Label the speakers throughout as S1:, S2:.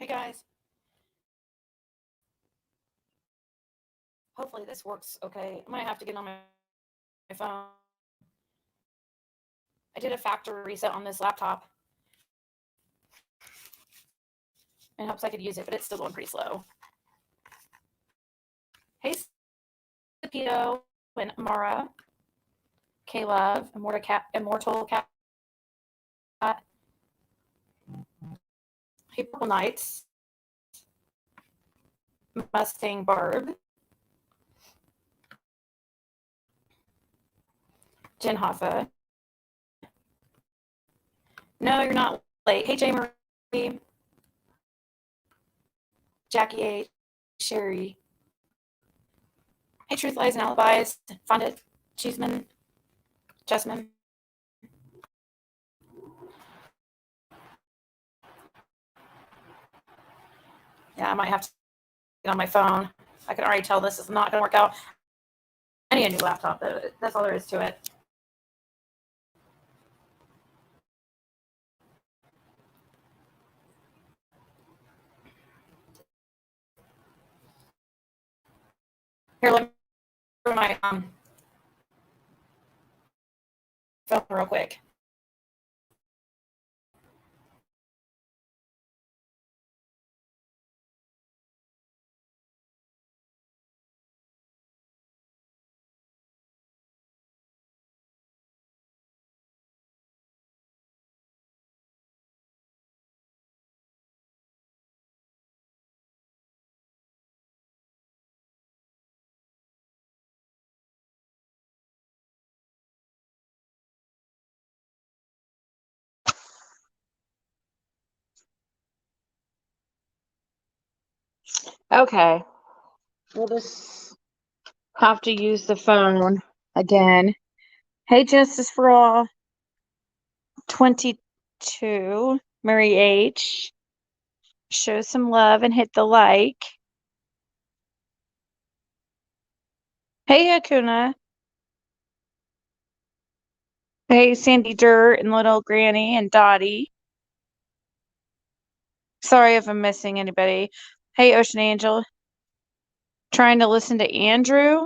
S1: Hey guys, hopefully this works okay. I might have to get on my phone. I did a factory reset on this laptop in hopes I could use it, but it's still going pretty slow. Hey Sapito and Mara, K-Love, Immortal Cat. Hey Purple Knights, Mustang Barb, Jen Hoffa. No, you're not late. Hey J Marie, Jackie A, Sherry. Hey Truth Lies and Alibis, Fondit, Cheeseman, Jessman. Yeah, I might have to get on my phone. I can already tell this is not going to work out. I need a new laptop, though. That's all there is to it. Here, let me put my phone real quick.
S2: Okay. We'll just have to use the phone again. Hey, Justice for All 22, Mary H. Show some love and hit the like. Hey, Hakuna. Hey, Sandy Dirt and Little Granny and Dottie. Sorry if I'm missing anybody. Hey, Ocean Angel. Trying to listen to Andrew.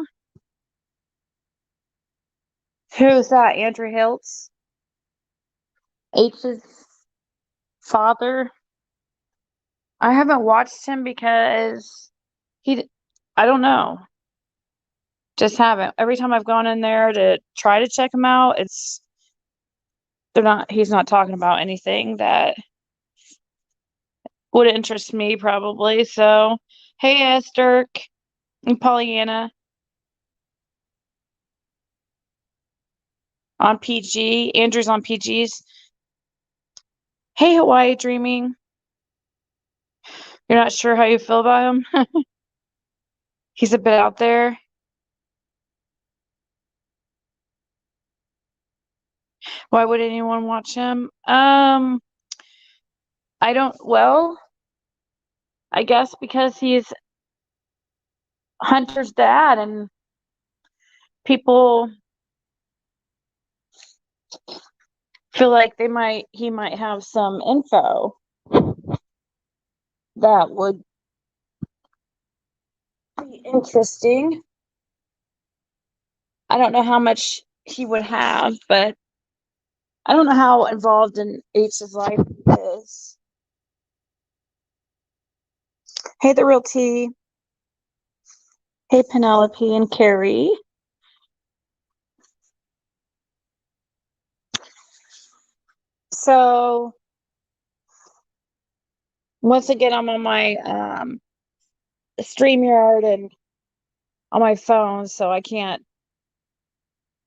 S2: Who's that? Andrew Hiltz? H's father. I haven't watched him because I don't know. Just haven't. Every time I've gone in there to try to check him out, he's not talking about anything that would interest me probably. So, hey, Esther and Pollyanna on PG. Andrew's on PG's. Hey, Hawaii Dreaming. You're not sure how you feel about him? He's a bit out there. Why would anyone watch him? I guess because he's Hunter's dad and people feel like he might have some info that would be interesting. I don't know how much he would have, but I don't know how involved in H's life he is. Hey, The Real T. Hey, Penelope and Carrie. So, once again, I'm on my StreamYard and on my phone, so I can't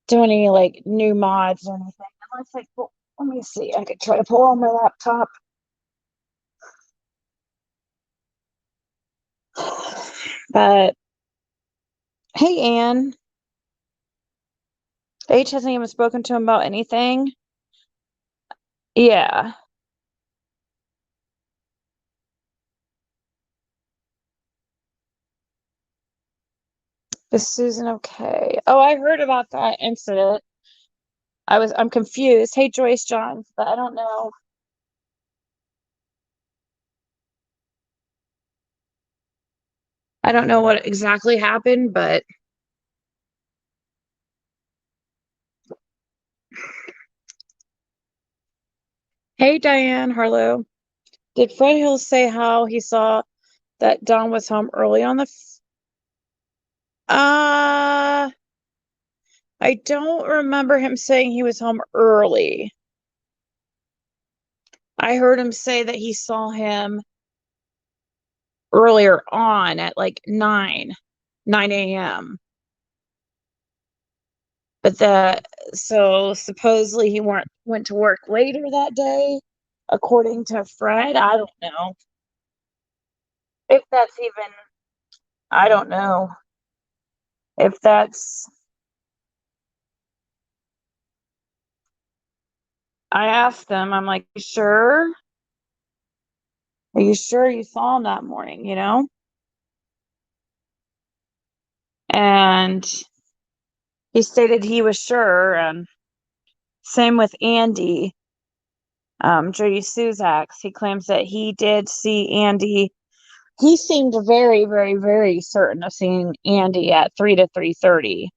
S2: do any like new mods or anything. Let me see. I could try to pull on my laptop. But hey, Anne. H hasn't even spoken to him about anything. Yeah. Is Susan okay? Oh, I heard about that incident. I'm confused. Hey, Joyce Johns, but I don't know. I don't know what exactly happened, but hey, Diane Harlow. Did Fred Hill say how he saw that Don was home early on the I don't remember him saying he was home early. I heard him say that he saw him earlier on at like 9 a.m. But so supposedly he went to work later that day, according to Fred. I don't know if that's even, I don't know if that's, I asked him, I'm like, you sure? Are you sure you saw him that morning, you know? And he stated he was sure. And same with Andy, Jody Suzaks. He claims that he did see Andy. He seemed very, very, very certain of seeing Andy at 3 to 3:30.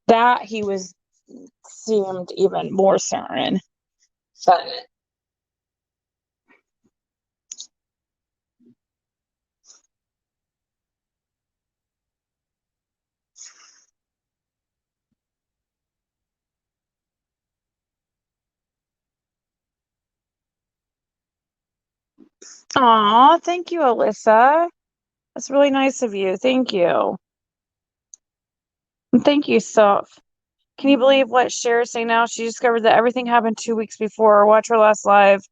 S2: That he was seemed even more certain. But aw, thank you, Alyssa. That's really nice of you. Thank you. And thank you, Soph. Can you believe what Cher's saying now? She discovered that everything happened 2 weeks before. Watch her last live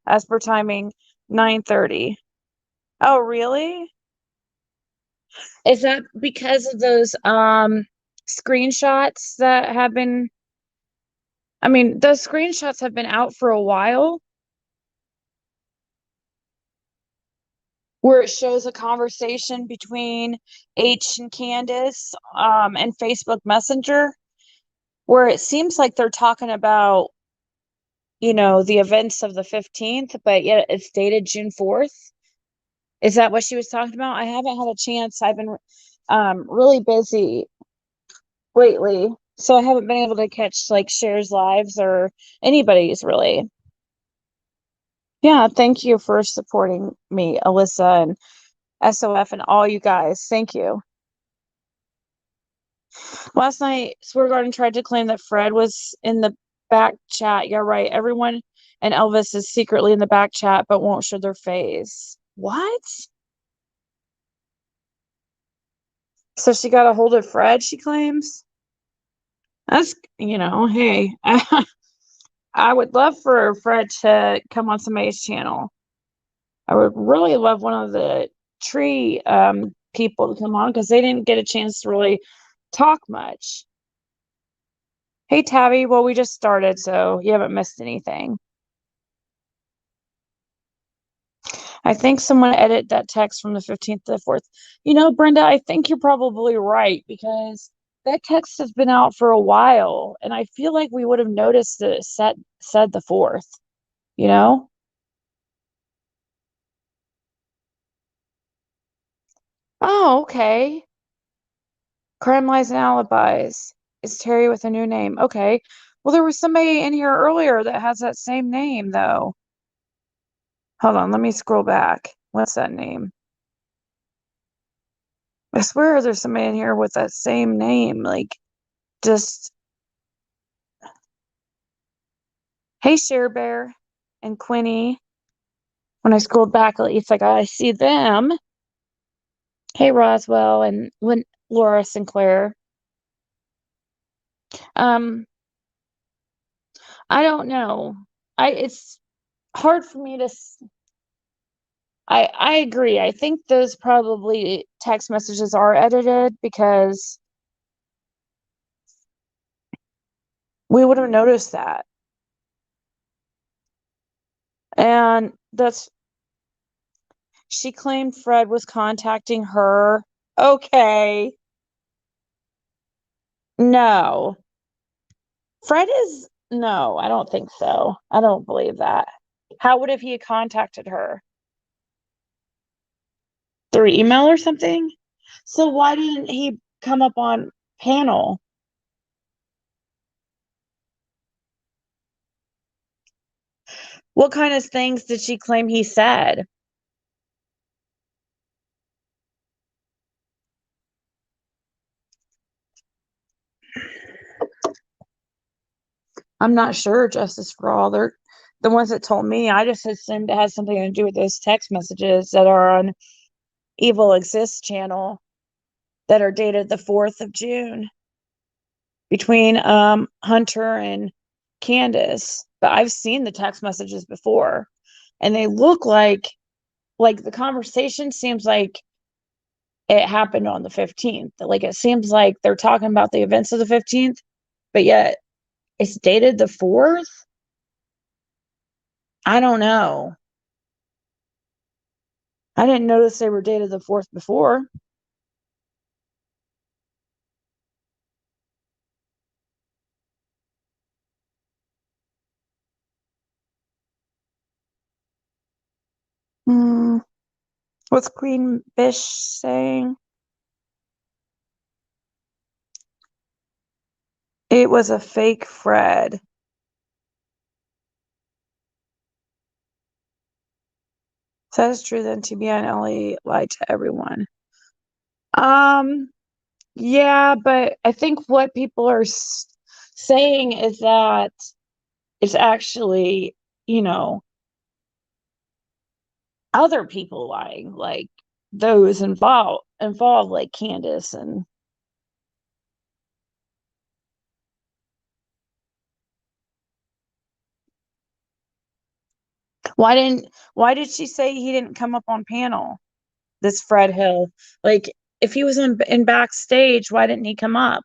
S2: as per timing, 9:30. Oh, really? Is that because of those screenshots that have been, I mean, those screenshots have been out for a while where it shows a conversation between H and Candace and Facebook Messenger where it seems like they're talking about, the events of the 15th, but yet it's dated June 4th. Is that what she was talking about? I haven't had a chance. I've been really busy lately, so I haven't been able to catch like Cher's lives or anybody's really. Yeah, thank you for supporting me, Alyssa and SOF and all you guys. Thank you. Last night, Swear Garden tried to claim that Fred was in the back chat. Yeah, right. Everyone and Elvis is secretly in the back chat but won't show their face. What? So she got a hold of Fred, she claims? That's, hey, I would love for Fred to come on somebody's channel. I would really love one of the tree people to come on because they didn't get a chance to really talk much. Hey, Tabby. Well, we just started, so you haven't missed anything. I think someone edited that text from the 15th to the 4th. Brenda, I think you're probably right because that text has been out for a while, and I feel like we would have noticed that it said the 4th, you know? Oh, okay. Crime Lies and Alibis. Is Terry with a new name? Okay. Well, there was somebody in here earlier that has that same name, though. Hold on, let me scroll back. What's that name? I swear there's somebody in here with that same name. Like, just, hey, Share Bear and Quinny. When I scrolled back, at least I see them. Hey, Roswell and Laura Sinclair. Um, I don't know. It's hard for me to. I agree. I think those probably text messages are edited because we would have noticed that. And she claimed Fred was contacting her. Okay. No. No, I don't think so. I don't believe that. How would have he contacted her? Through email or something? So why didn't he come up on panel? What kind of things did she claim he said? I'm not sure, Justice for All. They're the ones that told me. I just assumed it has something to do with those text messages that are on Evil Exists channel that are dated the 4th of June between Hunter and Candace. But I've seen the text messages before, and they look like the conversation seems like it happened on the 15th. Like it seems like they're talking about the events of the 15th, but yet it's dated the 4th. I don't know. I didn't notice they were dated the 4th before. Hmm. What's Queen Bish saying? It was a fake Fred. If that is true, then TBI and Ellie lied to everyone. Yeah, but I think what people are saying is that it's actually, you know, other people lying, like those involved like Candace and why did she say he didn't come up on panel? This Fred Hill. Like if he was in backstage, why didn't he come up?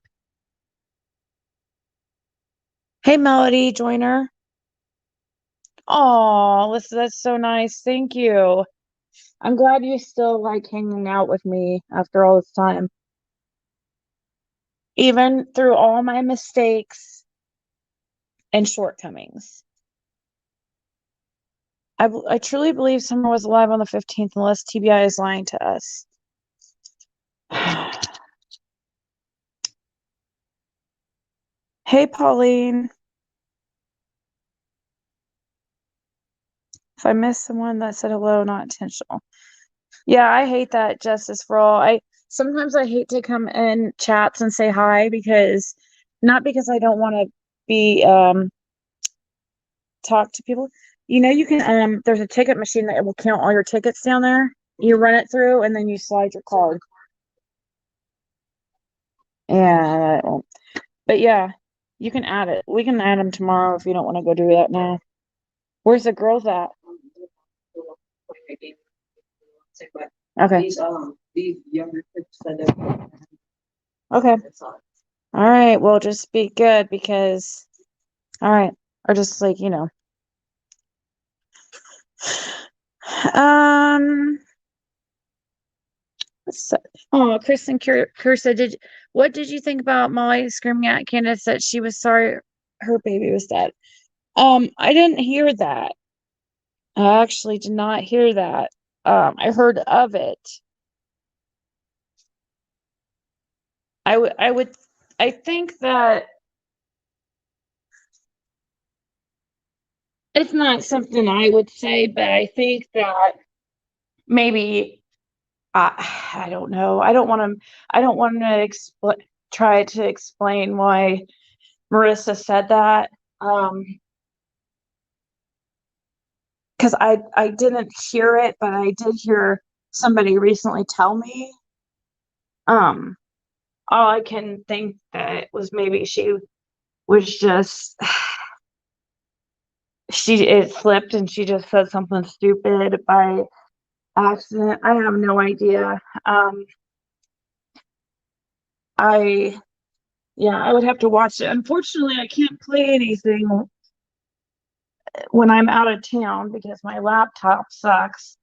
S2: Hey Melody, joiner. Oh, that's so nice. Thank you. I'm glad you still like hanging out with me after all this time. Even through all my mistakes and shortcomings. I truly believe Summer was alive on the 15th, unless TBI is lying to us. Hey, Pauline. If I missed someone that said hello, not intentional. Yeah, I hate that, Justice for All. Sometimes I hate to come in chats and say hi because not because I don't want to be talk to people. You know, you can there's a ticket machine that will count all your tickets down there. You run it through and then you slide your card. Yeah, but yeah, you can add it. We can add them tomorrow if you don't want to go do that now. Where's the girls at? Okay. These younger kids said that. Okay. All right. Well, just be good because, all right. Or just like, um, so, oh, Kristen Cursa, what did you think about Molly screaming at Candace that she was sorry her baby was dead? I didn't hear that. I actually did not hear that. I heard of it. I think that it's not something I would say, but I think that maybe I don't know. I don't want to try to explain why Marissa said that. Because I didn't hear it, but I did hear somebody recently tell me. Um, all I can think that was maybe she was just it slipped and she just said something stupid by accident. I have no idea. I Yeah, I would have to watch it. Unfortunately, I can't play anything when I'm out of town because my laptop sucks.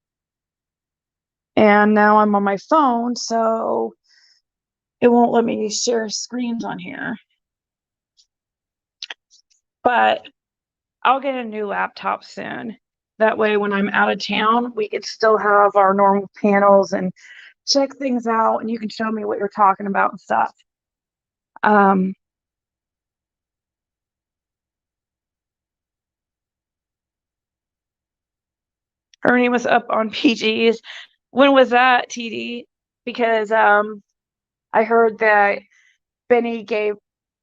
S2: And now I'm on my phone, so it won't let me share screens on here. But I'll get a new laptop soon. That way, when I'm out of town, we could still have our normal panels and check things out, and you can show me what you're talking about and stuff. Ernie was up on PG's. When was that, TD? Because I heard that Benny gave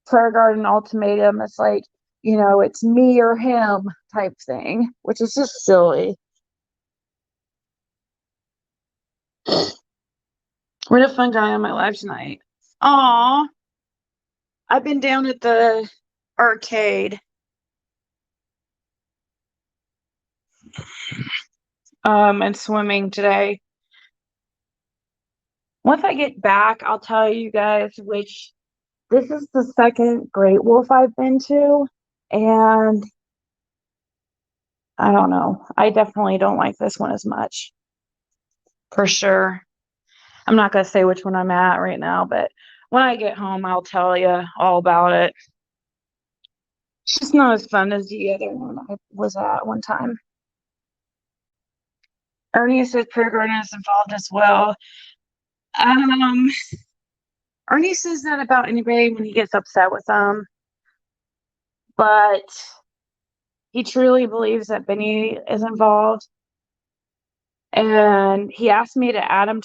S2: Prayer Garden an ultimatum. It's like, it's me or him type thing, which is just silly. What a fun guy on my live tonight. Aw, I've been down at the arcade. And swimming today. Once I get back, I'll tell you guys which this is the second Great Wolf I've been to, and I don't know. I definitely don't like this one as much. For sure. I'm not going to say which one I'm at right now, but when I get home, I'll tell you all about it. It's just not as fun as the other one I was at one time. Ernie says Prayer Garden is involved as well. Ernie says that about anybody when he gets upset with them, but he truly believes that Benny is involved. And he asked me to add him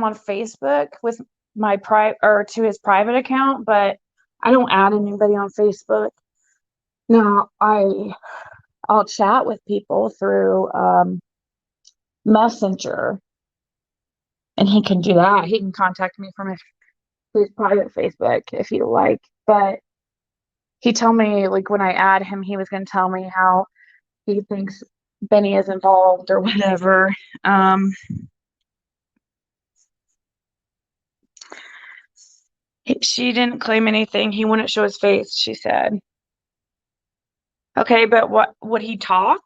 S2: on Facebook with my to his private account, but I don't add anybody on Facebook. Now I'll chat with people through Messenger, and he can do that. He can contact me from his private Facebook if you like, but he told me, like, when I add him, he was going to tell me how he thinks Benny is involved or whatever. She didn't claim anything. He wouldn't show his face, she said. Okay, but what would he talk?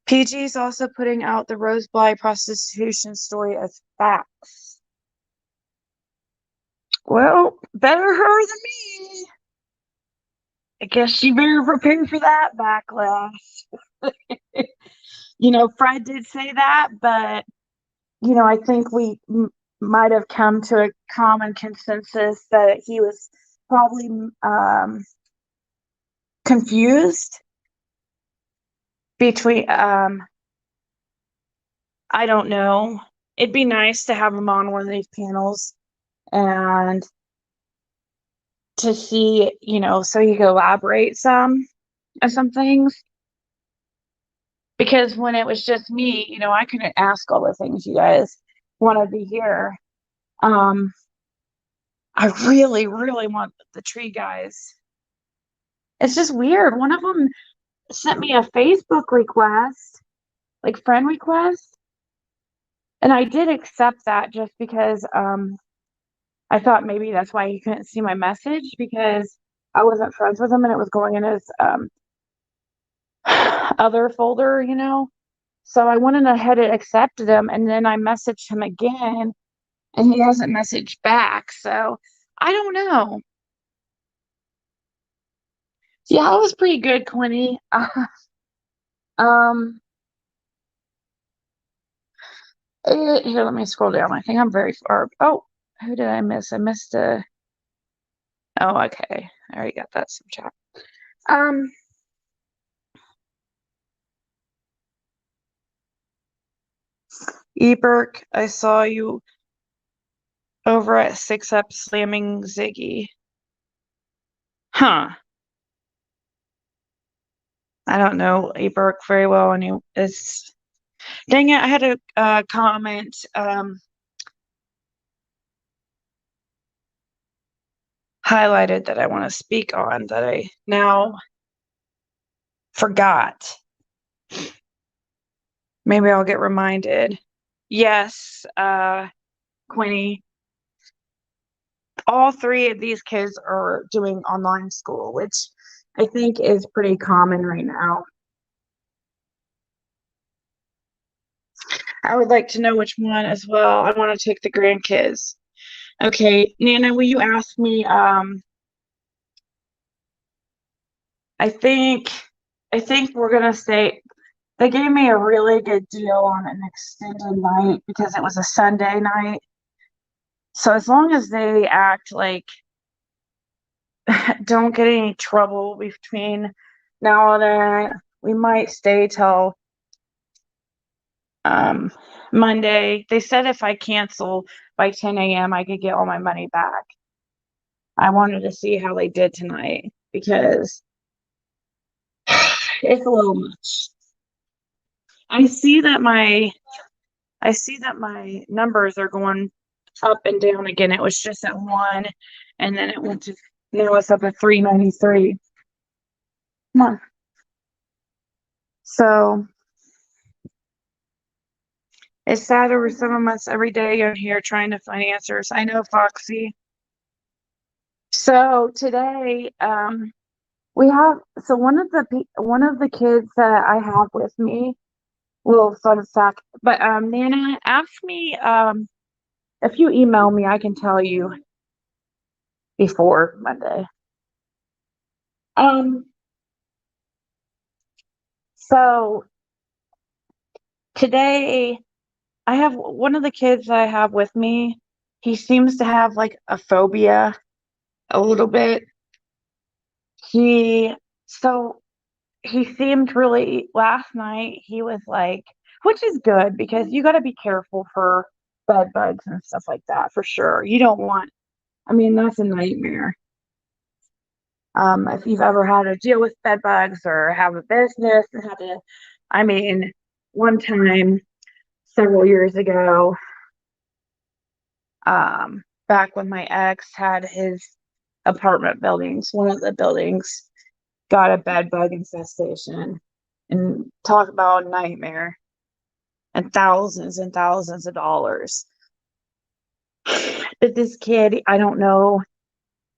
S2: PG's also putting out the Rose Bly prostitution story as facts. Well, better her than me. I guess you better prepare for that backlash. Fred did say that, but, I think we might have come to a common consensus that he was probably confused between, I don't know. It'd be nice to have him on one of these panels and to see, so he could elaborate some of some things. Because when it was just me, I couldn't ask all the things you guys wanted to hear. I really, really want the tree guys. It's just weird. One of them sent me a Facebook request, like friend request. And I did accept that just because I thought maybe that's why he couldn't see my message, because I wasn't friends with him and it was going in his other folder, So I went ahead and accepted him, and then I messaged him again and he hasn't messaged back. So I don't know. Yeah, it was pretty good, Quinny. Here, let me scroll down. I think I'm very far. Oh, who did I miss? I missed a. Oh, okay. I already got that some chat. Eberk, I saw you over at 6up slamming Ziggy. Huh. I don't know Eberk very well, and it's. Dang it! I had a comment. Highlighted that I want to speak on that I now forgot. Maybe I'll get reminded. Yes, Quinny. All three of these kids are doing online school, which I think is pretty common right now. I would like to know which one as well. I want to take the grandkids. Okay, Nana, will you ask me, I think I think we're gonna say they gave me a really good deal on an extended night because it was a Sunday night. So as long as they act like don't get any trouble between now and then, we might stay till um Monday. They said if I cancel by 10 a.m. I could get all my money back. I wanted to see how they did tonight because it's a little much. I see that my numbers are going up and down again. It was just at 1 and then it went to now it's up at 393. Come on. So it's sad over 7 months every day on here trying to find answers. I know, Foxy. So today, we have one of the kids that I have with me, little fun fact, but Nana, ask me if you email me, I can tell you before Monday. Um, so today I have one of the kids I have with me. He seems to have like a phobia a little bit. He so he seemed really last night he was like, which is good because you got to be careful for bed bugs and stuff like that for sure. You don't want, I mean, that's a nightmare. If you've ever had to deal with bed bugs or have a business and had to, I mean, one time several years ago, back when my ex had his apartment buildings, one of the buildings got a bed bug infestation, and talk about a nightmare and thousands of dollars. But this kid, I don't know.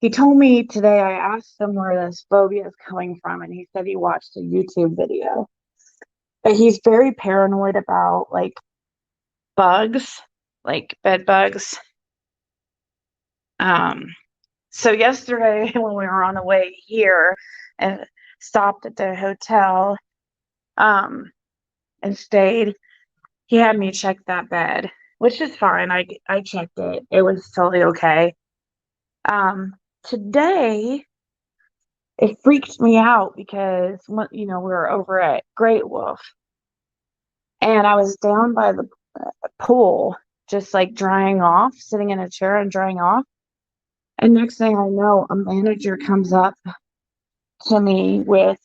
S2: He told me today, I asked him where this phobia is coming from, and he said he watched a YouTube video. But he's very paranoid about like bugs, like bed bugs. So yesterday when we were on the way here and stopped at the hotel, and stayed, he had me check that bed, which is fine. I checked it. It was totally okay. Today it freaked me out because we were over at Great Wolf and I was down by the pool, just like drying off, sitting in a chair and drying off. And next thing I know, a manager comes up to me with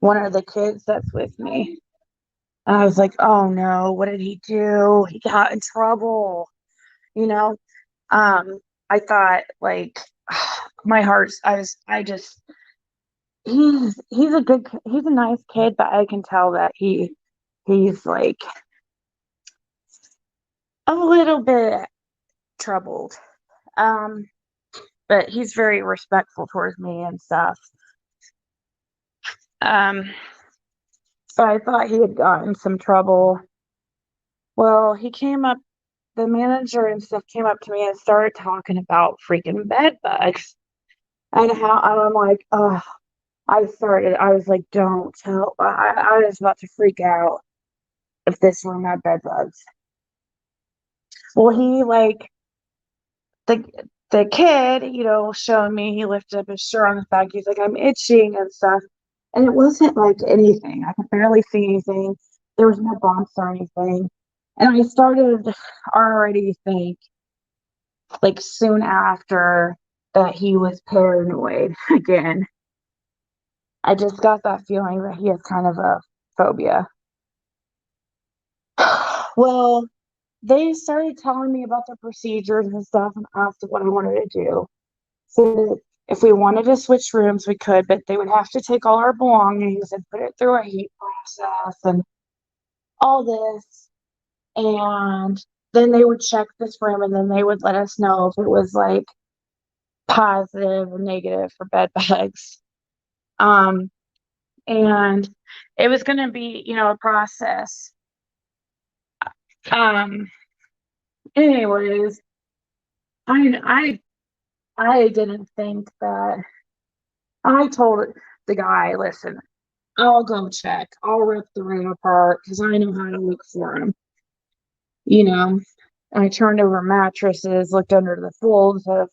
S2: one of the kids that's with me. And I was like, oh no, what did he do? He got in trouble, you know? I thought like my heart's I just he's a nice kid, but I can tell that he's like a little bit troubled. Um, but he's very respectful towards me and stuff. Um, so I thought he had gotten some trouble. Well, the manager and stuff came up to me and started talking about freaking bed bugs and how, and I'm like, oh, I was like, don't tell, I was about to freak out if this were my bed bugs. Well, he like, the, the kid, showing me, he lifted up his shirt on his back. He's like, I'm itching and stuff. And it wasn't like anything. I could barely see anything. There was no bumps or anything. And I started already think, like soon after, that he was paranoid again. I just got that feeling that he has kind of a phobia. Well, they started telling me about their procedures and stuff and asked what I wanted to do. So if we wanted to switch rooms, we could, but they would have to take all our belongings and put it through a heat process and all this. And then they would check this room and then they would let us know if it was like positive or negative for bed bugs. Um, and it was going to be, a process. Um, anyways, I didn't think that. I told the guy, listen, I'll go check. I'll rip the room apart because I know how to look for them. You know, I turned over mattresses, looked under the folds of,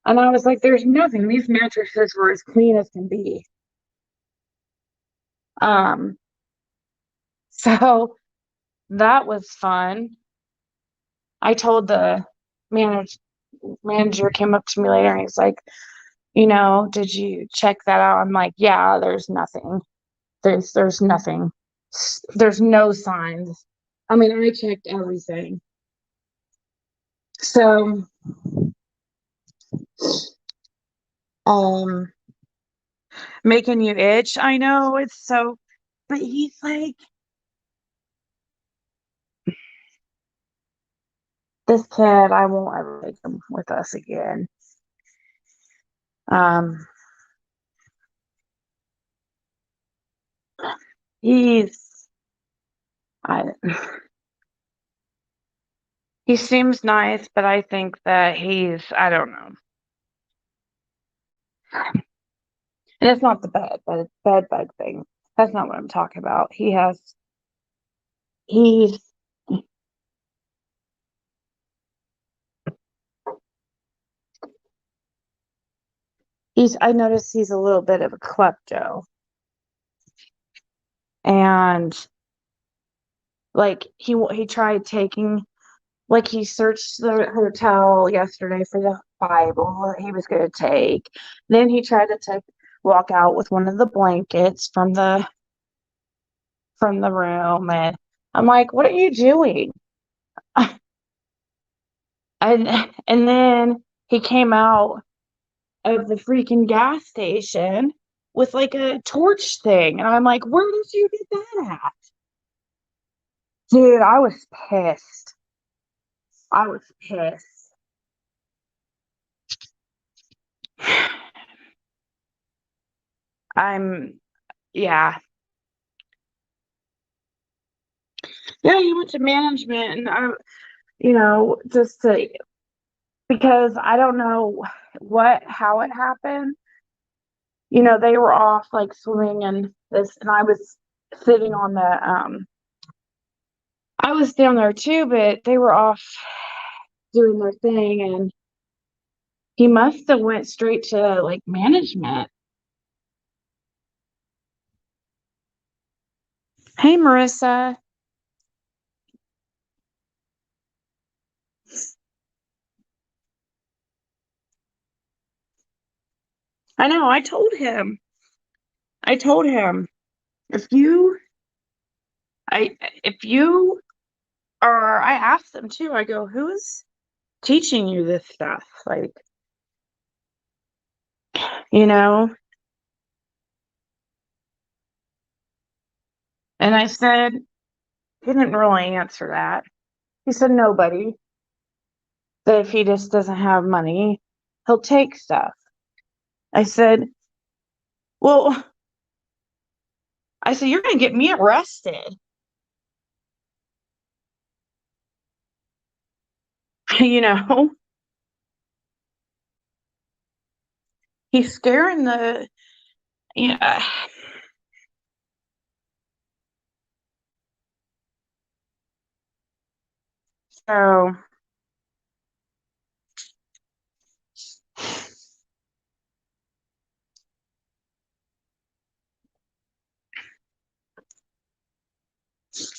S2: and I was like, there's nothing. These mattresses were as clean as can be. Um, so that was fun. I told the manager manager came up to me later and he's like, did you check that out? I'm like, yeah, there's nothing. There's nothing. There's no signs. I mean, I checked everything. So, um, making you itch. I know it's so, but he's like, this kid, I won't ever take him with us again. Um, he's, I, he seems nice, but I think that I don't know. And it's not the bed bug thing. That's not what I'm talking about. He's, I noticed he's a little bit of a klepto. And like he tried taking, like he searched the hotel yesterday for the Bible that he was going to take. Then he tried to walk out with one of the blankets from the room, and I'm like, what are you doing? and and then he came out of the freaking gas station with like a torch thing, and I'm like, where did you get that at? Dude, I was pissed. I was pissed. I'm, yeah. Yeah, he went to management, and just to, because I don't know how it happened. They were off like swimming and this, and I was sitting on I was down there too, but they were off doing their thing, and he must have went straight to like management. Hey, Marissa. I know, I told him, if you, if you are, I asked him too, I go, who's teaching you this stuff? Like, you know, and I said, he didn't really answer that. He said, nobody, that if he just doesn't have money, he'll take stuff. I said, well, I said, you're going to get me arrested. you know, he's scaring yeah. So,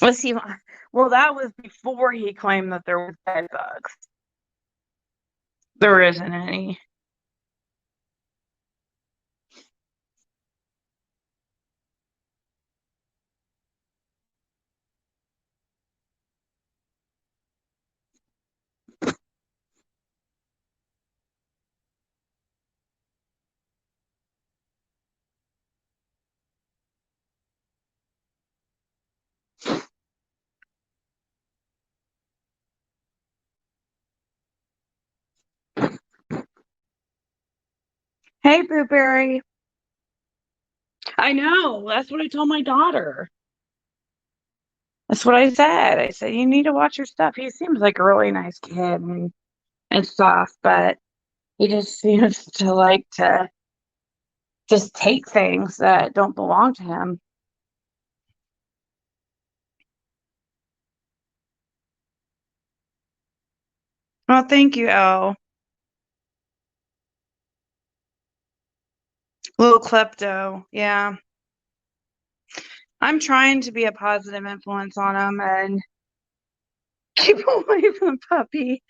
S2: let's see. Well, that was before he claimed that there were bed bugs. There isn't any. Hey, Blueberry. I know. That's what I told my daughter. That's what I said. I said, you need to watch your stuff. He seems like a really nice kid. And and stuff, but he just seems to like to just take things that don't belong to him. Well, thank you, Elle. Little klepto. Yeah. I'm trying to be a positive influence on him and keep away from the puppy.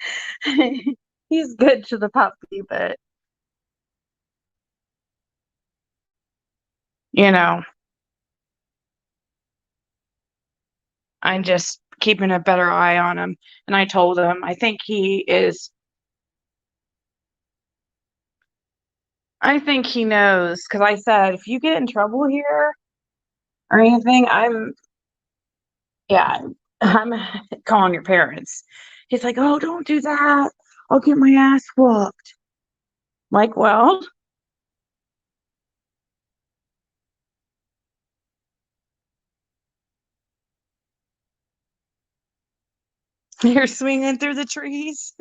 S2: He's good to the puppy, but you know, I'm just keeping a better eye on him. And I told him, I think he knows because I said, if you get in trouble here or anything, yeah, I'm calling your parents. He's like, oh, don't do that. I'll get my ass whooped. Like, well, you're swinging through the trees.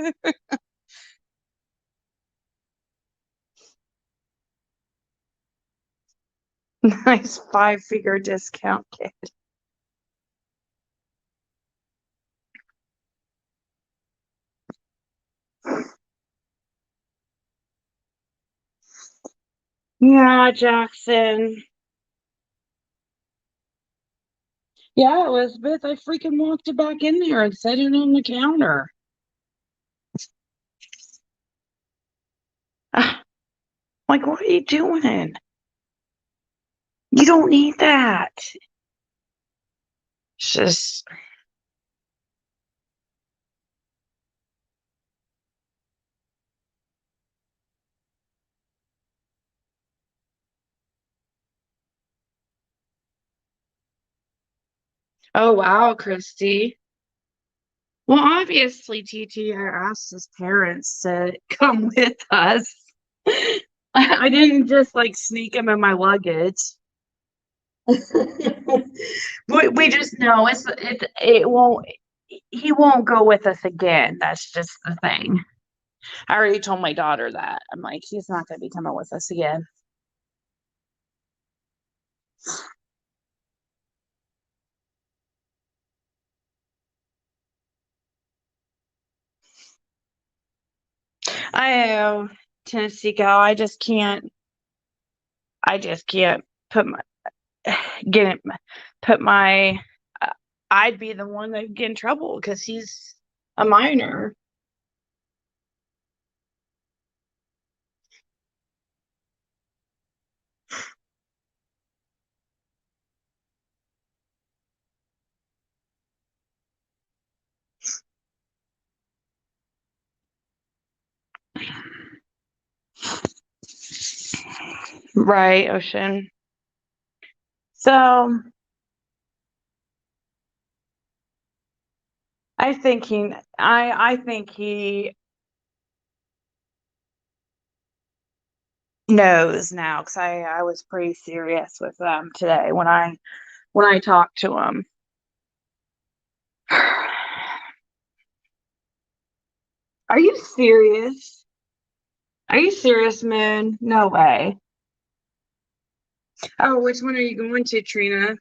S2: Nice 5-figure discount kid. Yeah, Jackson. Yeah, Elizabeth, I freaking walked it back in there and set it on the counter. Like, what are you doing? You don't need that. It's just, oh, wow, Christy. Well, obviously, TT asked his parents to come with us. I didn't just like sneak him in my luggage. We just know it won't he won't go with us again. That's just the thing. I already told my daughter that. I'm like, he's not gonna be coming with us again. I am Tennessee gal. I just can't put my get it put my I'd be the one that get in trouble because he's a minor. Right, Ocean. So I think he knows now because I was pretty serious with today when I talked to him. Are you serious? Are you serious, Moon? No way. Oh, which one are you going to, Trina?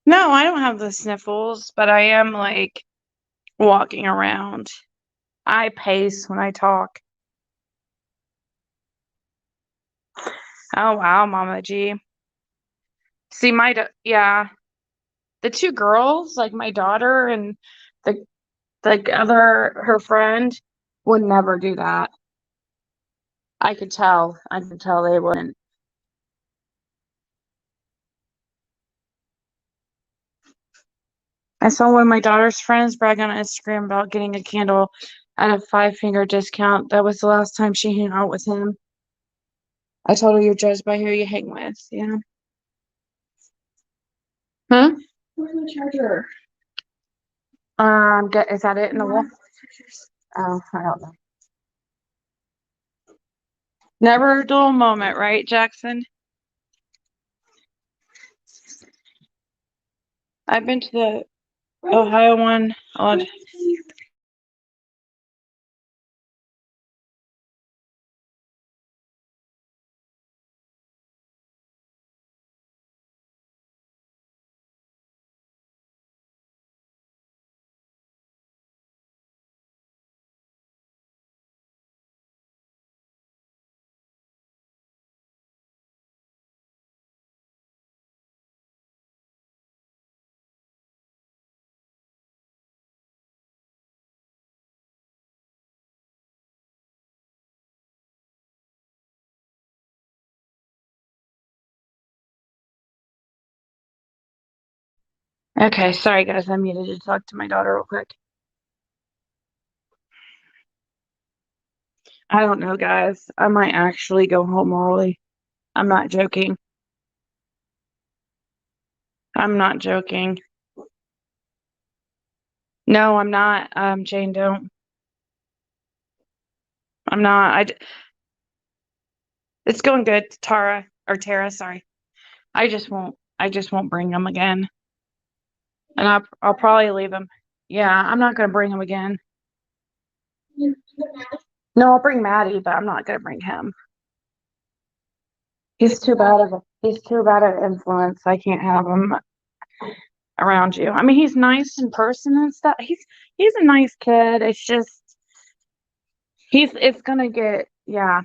S2: No, I don't have the sniffles, but I am like walking around. I pace when I talk. Oh wow, Mama G. See yeah, the two girls, like my daughter and the her friend, would never do that. I could tell. I could tell they wouldn't. I saw one of my daughter's friends brag on Instagram about getting a candle at a 5-finger discount. That was the last time she hung out with him. I told her you're judged by who you hang with. Yeah. Huh? Where's my charger? Is that it in the wall? Oh, I don't know. Never a dull moment, right, Jackson? I've been to the Ohio one. Okay, sorry guys, I needed to talk to my daughter real quick. I don't know, guys. I might actually go home early. I'm not joking. I'm not joking. No, I'm not. Jane, don't. I'm not. It's going good, Tara, sorry. I just won't bring them again. And I'll probably leave them. Yeah, I'm not gonna bring him again. No, I'll bring Maddie, but I'm not gonna bring him. He's too bad of an influence. I can't have him around you. I mean, he's nice in person and stuff. He's a nice kid. It's just it's gonna get, yeah.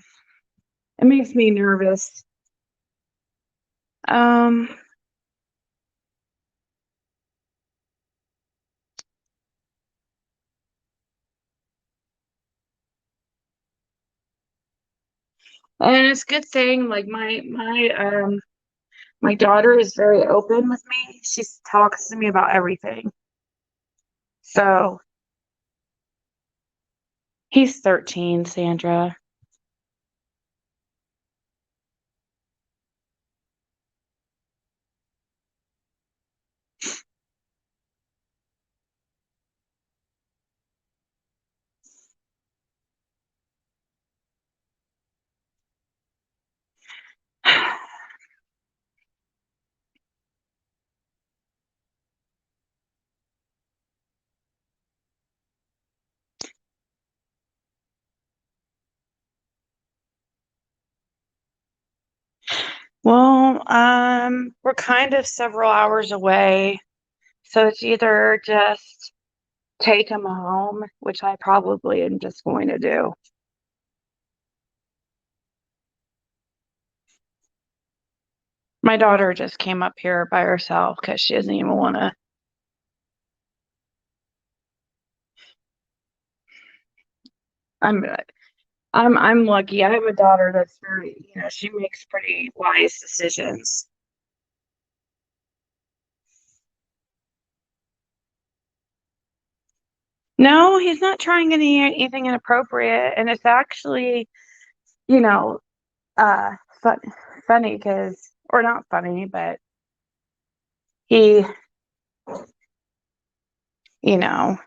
S2: It makes me nervous. Um, and it's a good thing, like my daughter is very open with me. She talks to me about everything. So he's 13, Sandra. Well, we're kind of several hours away, so it's either just take him home, which I probably am just going to do. My daughter just came up here by herself because she doesn't even want to. I'm I'm lucky. I have a daughter that's very, she makes pretty wise decisions. No, he's not trying anything inappropriate, and it's actually, you know, uh, fun, funny because, or not funny, but he, you know,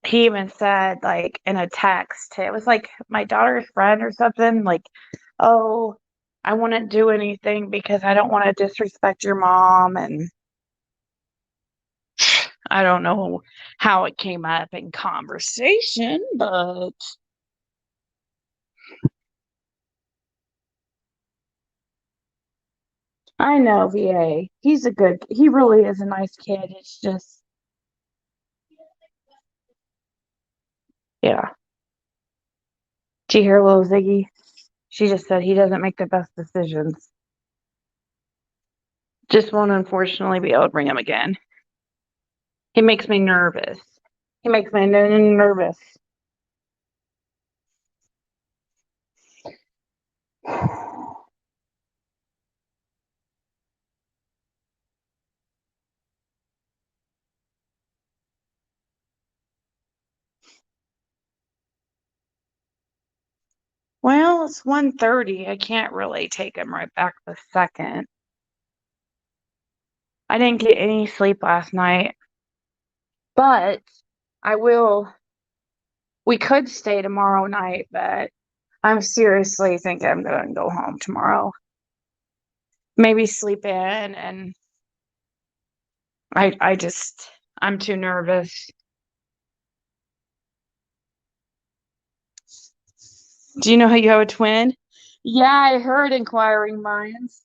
S2: he even said like in a text, it was like my daughter's friend or something, like, oh, I wouldn't do anything because I don't want to disrespect your mom, and I don't know how it came up in conversation, but I know VA. He really is a nice kid. It's just, yeah. Do you hear little Ziggy? She just said he doesn't make the best decisions. Just won't unfortunately be able to bring him again. He makes me nervous. He makes me nervous. Well, it's 1:30. I can't really take him right back the second. I didn't get any sleep last night, but I will. We could stay tomorrow night, but I'm seriously thinking I'm going to go home tomorrow. Maybe sleep in, and I'm too nervous. Do you know how you have a twin? Yeah, I heard inquiring minds.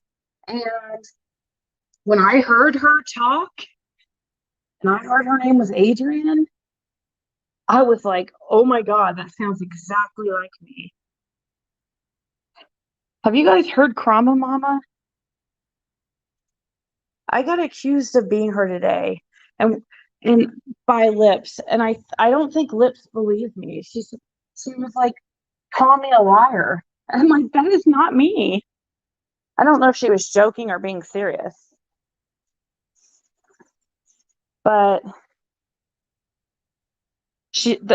S2: And when I heard her talk, and I heard her name was Adrian, I was like, oh my God, that sounds exactly like me. Have you guys heard Krama Mama? I got accused of being her today, and and by Lips, and I don't think Lips believed me. She was like, call me a liar. I'm like, that is not me. I don't know if she was joking or being serious, but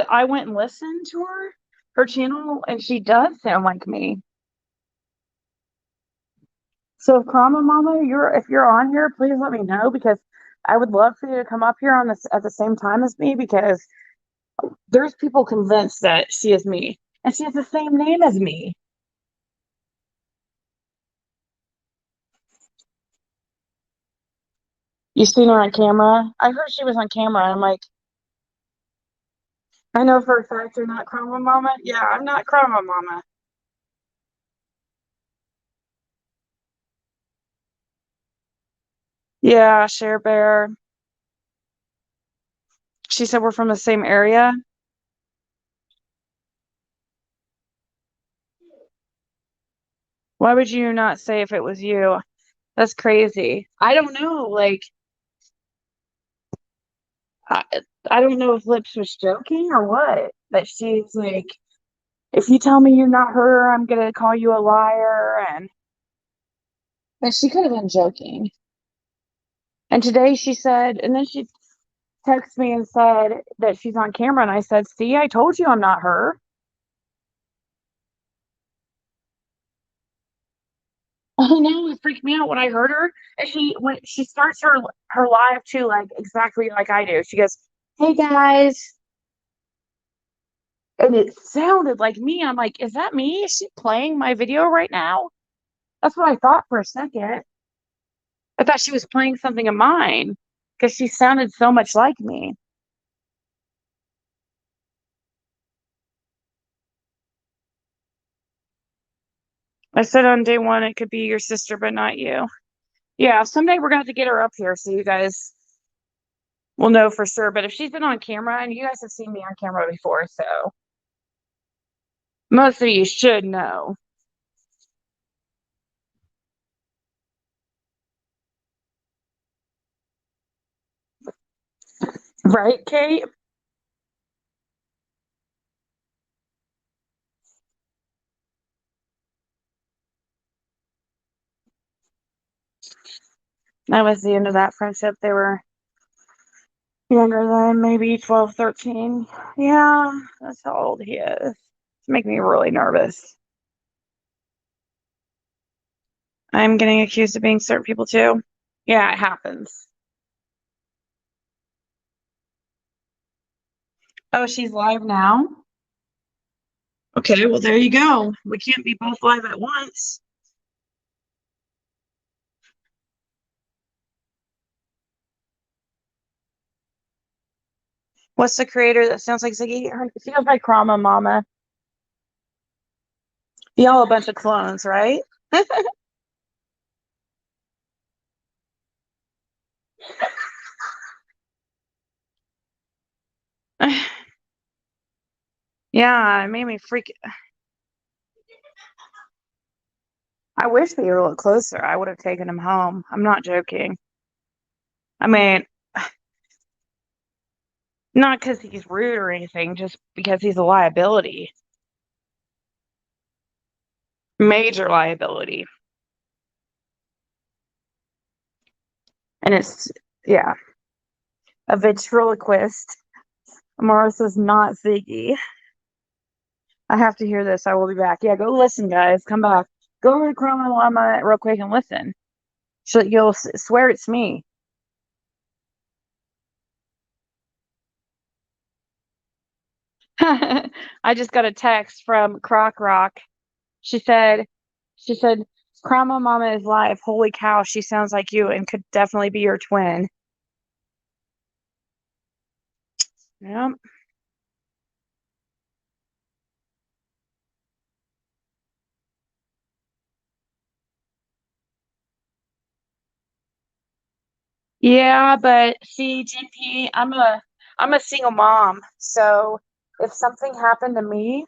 S2: I went and listened to her channel, and she does sound like me. So if Krama Mama, if you're on here, please let me know, because I would love for you to come up here on this at the same time as me, because there's people convinced that she is me, and she has the same name as me. You seen her on camera? I heard she was on camera. I'm like, I know for a fact you're not Krama Mama. Yeah, I'm not Krama Mama. Yeah, Share Bear. She said we're from the same area. Why would you not say if it was you? That's crazy. I don't know. Like, I, I don't know if Lips was joking or what. But she's like, if you tell me you're not her, I'm gonna call you a liar. And but she could have been joking. And today she said, and then she texted me and said that she's on camera. And I said, see, I told you I'm not her. Oh no, it freaked me out when I heard her. And when she starts her live too, like exactly like I do. She goes, "Hey guys," and it sounded like me. I'm like, "Is that me? Is she playing my video right now?" That's what I thought for a second. I thought she was playing something of mine because she sounded so much like me. I said on day one it could be your sister, but not you. Yeah, someday we're gonna have to get her up here so you guys will know for sure. But if she's been on camera, and you guys have seen me on camera before, so most of you should know. Right, Kate? That was the end of that friendship. They were younger than maybe 12, 13. Yeah, that's how old he is. It's making me really nervous. I'm getting accused of being certain people too. Yeah, it happens. Oh, she's live now? Okay, well, there you go. We can't be both live at once. What's the creator that sounds like Ziggy? She goes by Krama Mama. Y'all a bunch of clones, right? Yeah, it made me freak. I wish we were a little closer. I would have taken him home. I'm not joking. I mean, not because he's rude or anything, just because he's a liability. Major liability. And yeah, a ventriloquist. Amara says, not Ziggy. I have to hear this. I will be back. Yeah, go listen, guys. Come back. Go over to Chroma Llama real quick and listen. You'll swear it's me. I just got a text from Croc Rock. She said, she said, Grandma Mama is live. Holy cow, she sounds like you and could definitely be your twin. Yep. Yeah, but see, GP, I'm a single mom. So if something happened to me,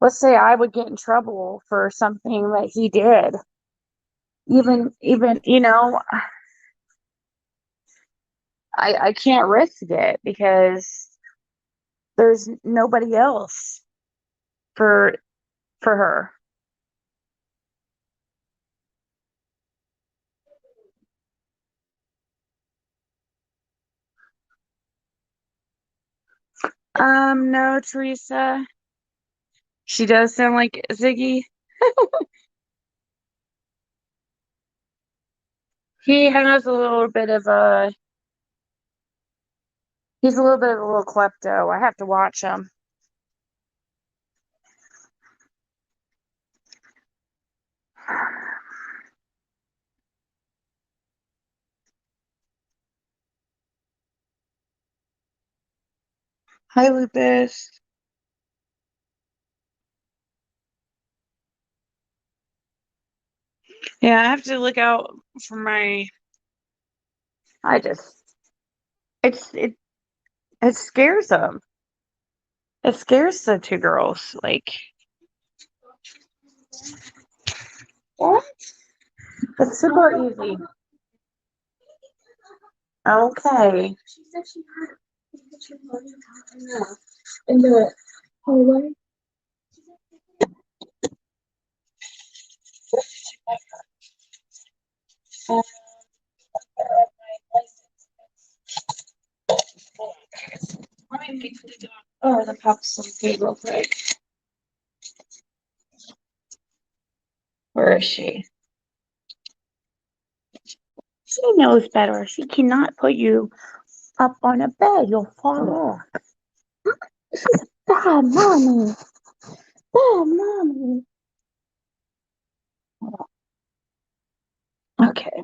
S2: let's say I would get in trouble for something that he did. Even, I can't risk it because there's nobody else for for her. No, Teresa. She does sound like Ziggy. He has a little bit of a he's a little bit of a little klepto. I have to watch him. Hi, Lupus. Yeah, I have to look out for my I just it's it scares them. It scares the two girls. Like what? It's super easy. Okay. She said she heard in the hallway. Oh, the pop's some food real quick. Where is she? She knows better. She cannot put you up on a bed. You'll fall off. She's a bad mommy. Bad mommy. Okay.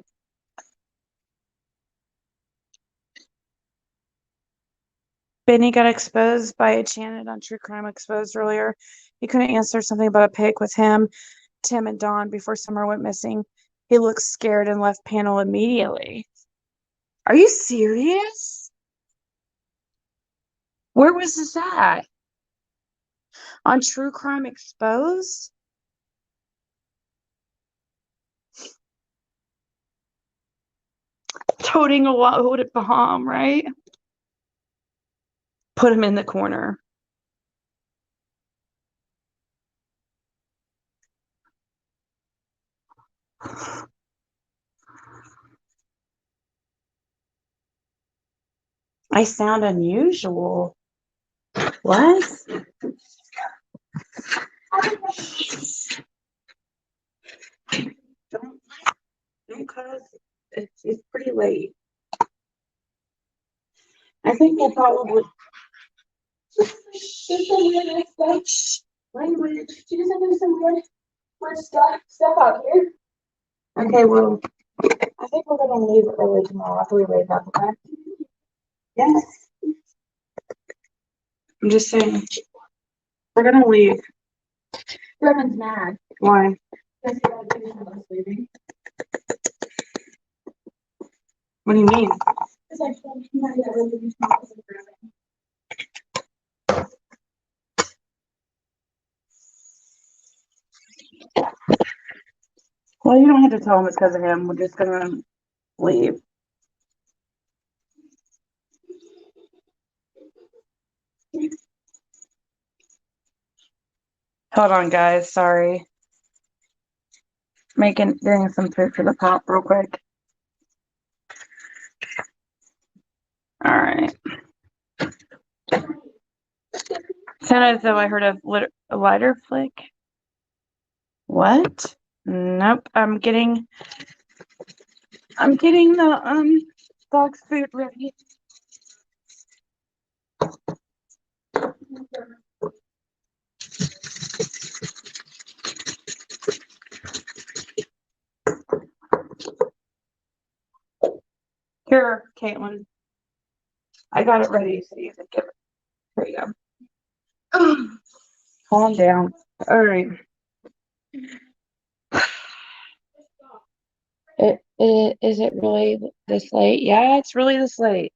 S2: Benny got exposed by Janet on True Crime Exposed earlier. He couldn't answer something about a pig with him, Tim, and Dawn before Summer went missing. He looked scared and left panel immediately. Are you serious? Where was this at? On True Crime Exposed? Toting a loaded bomb, right? Put him in the corner. I sound unusual. What? Don't, don't cause it's pretty late. I think we'll probably language. She doesn't do some weird stuff out here. Okay, well, I think we're gonna leave early tomorrow after we wake up, okay? Yes. I'm just saying. We're gonna leave. Revan's mad. Why? Because he got a was leaving. What do you mean? Because I told him that he got really responsible for Revan. Well, you don't have to tell him it's because of him. We're just gonna leave. Hold on, guys. Sorry. Getting some food for the pop real quick. All right. Sounded as though I heard a lighter flick. What? Nope. I'm getting the dog's food ready. Here, Caitlin. I got it ready so you can give it. Here you go. Calm down. All right. Is it really this late? Yeah, it's really this late.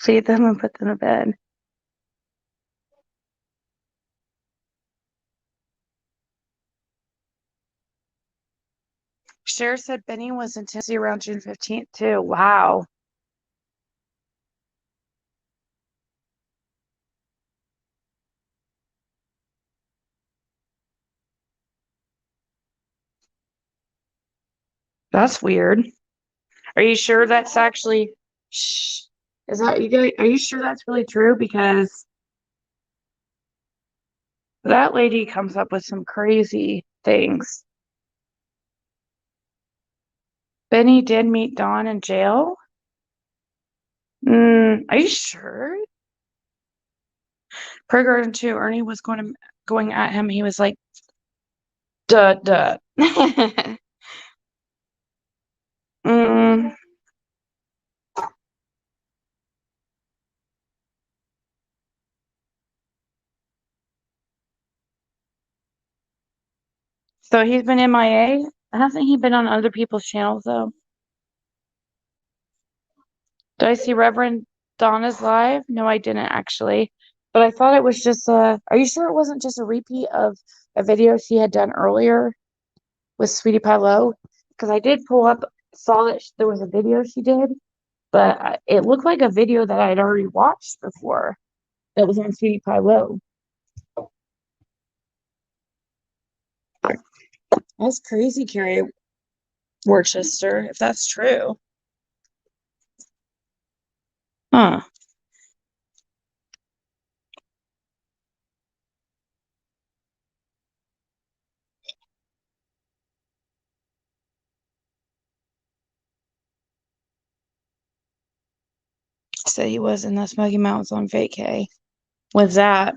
S2: Feed them and put them to bed. Cher said Benny was in Tennessee around June 15th too. Wow. That's weird. Are you sure that's actually shh, is that you guys, are you sure that's really true? Because that lady comes up with some crazy things. Benny did meet Dawn in jail? Are you sure? Garden too, Ernie was going at him. He was like, duh, duh. mm, so he's been MIA? Hasn't he been on other people's channels though? Did I see Reverend Donna's live? No, I didn't actually. But I thought it was just are you sure it wasn't just a repeat of a video she had done earlier with Sweetie Pie Low? Because I did pull up, saw that there was a video she did, but it looked like a video that I'd already watched before that was on Sweetie Pie Low. That's crazy, Carrie Worcester, if that's true. Huh. Said he was in the Smoky Mountains on vacay. With that.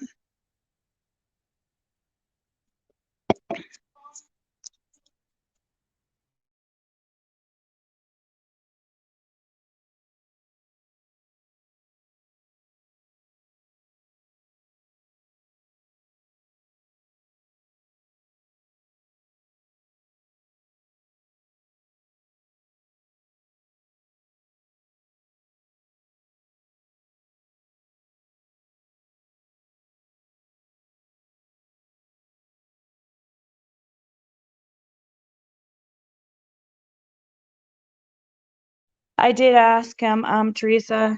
S2: I did ask him, Teresa.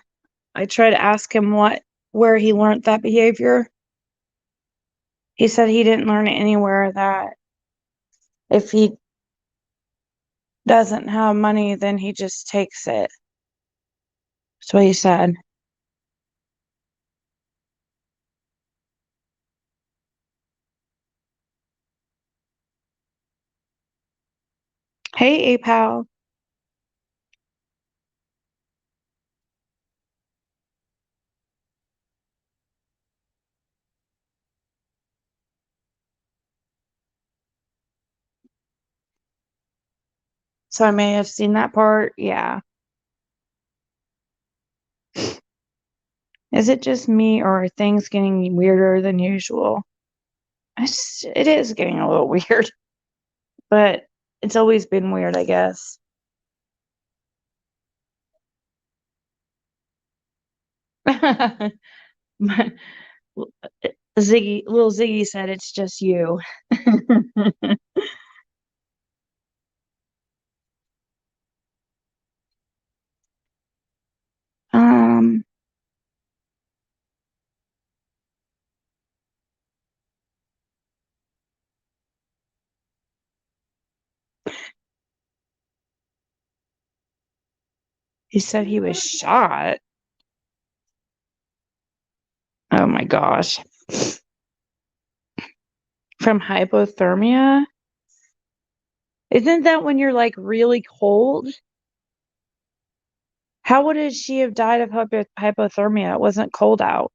S2: I tried to ask him where he learned that behavior. He said he didn't learn it anywhere, that if he doesn't have money, then he just takes it. That's what he said. Hey, A-Pal. So I may have seen that part. Yeah. Is it just me, or are things getting weirder than usual? It is getting a little weird, but it's always been weird, I guess. Little Ziggy said it's just you. Um, he said he was shot. Oh my gosh. From hypothermia? Isn't that when you're like really cold? How would she have died of hypothermia? It wasn't cold out.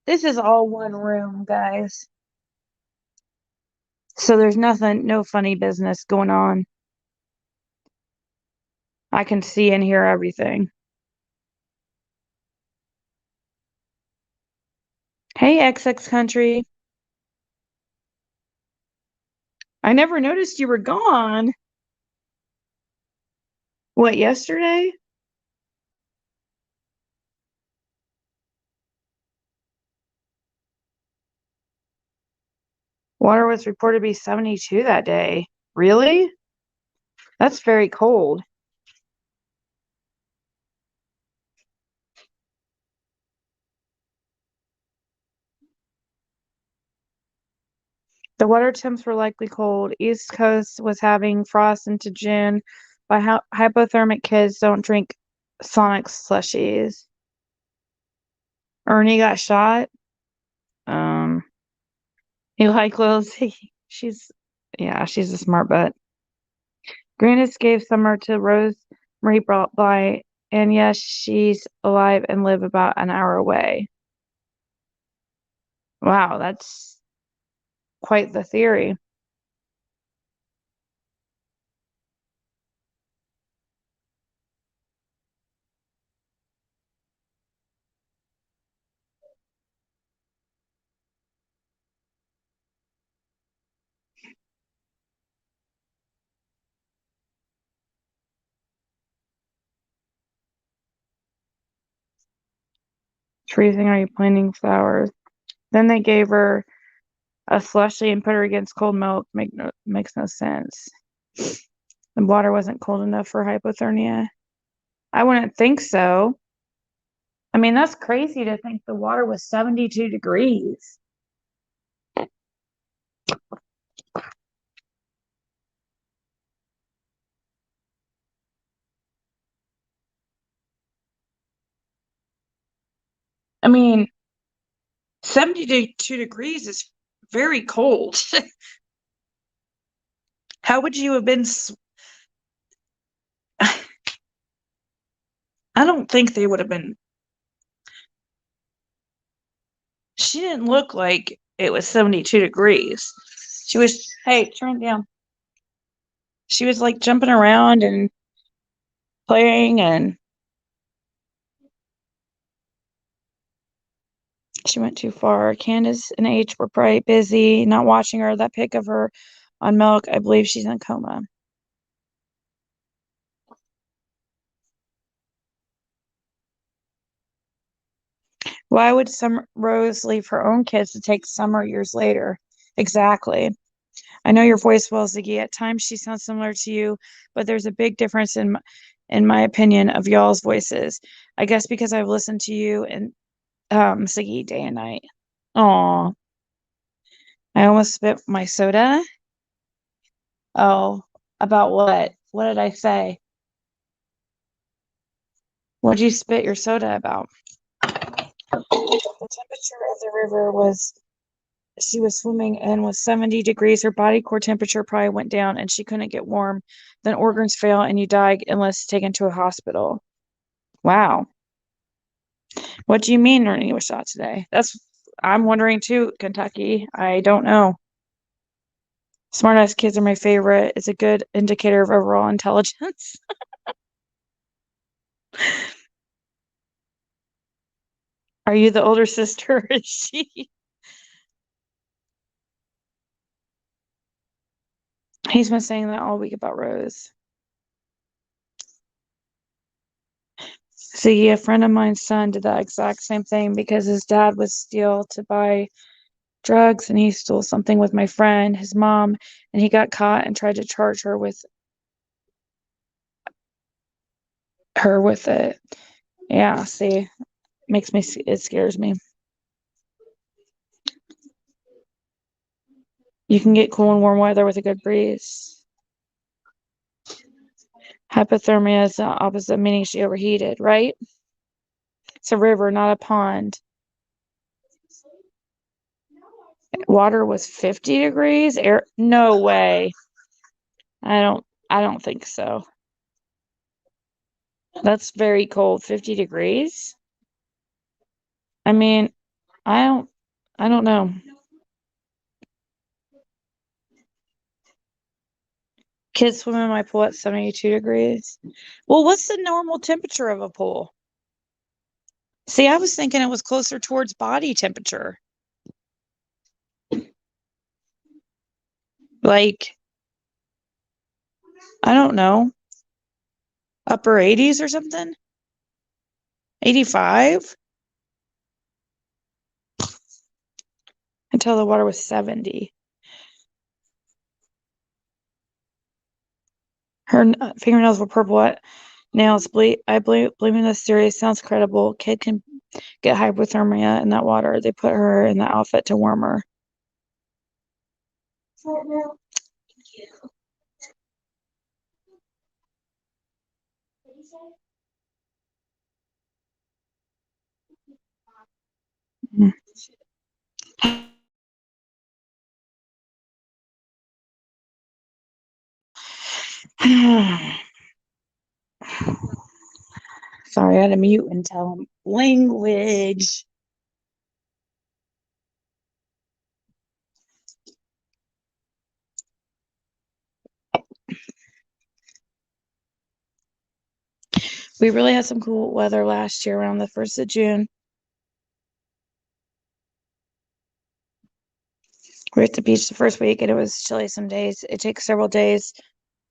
S2: This is all one room, guys. So there's no funny business going on. I can see and hear everything. Hey, XX Country. I never noticed you were gone. What, yesterday? Water was reported to be 72 that day. Really? That's very cold. The water temps were likely cold. East Coast was having frost into June. By hypothermic kids don't drink Sonic slushies. Ernie got shot. You like little Ziggy. She's a smart butt. Grandis gave summer to Rose Marie Bly, and yes, she's alive and live about an hour away. Wow, that's quite the theory. Freezing, are you planting flowers? Then they gave her a slushie and put her against cold milk. Makes no sense. The water wasn't cold enough for hypothermia. I wouldn't think so. I mean, that's crazy to think the water was 72 degrees. I mean, 72 degrees is very cold. How would you have been? I don't think they would have been. She didn't look like it was 72 degrees. She was, hey, turn it down. She was like jumping around and playing, and she went too far. Candace and H were probably busy not watching her. That pic of her on milk, I believe she's in a coma. Why would Rose leave her own kids to take Summer years later? Exactly. I know your voice well, Ziggy. At times she sounds similar to you, but there's a big difference in my opinion of y'all's voices. I guess because I've listened to you and Ziggy day and night. Aw. I almost spit my soda. Oh, about what? What did I say? What'd you spit your soda about? The temperature of the river she was swimming in was 70 degrees. Her body core temperature probably went down and she couldn't get warm. Then organs fail and you die unless taken to a hospital. Wow. What do you mean Ernie was shot today? I'm wondering too, Kentucky. I don't know. Smart ass kids are my favorite. It's a good indicator of overall intelligence. Are you the older sister? Is she? He's been saying that all week about Rose. See, a friend of mine's son did that exact same thing because his dad would steal to buy drugs and he stole something with my friend, his mom, and he got caught and tried to charge her with it. Yeah, see, it scares me. You can get cool and warm weather with a good breeze. Hypothermia is the opposite, meaning she overheated, right? It's a river, not a pond. Water was 50 degrees. Air, no way. I don't think so. That's very cold. 50 degrees. I mean, I don't know. Kids swim in my pool at 72 degrees. Well, what's the normal temperature of a pool? See, I was thinking it was closer towards body temperature. Like, I don't know, upper 80s or something? 85? Until the water was 70. Her fingernails were purple nails. I believing this theory sounds credible. Kid can get hypothermia in that water. They put her in the outfit to warm her. Sorry, I had to mute and tell him language. We really had some cool weather last year around the 1st of June. We were at the beach the first week and it was chilly some days. It takes several days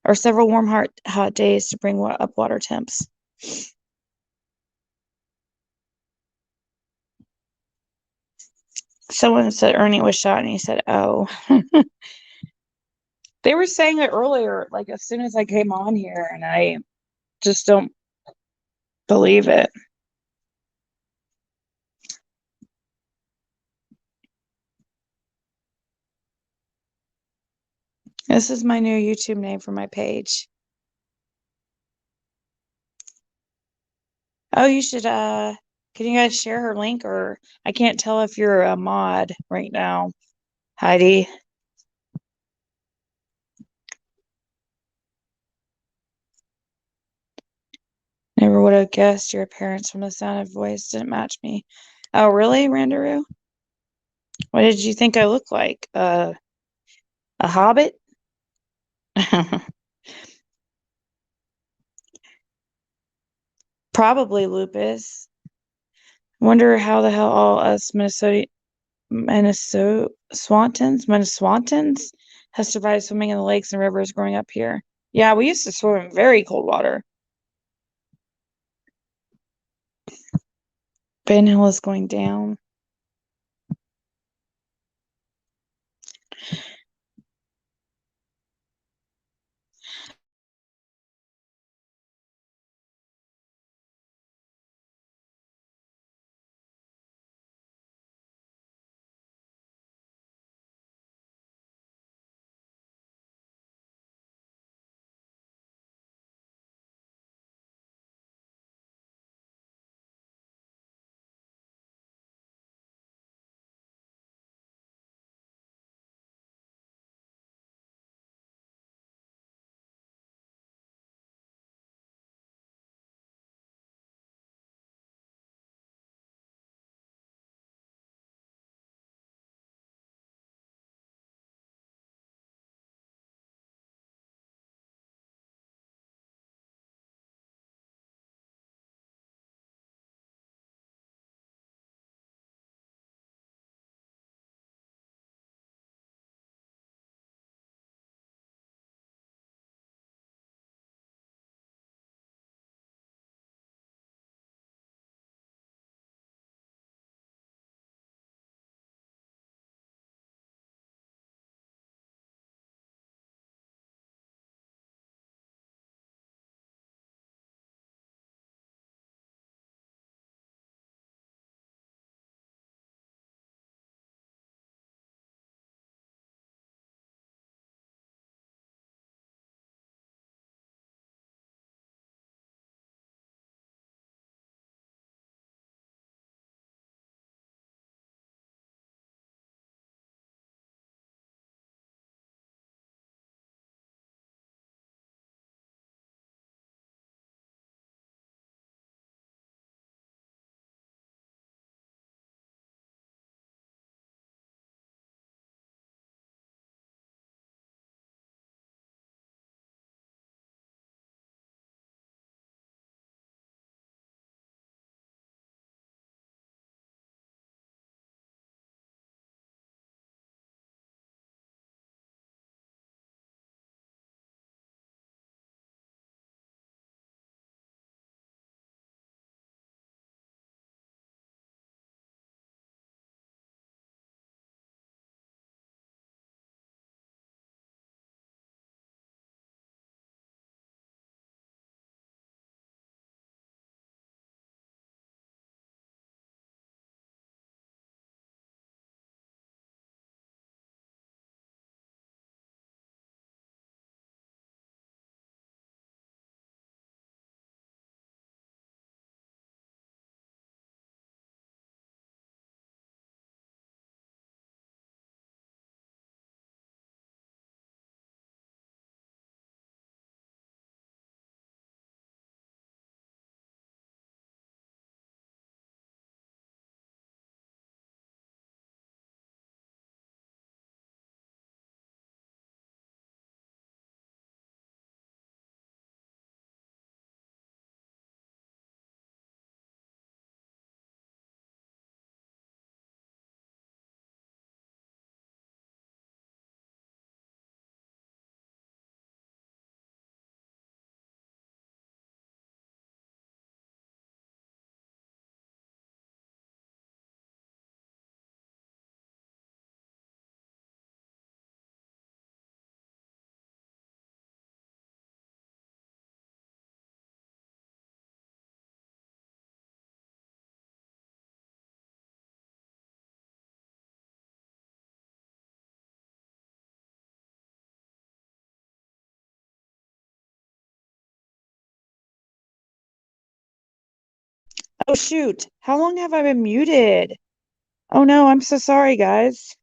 S2: or several warm hot days to bring up water temps. Someone said Ernie was shot and he said, oh. They were saying it earlier, like as soon as I came on here, and I just don't believe it. This is my new YouTube name for my page. Oh, you should can you guys share her link, or I can't tell if you're a mod right now, Heidi. Never would have guessed your appearance from the sound of voice didn't match me. Oh, really, Randaroo? What did you think I looked like? A hobbit? Probably lupus. Wonder how the hell all us Minnesotans has survived swimming in the lakes and rivers growing up here. Yeah, we used to swim in very cold water. Ben Hill is going down. Oh, shoot. How long have I been muted? Oh, no. I'm so sorry, guys.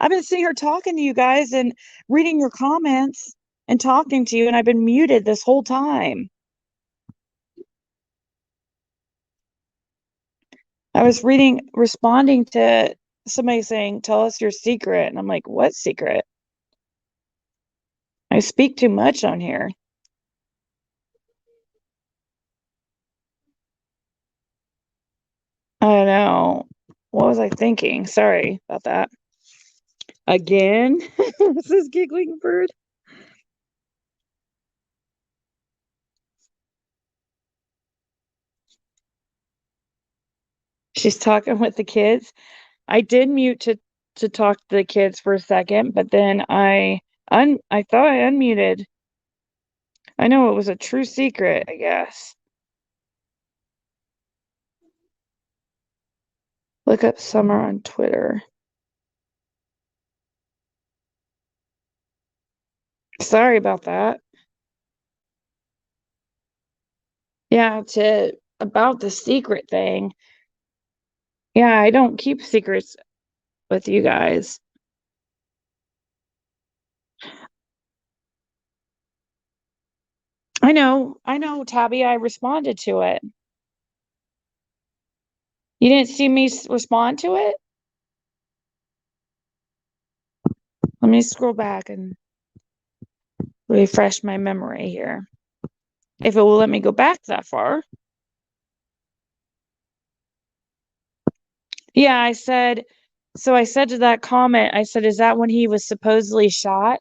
S2: I've been sitting here talking to you guys and reading your comments and talking to you, and I've been muted this whole time. I was responding to somebody saying, "Tell us your secret." And I'm like, "What secret? I speak too much on here." I don't know. What was I thinking? Sorry about that. Again? This is Giggling Bird. She's talking with the kids. I did mute to talk to the kids for a second, but then I thought I unmuted. I know it was a true secret, I guess. Look up Summer on Twitter. Sorry about that. Yeah, about the secret thing. Yeah, I don't keep secrets with you guys. I know, Tabby, I responded to it. You didn't see me respond to it? Let me scroll back and refresh my memory here. If it will let me go back that far. Yeah, I said to that comment, I said, is that when he was supposedly shot?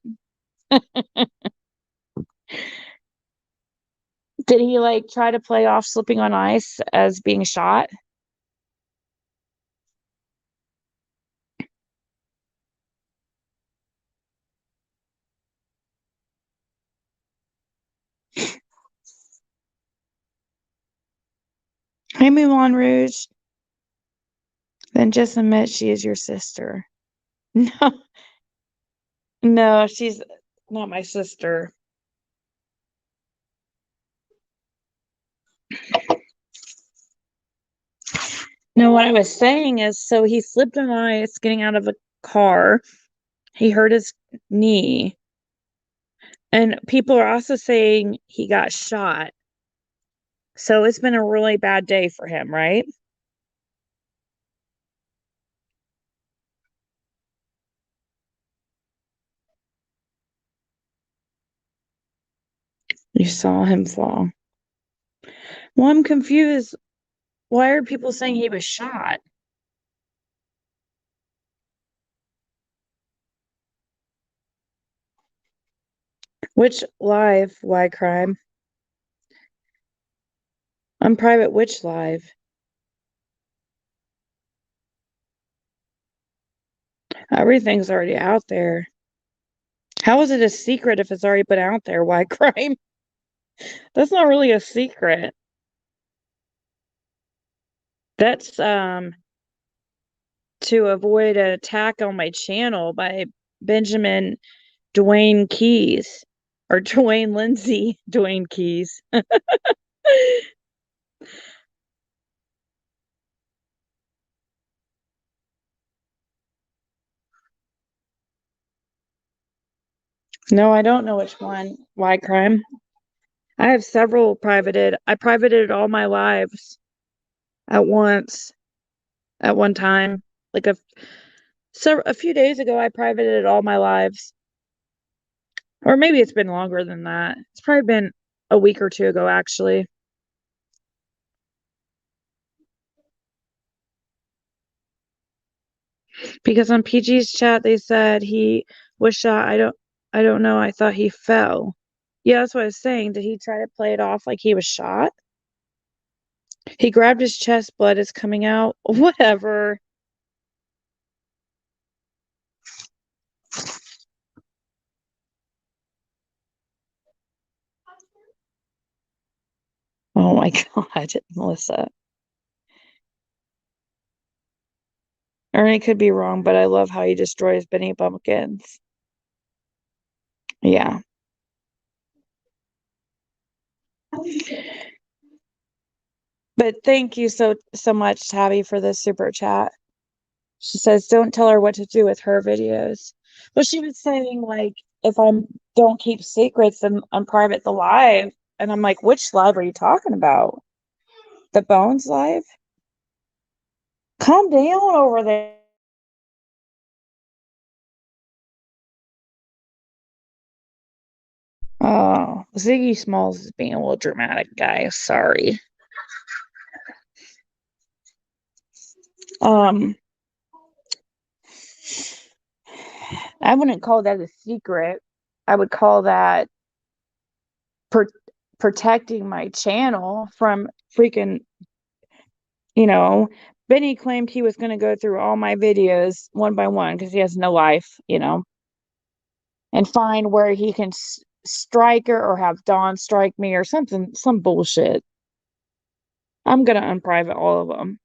S2: Did he like try to play off slipping on ice as being shot? Hey, Moulin Rouge. Then just admit she is your sister. No, no, she's not my sister. No, what I was saying is, so he slipped on ice getting out of a car. He hurt his knee. And people are also saying he got shot. So it's been a really bad day for him, right? You saw him fall. Well, I'm confused. Why are people saying he was shot? Which live? Why crime? I'm private. Which live? Everything's already out there. How is it a secret if it's already been out there? Why crime? That's not really a secret. That's to avoid an attack on my channel by Benjamin Dwayne Keys or Dwayne Lindsay Dwayne Keys. No, I don't know which one. Why crime? I have several privated. I privated all my lives at once, at one time. Like a few days ago, I privated all my lives. Or maybe it's been longer than that. It's probably been a week or two ago, actually. Because on PG's chat, they said he was shot. I don't know. I thought he fell. Yeah, that's what I was saying. Did he try to play it off like he was shot? He grabbed his chest, blood is coming out. Whatever. Oh my God, Melissa. Ernie could be wrong, but I love how he destroys Benny Bumpkins. Yeah. But thank you so much, Tabby, for this super chat. She says, don't tell her what to do with her videos. But she was saying, like, if I don't keep secrets and unprivate the live. And I'm like, which live are you talking about? The Bones live? Calm down over there. Oh, Ziggy Smalls is being a little dramatic, guys. Sorry. Um, I wouldn't call that a secret. I would call that per protecting my channel from freaking, you know, Benny claimed he was going to go through all my videos one by one because he has no life, and find where he can strike her or have Dawn strike me or something, some bullshit. I'm going to unprivate all of them.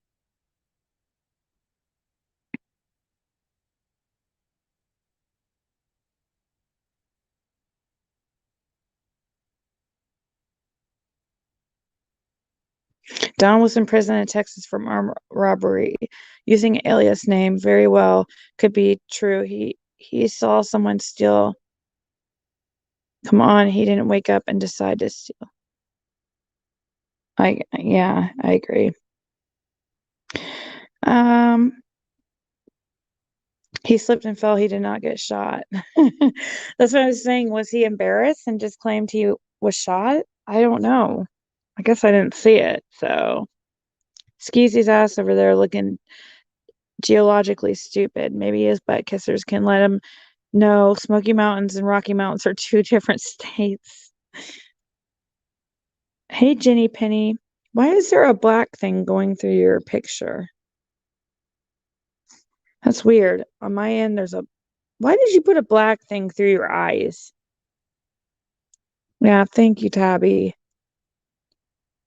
S2: Don was in prison in Texas for armed robbery. Using an alias name very well could be true. He saw someone steal. Come on, he didn't wake up and decide to steal. Yeah, I agree. He slipped and fell. He did not get shot. That's what I was saying. Was he embarrassed and just claimed he was shot? I don't know. I guess I didn't see it. So Skeezy's ass over there looking geologically stupid. Maybe his butt kissers can let him know Smoky Mountains and Rocky Mountains are two different states. Hey, Jenny Penny, why is there a black thing going through your picture? That's weird. On my end, why did you put a black thing through your eyes? Yeah, thank you, Tabby.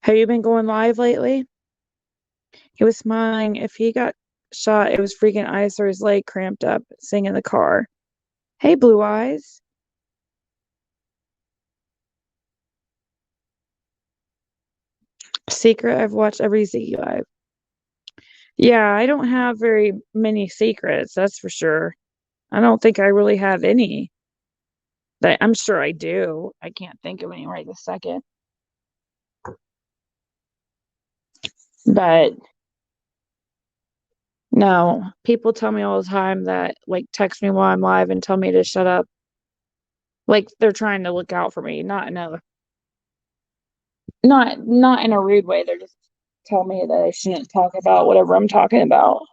S2: Have you been going live lately? He was smiling. If he got shot, it was freaking ice or his leg cramped up, sitting in the car. Hey, Blue Eyes. Secret, I've watched every Ziggy live. Yeah, I don't have very many secrets, that's for sure. I don't think I really have any. I'm sure I do. I can't think of any right this second. But no, people tell me all the time that like text me while I'm live and tell me to shut up. Like they're trying to look out for me, not in a rude way. They're just tell me that I shouldn't talk about whatever I'm talking about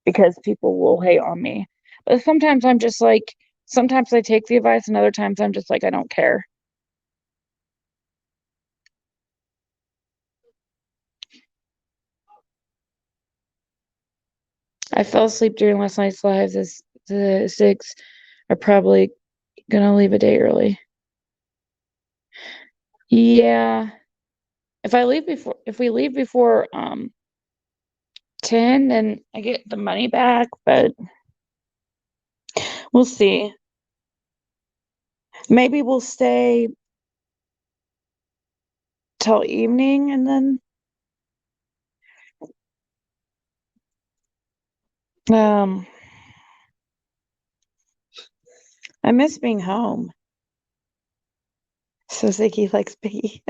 S2: because people will hate on me. But sometimes I'm just like, sometimes I take the advice and other times I'm just like, I don't care. I fell asleep during last night's lives as the six are probably gonna leave a day early. Yeah. If we leave before 10, then I get the money back, but we'll see. Maybe we'll stay till evening and then um I miss being home. So Ziggy likes Biggie.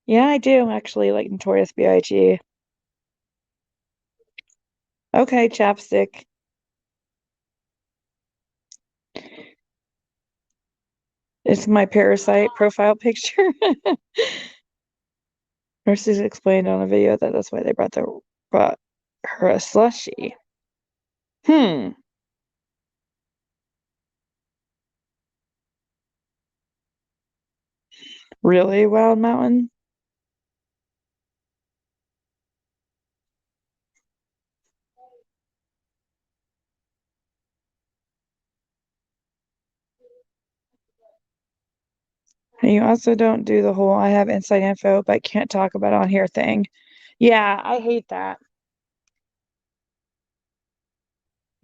S2: Yeah, I do actually like Notorious B.I.G. Okay, chapstick. It's my parasite profile picture. Nurses explained on a video that that's why they brought her a slushie. Hmm. Really, Wild Mountain? And you also don't do the whole I have inside info but can't talk about on here thing. Yeah, I hate that.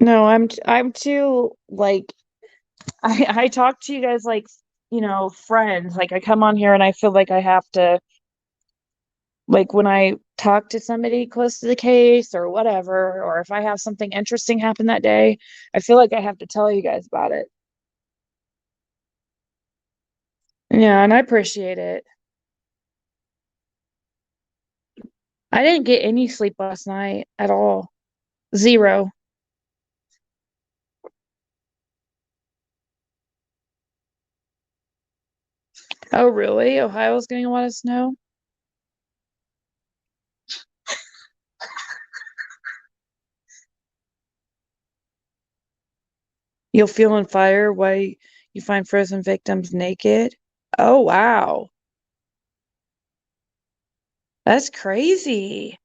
S2: No, I'm too like I talk to you guys like, friends. Like I come on here and I feel like I have to like when I talk to somebody close to the case or whatever, or if I have something interesting happen that day, I feel like I have to tell you guys about it. Yeah, and I appreciate it. I didn't get any sleep last night at all. Zero. Oh, really? Ohio's getting a lot of snow? You'll feel on fire while you find frozen victims naked? Oh, wow. That's crazy.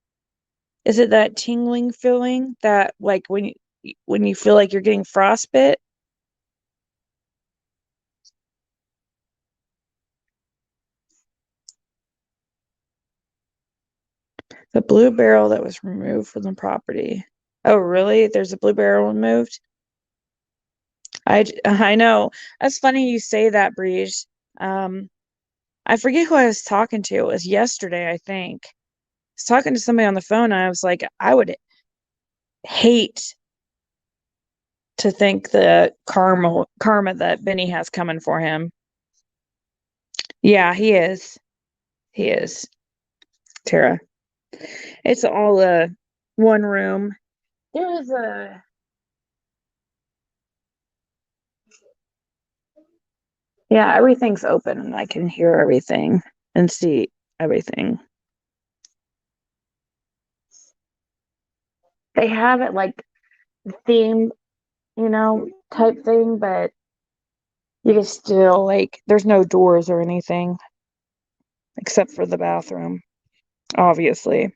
S2: Is it that tingling feeling that like when you feel like you're getting frostbite? The blue barrel that was removed from the property. Oh, really? There's a blue barrel removed? I know. That's funny you say that, Breeze. Um, I forget who I was talking to. It was yesterday, I think. I was talking to somebody on the phone, and I was like, I would hate to think the karma that Benny has coming for him. Yeah, he is. He is. Tara. It's all one room. There is a Yeah, everything's open and I can hear everything and see everything. They have it like theme, type thing, but you can still like there's no doors or anything except for the bathroom, obviously.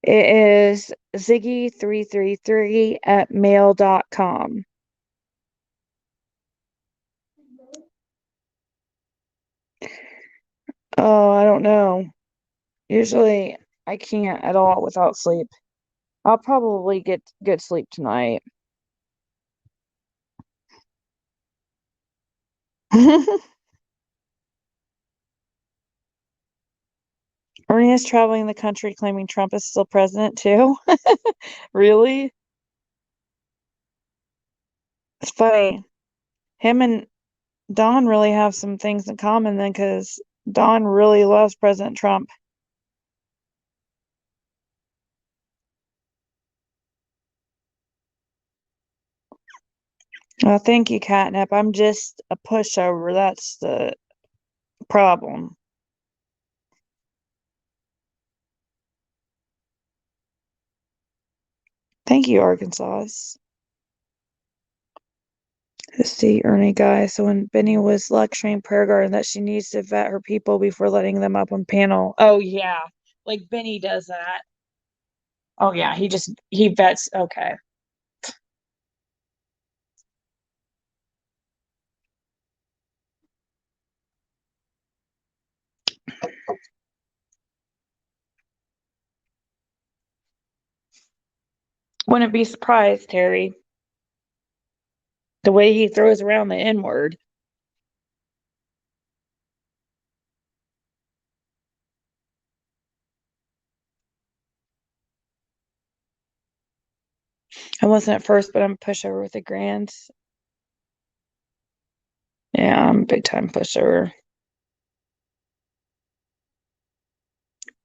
S2: It is ziggy333@mail.com. Oh, I don't know. Usually I can't at all without sleep. I'll probably get good sleep tonight. Ernie is traveling the country claiming Trump is still president too. Really? It's funny. Him and Don really have some things in common then because Don really loves President Trump. Well, thank you, Catnip. I'm just a pushover. That's the problem. Thank you, Arkansas. Let's see, Ernie guy. So when Benny was lecturing Prayer Garden that she needs to vet her people before letting them up on panel. Oh yeah. Like Benny does that. Oh yeah, he vets okay. Wouldn't be surprised, Terry. The way he throws around the N word. I wasn't at first, but I'm a pushover with the grands. Yeah, I'm a big time pushover.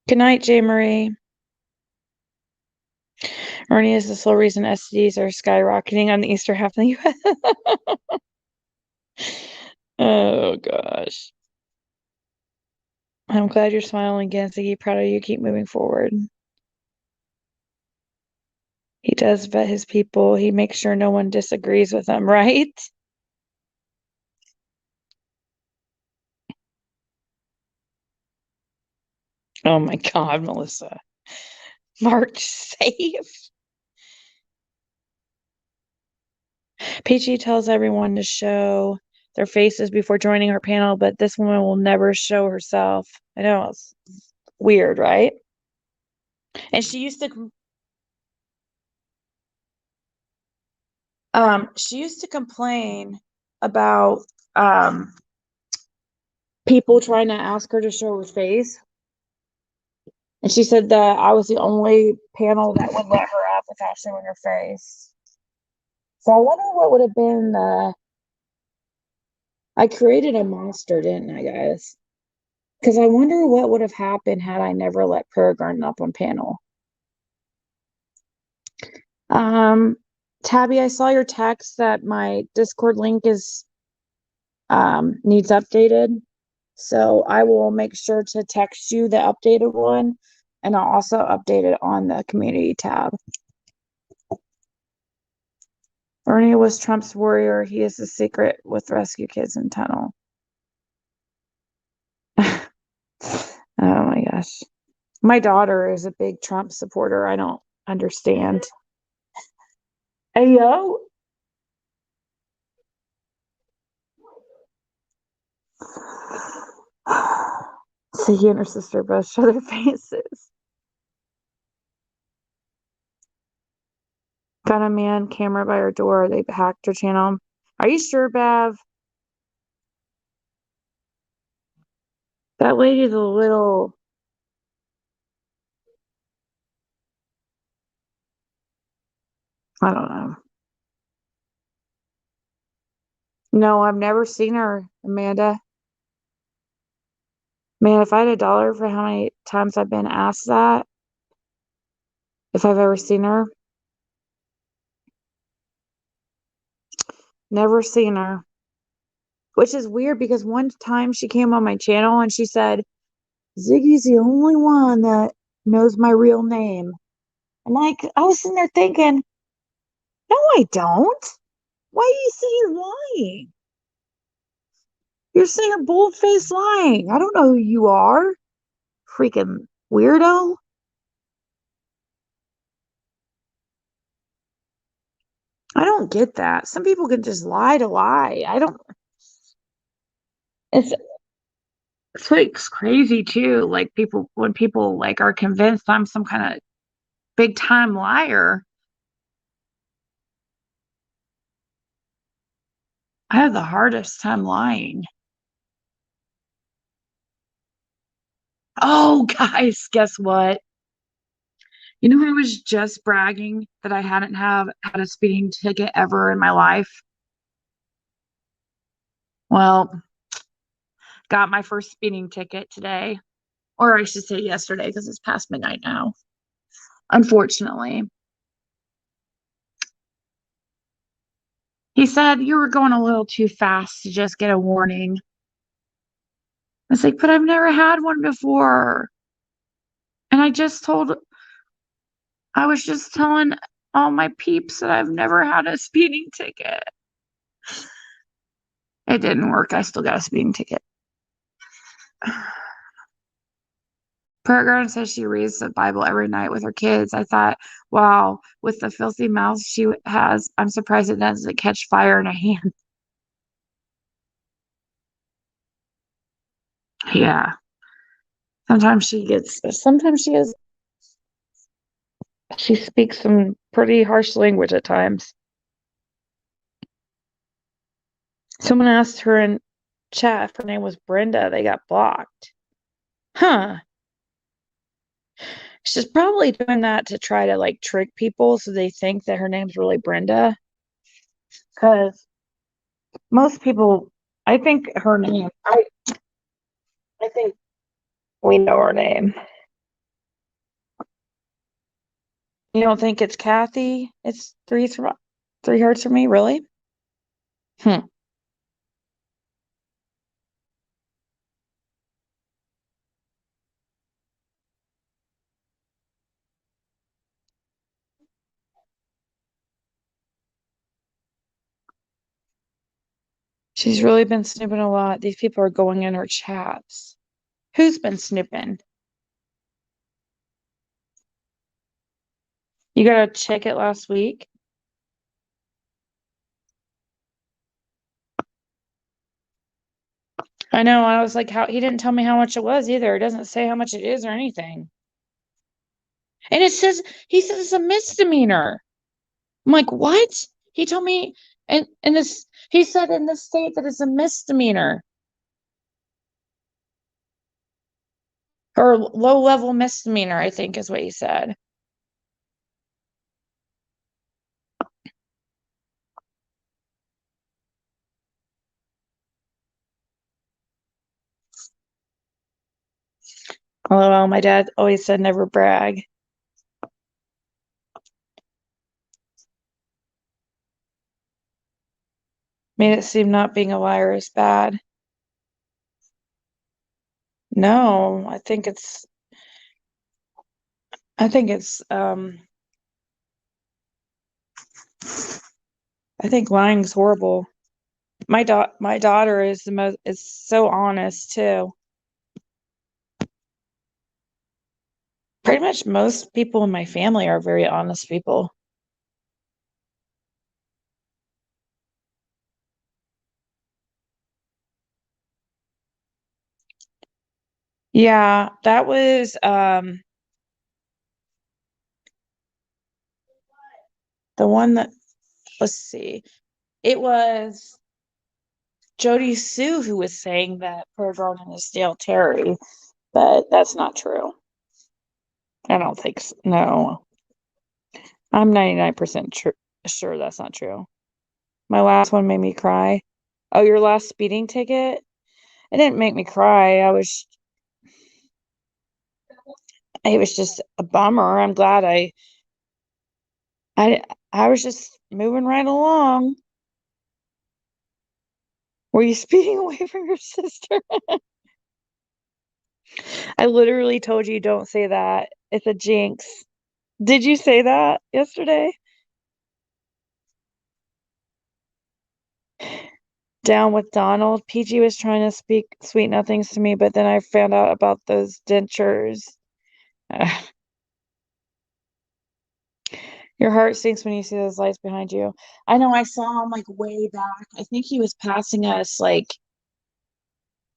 S2: Good night, J. Marie. Ernie is the sole reason STDs are skyrocketing on the eastern half of the US. Oh gosh. I'm glad you're smiling again, Ziggy. Proud of you. Keep moving forward. He does vet his people. He makes sure no one disagrees with him, right? Oh my God, Melissa. Mark safe. Peachy tells everyone to show their faces before joining her panel, but this woman will never show herself. I know it's weird, right? And she used to complain about people trying to ask her to show her face. And she said that I was the only panel that would let her up without showing her face. So I wonder what would have been I created a monster, didn't I, guys? Because I wonder what would have happened had I never let Prayer Garden up on panel. Tabby, I saw your text that my Discord link is needs updated. So I will make sure to text you the updated one, and I'll also update it on the community tab. Ernie was Trump's warrior. He is the secret with Rescue Kids in Tunnel. Oh my gosh. My daughter is a big Trump supporter. I don't understand. Hey, yo. Ziggy and her sister both show their faces. Got a man camera by her door. They hacked her channel. Are you sure, Bev? That lady's a little. I don't know. No, I've never seen her, Amanda. Man, if I had $1 for how many times I've been asked that, if I've ever seen her, never seen her. Which is weird because one time she came on my channel and she said, Ziggy's the only one that knows my real name. And like, I was sitting there thinking, no, I don't. Why are you saying you're lying? You're saying you're bold-faced lying. I don't know who you are. Freaking weirdo. I don't get that. Some people can just lie to lie. I don't. It's like crazy too. Like when people like are convinced I'm some kind of big time liar. I have the hardest time lying. Oh, guys, guess what? You know, I was just bragging that I hadn't had a speeding ticket ever in my life. Well, got my first speeding ticket today, or I should say yesterday, because it's past midnight now. Unfortunately, he said you were going a little too fast to just get a warning. I was like, but I've never had one before. And I was just telling all my peeps that I've never had a speeding ticket. It didn't work. I still got a speeding ticket. Prayer Garden says she reads the Bible every night with her kids. I thought, wow, with the filthy mouth she has, I'm surprised it doesn't catch fire in her hand. Yeah. Sometimes she speaks some pretty harsh language at times. Someone asked her in chat if her name was Brenda. They got blocked. Huh. She's probably doing that to try to like trick people so they think that her name's really Brenda. Because most people, I think I think we know her name. You don't think it's Kathy? It's three hearts for me, really? She's really been snooping a lot. These people are going in her chats. Who's been snooping? You got a ticket last week? I know. I was like, he didn't tell me how much it was either. It doesn't say how much it is or anything. And he says it's a misdemeanor. I'm like, what? He told me, he said in this state that it's a misdemeanor. Or low-level misdemeanor, I think is what he said. LOL, my dad always said never brag. Made it seem not being a liar is bad. No, I think it's I think lying's horrible. My daughter is so honest too. Pretty much most people in my family are very honest people. Yeah, that was the one that, let's see. It was Jody Sue who was saying that poor Vernon is Dale Terry, but that's not true. I don't think so. No. I'm 99% sure that's not true. My last one made me cry. Oh, your last speeding ticket? It didn't make me cry. It was just a bummer. I'm glad I I was just moving right along. Were you speeding away from your sister? I literally told you don't say that. It's a jinx. Did you say that yesterday? Down with Donald. PG was trying to speak sweet nothings to me, but then I found out about those dentures. Ugh. Your heart sinks when you see those lights behind you. I know I saw him like way back. I think he was passing us, like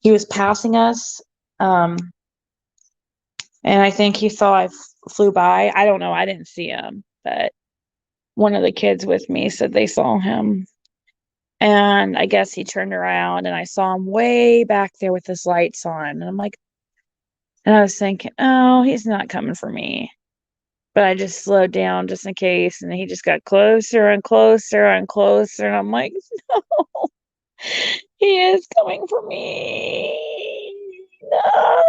S2: he was passing us. Um, and I think he saw I flew by. I don't know. I didn't see him, but one of the kids with me said they saw him. And I guess he turned around and I saw him way back there with his lights on. And I'm like, and I was thinking, oh, he's not coming for me. But I just slowed down just in case. And he just got closer and closer and closer. And I'm like, no, he is coming for me. No.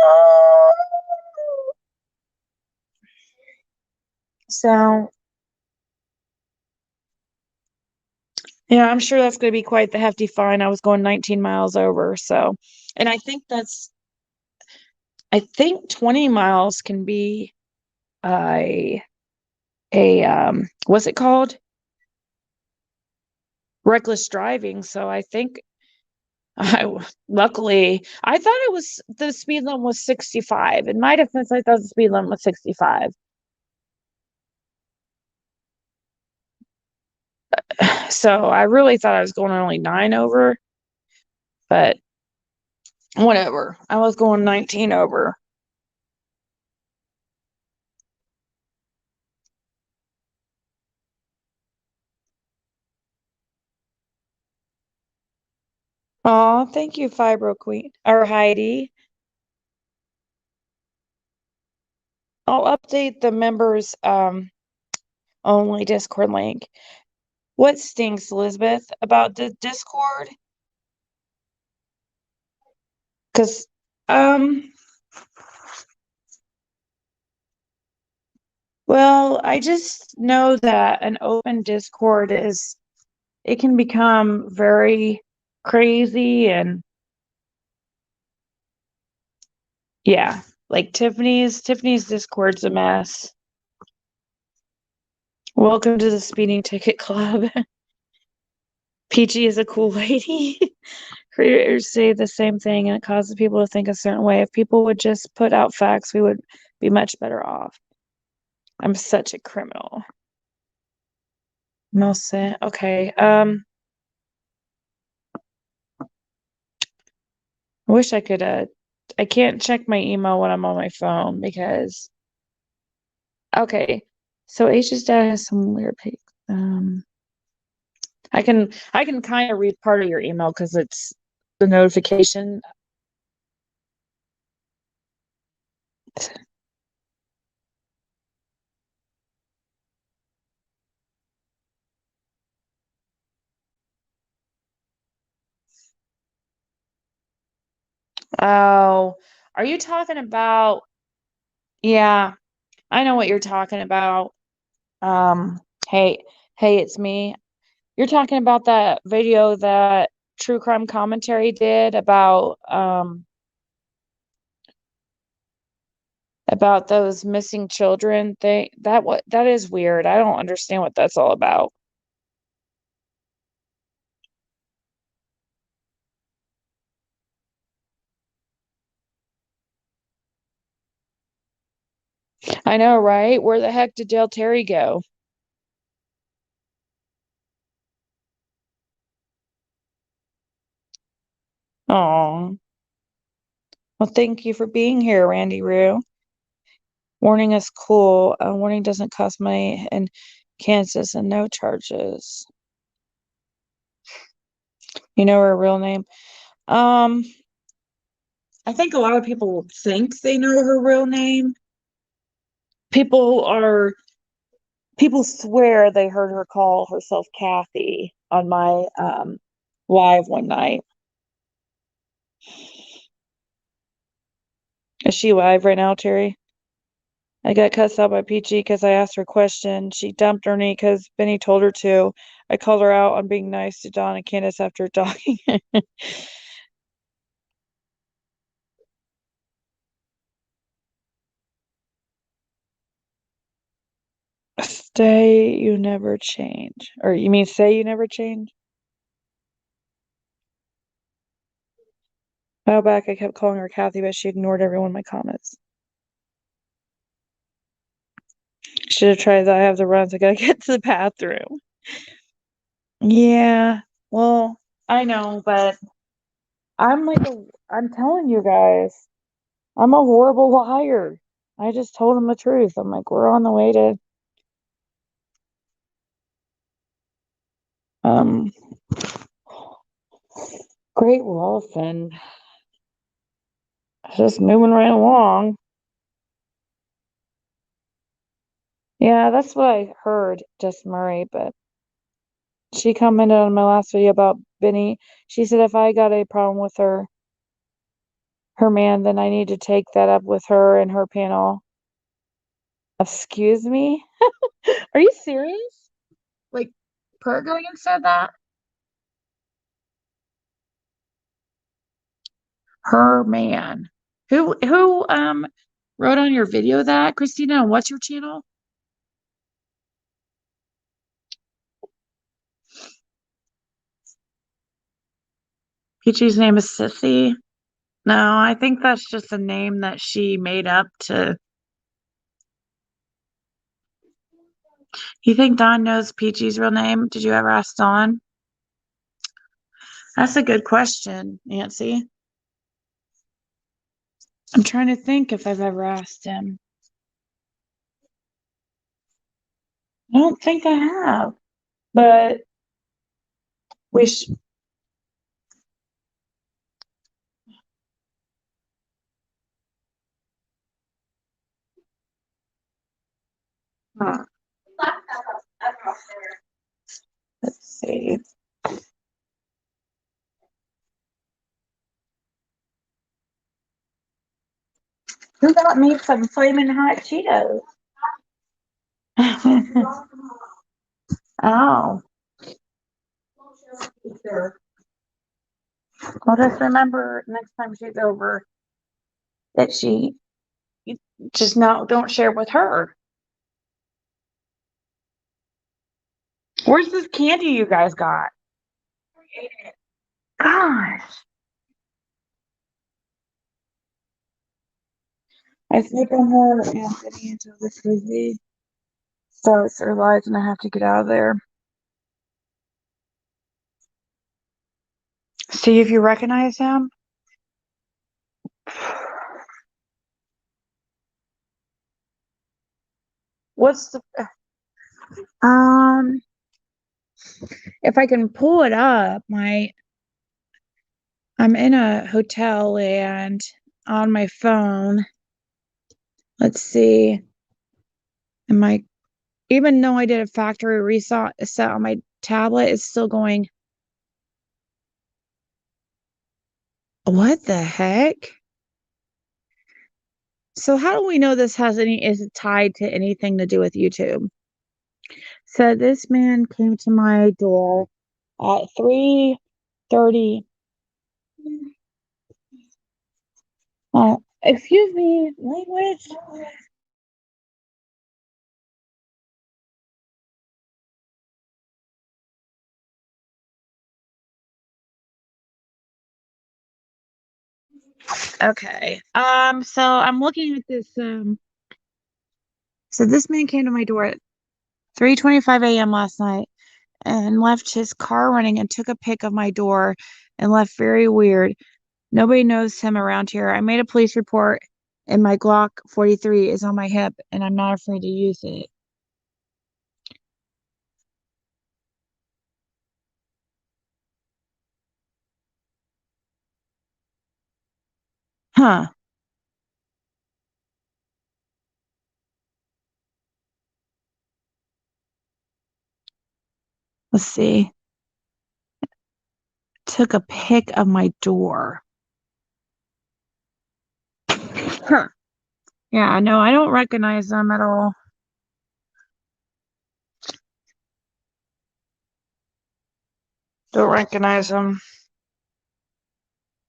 S2: So, yeah, I'm sure that's going to be quite the hefty fine. I was going 19 miles over. So, and I think 20 miles can be what's it called? Reckless driving. So I think luckily, I thought it was the speed limit was 65. In my defense, I thought the speed limit was 65. So I really thought I was going only 9 over, but whatever. I was going 19 over. Oh, thank you, Fibro Queen or Heidi. I'll update the members only Discord link. What stinks, Elizabeth, about the Discord? Because well, I just know that an open Discord it can become very crazy and yeah, like Tiffany's Discord's a mess. Welcome to the speeding ticket club. Peachy is a cool lady. Creators say the same thing and it causes people to think a certain way. If people would just put out facts, we would be much better off. I'm such a criminal. Milsa. Okay. I wish I could I can't check my email when I'm on my phone because okay. So H's dad has some weird pics. I can kind of read part of your email because it's the notification. Oh, are you talking about? Yeah, I know what you're talking about. Um, hey, hey, it's me. You're talking about that video that True Crime Commentary did about those missing children thing. That is weird. I don't understand what that's all about. I know, right? Where the heck did Del Terry go? Oh, well, thank you for being here, Randy Rue. Warning is cool. Warning doesn't cost money in Kansas and no charges. You know her real name? Um, I think a lot of people think they know her real name. People are people swear they heard her call herself Kathy on my live one night. Is she live right now, Terry? I got cussed out by Peachy because I asked her a question. She dumped Ernie because Benny told her to. I called her out on being nice to Don and Candace after talking. Stay, you never change. Or you mean say you never change? A while back, I kept calling her Kathy, but she ignored every one of my comments. Should have tried that. I have the runs. I gotta get to the bathroom. Yeah, well, I know, but I'm telling you guys, I'm a horrible liar. I just told him the truth. I'm like, we're on the way to um Great Wolf and just moving right along. Yeah, that's what I heard, Jess Murray, but she commented on my last video about Benny. She said if I got a problem with her man, then I need to take that up with her and her panel. Excuse me? Are you serious? Like, Pergoing said that? Her man. Who wrote on your video that, Christina? What's your channel? Peachy's name is Sissy. No, I think that's just a name that she made up to. You think Don knows Peachy's real name? Did you ever ask Don? That's a good question, Nancy. I'm trying to think if I've ever asked him. I don't think I have, but we should. Let's see. Who got me some flaming hot Cheetos? Oh, well, just remember next time she's over that she just don't share with her. Where's this candy you guys got? Gosh, I sleep on her Anthony until this movie starts or lives, and I have to get out of there. See if you recognize him. What's the um? If I can pull it up, I'm in a hotel and on my phone. Let's see. Even though I did a factory reset set on my tablet, it's still going. What the heck? So how do we know this is tied to anything to do with YouTube? So this man came to my door at 3:30. Excuse me, language. Okay. So I'm looking at this. So this man came to my door at 3:25 a.m. last night and left his car running and took a pic of my door and left very weird. Nobody knows him around here. I made a police report and my Glock 43 is on my hip and I'm not afraid to use it. Huh. Let's see. Took a pic of my door. Huh. Yeah, no, I don't recognize them at all. Don't recognize them.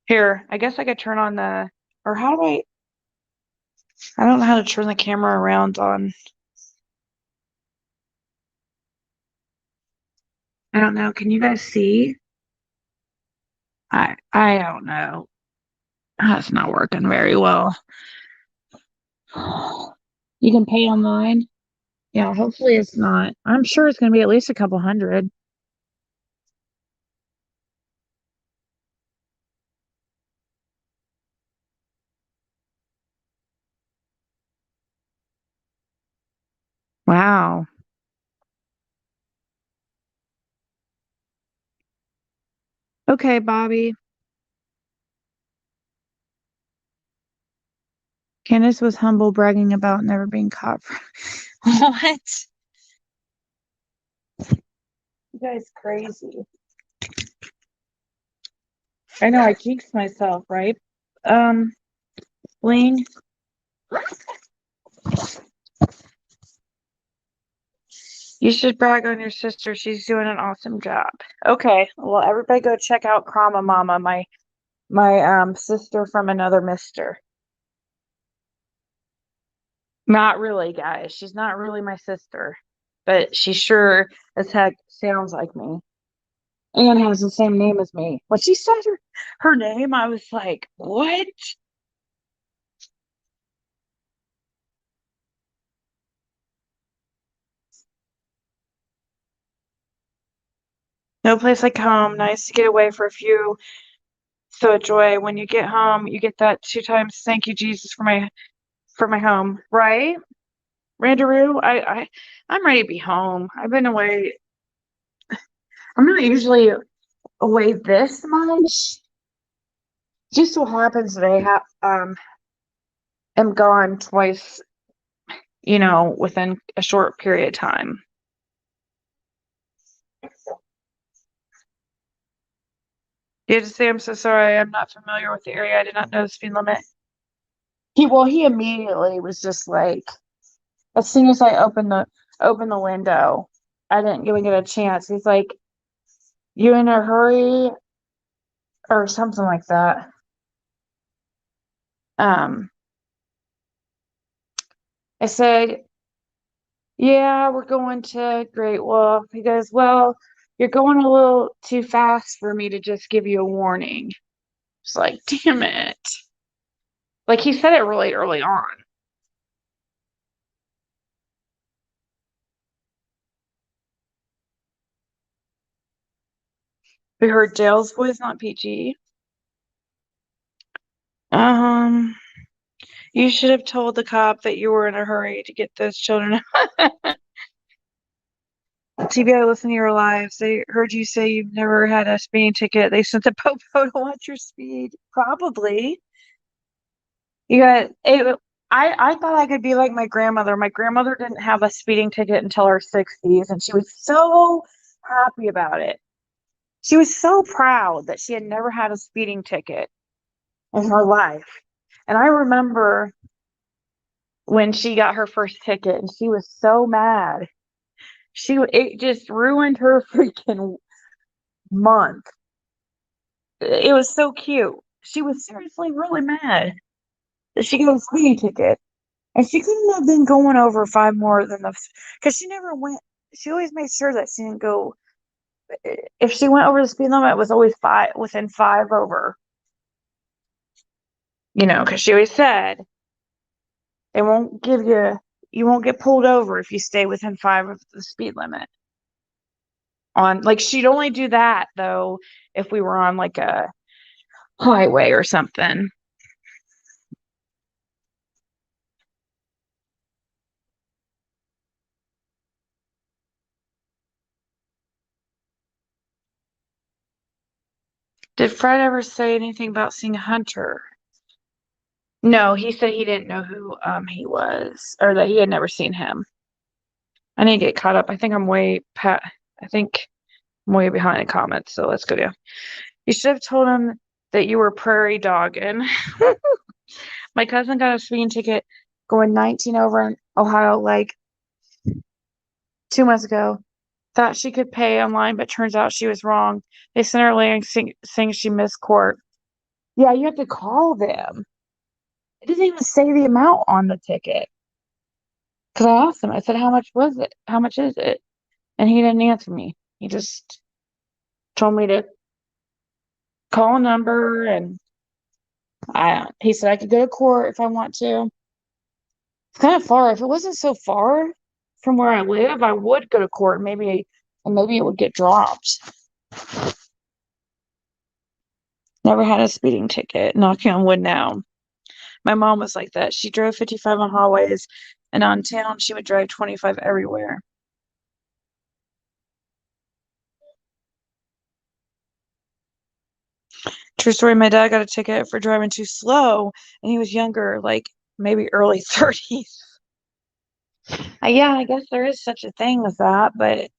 S2: Here, I guess I could turn on or how do I don't know how to turn the camera around on. I don't know. Can you guys see? I don't know. That's not working very well. You can pay online. Yeah, hopefully it's not. I'm sure it's going to be at least a couple hundred. Wow. Okay, Bobby. Candace was humble, bragging about never being caught. What? You guys crazy. I know I jinxed myself, right? Bling. You should brag on your sister. She's doing an awesome job. Okay. Well, everybody go check out Krama Mama, my sister from another mister. Not really, guys. She's not really my sister, but she sure as heck sounds like me and has the same name as me. When she said her name, I was like, what? No place like home. Nice to get away for a few. So joy. When you get home, you get that 2 times. Thank you, Jesus, for my home. Right? Randaroo, I'm ready to be home. I've been away. I'm not usually away this much. Just so happens that I am gone twice, within a short period of time. You have to say I'm so sorry. I'm not familiar with the area. I did not know the speed limit. He immediately was just like, as soon as I opened the window, I didn't even get a chance. He's like, "You in a hurry?" or something like that. Um, I said, "Yeah, we're going to Great Wolf." He goes, "Well, you're going a little too fast for me to just give you a warning." It's like, damn it. Like he said it really early on. We heard Dale's voice, not PG. Um, you should have told the cop that you were in a hurry to get those children. TBI, listen to your lives. They heard you say you've never had a speeding ticket. They sent the popo to watch your speed. Probably. You got it. I thought I could be like my grandmother. My grandmother didn't have a speeding ticket until her 60s, and she was so happy about it. She was so proud that she had never had a speeding ticket in her life. And I remember when she got her first ticket, and she was so mad. It just ruined her freaking month. It was so cute. She was seriously really mad that she got a speeding ticket. And she couldn't have been going over five more than the, because she never went, she always made sure that she didn't go, if she went over the speed limit, it was always within five over, because she always said, they won't give you, you won't get pulled over if you stay within five of the speed limit. Like, she'd only do that, though, if we were on, like, a highway or something. Did Fred ever say anything about seeing Hunter? No, he said he didn't know who he was, or that he had never seen him. I need to get caught up. I think I'm I think I'm way behind in comments, so let's go down. You should have told him that you were prairie dogging. My cousin got a speeding ticket going 19 over in Ohio like 2 months ago. Thought she could pay online, but turns out she was wrong. They sent her a link saying she missed court. Yeah, you have to call them. It doesn't even say the amount on the ticket. Because I asked him, I said, how much was it? How much is it? And he didn't answer me. He just told me to call a number, and he said I could go to court if I want to. It's kind of far. If it wasn't so far from where I live, I would go to court. Maybe it would get dropped. Never had a speeding ticket. Knocking on wood now. My mom was like that. She drove 55 on hallways, and on town she would drive 25 everywhere. True story, my dad got a ticket for driving too slow, and he was younger, like maybe early 30s. Yeah, I guess there is such a thing as that, but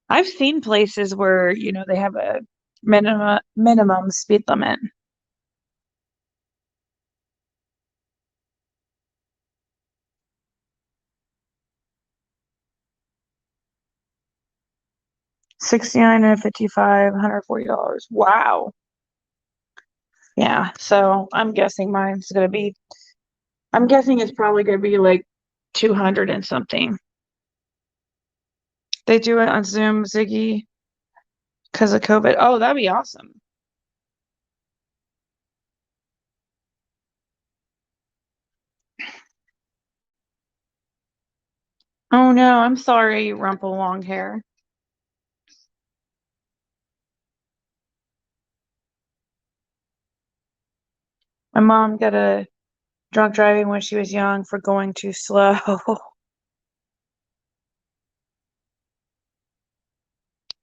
S2: I've seen places where, they have a minimum speed limit. $69 and $55, $140. Wow. Yeah, so I'm guessing it's probably gonna be like 200 and something. They do it on Zoom, Ziggy, because of COVID. Oh, that'd be awesome. Oh no, I'm sorry, rumple long hair. My mom got a drunk driving when she was young for going too slow.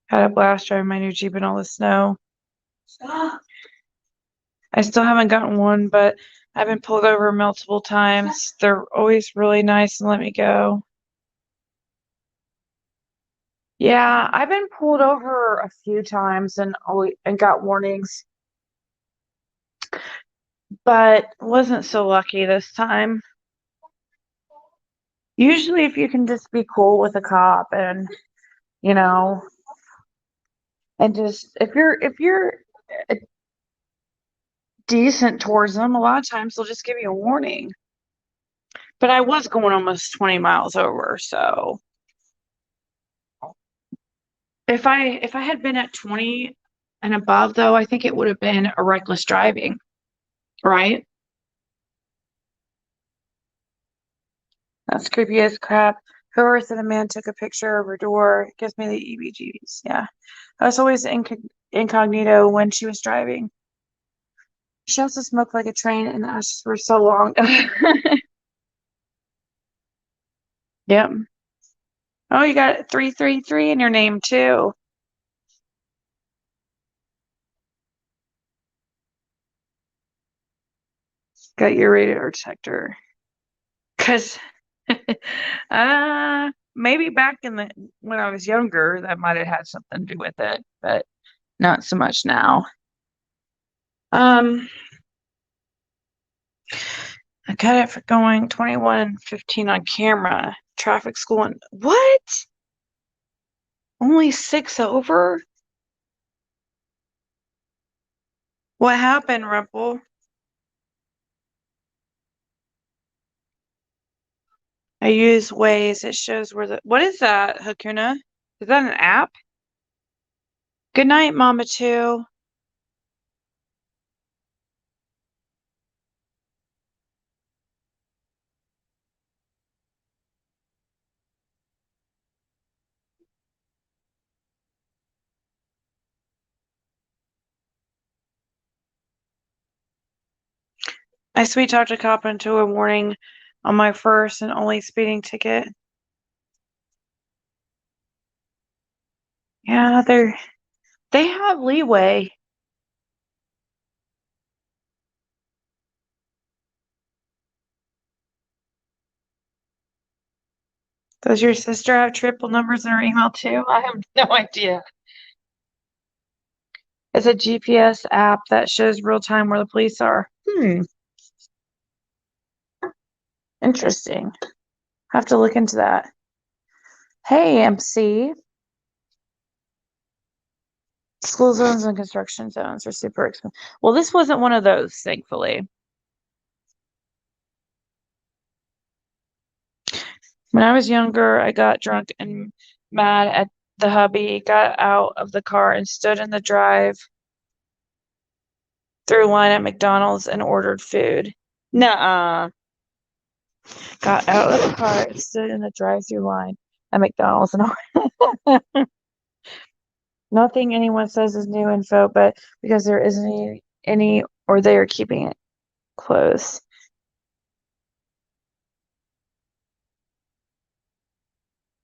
S2: Had a blast driving my new Jeep in all the snow. I still haven't gotten one, but I've been pulled over multiple times. They're always really nice and let me go. Yeah, I've been pulled over a few times and got warnings, but wasn't so lucky this time. Usually, if you can just be cool with a cop and, you know, and just if you're decent towards them, a lot of times they'll just give you a warning. But I was going almost 20 miles over, so if I had been at 20 and above, though, I think it would have been a reckless driving, right? That's creepy as crap. Whoever said a man took a picture of her door, it gives me the EBGs. Yeah. I was always incognito when she was driving. She also smoked like a train and the ashes were so long. Yep. Oh, you got 333 in your name too. Got your radar detector. Because maybe back when I was younger, that might have had something to do with it, but not so much now. I got it for going 21 and 15 on camera. Traffic school and what? Only 6 over? What happened, Rumple? I use Waze. It shows where what is that, Hakuna? Is that an app? Good night, Mama Two. I sweet talked a cop into a warning on my first and only speeding ticket. Yeah, they have leeway. Does your sister have triple numbers in her email too? I have no idea. It's a GPS app that shows real time where the police are. Interesting. Have to look into that. Hey, MC. School zones and construction zones are super expensive. Well, this wasn't one of those, thankfully. When I was younger, I got drunk and mad at the hubby, got out of the car and stood in the drive-through line at McDonald's and ordered food. Nuh-uh. Got out of the car and stood in the drive-through line at McDonald's and nothing anyone says is new info, but because there isn't any or they are keeping it close.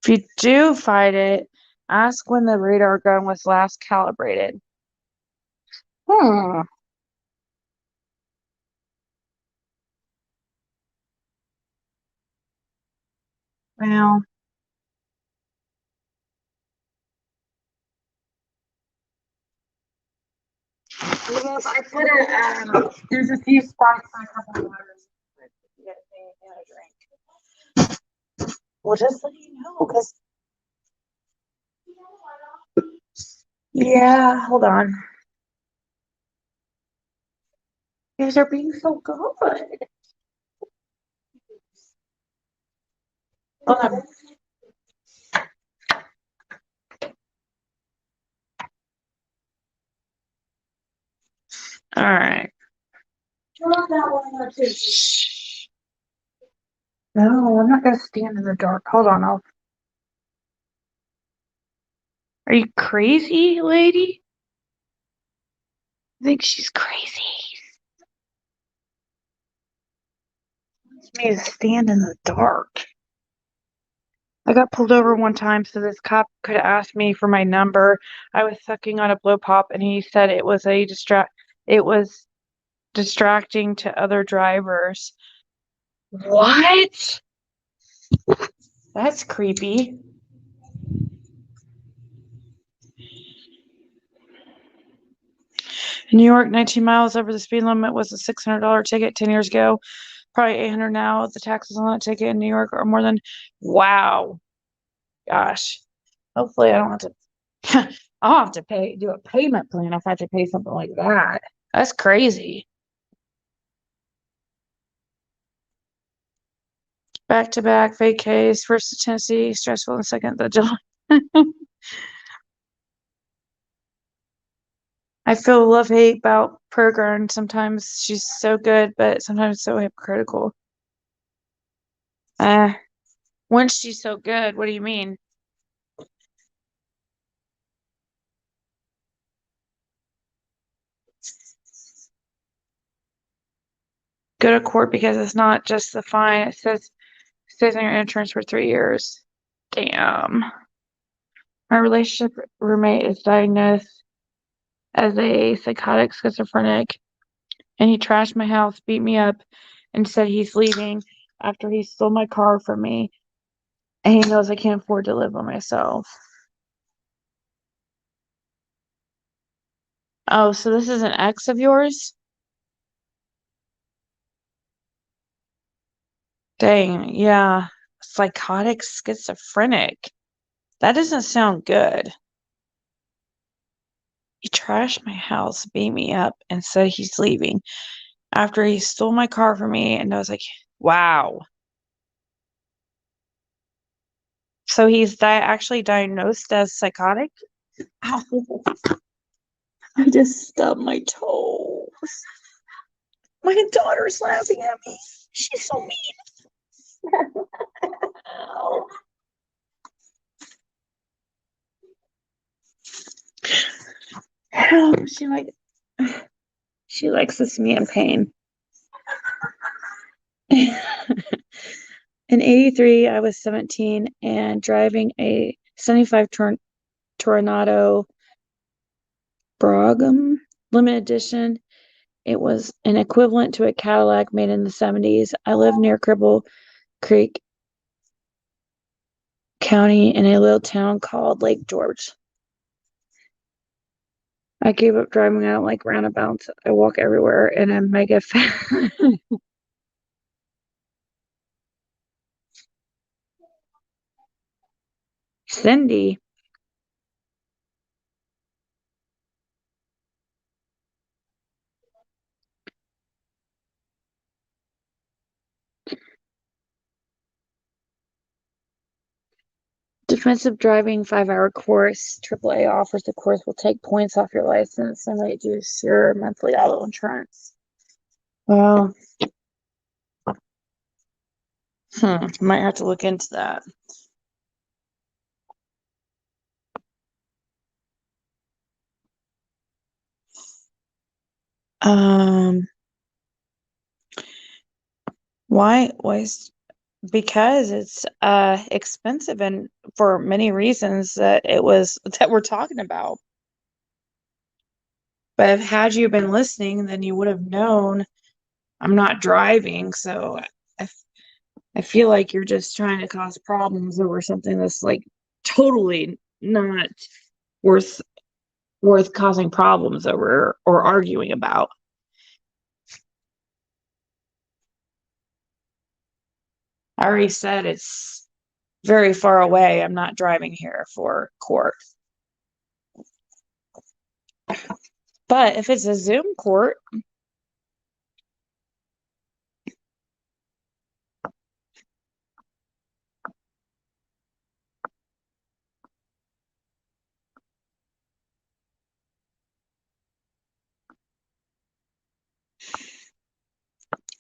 S2: If you do fight it, ask when the radar gun was last calibrated. Well, because I put it, there's a few spots on a couple of waters to get a drink. Well, just let you know, because yeah, hold on. You guys are being so good. Hold on. All right. No, I'm not gonna stand in the dark. Hold on, Are you crazy, lady? I think she's crazy. Wants me to stand in the dark. I got pulled over one time so this cop could ask me for my number. I was sucking on a blow pop and he said it was distracting to other drivers. What? That's creepy. In New York, 19 miles over the speed limit was a $600 ticket 10 years ago. Probably 800 now. The taxes on that ticket in New York are more than, wow. Gosh. Hopefully I don't have to I'll have to do a payment plan if I have to pay something like that. That's crazy. Back to back fake case, first to Tennessee, stressful, and second the July. I feel love-hate about program. Sometimes she's so good, but sometimes so hypocritical. Once she's so good, what do you mean? Go to court because it's not just the fine. It says stays on your insurance for 3 years. Damn. My relationship roommate is diagnosed as a psychotic schizophrenic and he trashed my house, beat me up, and said he's leaving after he stole my car from me, and he knows I can't afford to live by myself. Oh, so this is an ex of yours? Dang, yeah. Psychotic schizophrenic. That doesn't sound good. He trashed my house, beat me up, and said he's leaving after he stole my car from me. And I was like, wow. So he's actually diagnosed as psychotic? Ow. I just stubbed my toe. My daughter's laughing at me. She's so mean. Ow. Ow. She likes to see me in pain. In 83, I was 17 and driving a 75 Tornado Brougham limited edition. It was an equivalent to a Cadillac made in the 70s. I live near Cripple Creek County in a little town called Lake George. I gave up driving. I don't like roundabouts. I walk everywhere and I'm mega fat. Cindy. Defensive driving 5-hour course. AAA offers the course will take points off your license and reduce your monthly auto insurance. Well, might have to look into that. Why? Because it's expensive and for many reasons that we're talking about. But had you been listening, then you would have known I'm not driving, so I, I feel like you're just trying to cause problems over something that's like totally not worth causing problems over or arguing about. I already said it's very far away. I'm not driving here for court. But if it's a Zoom court,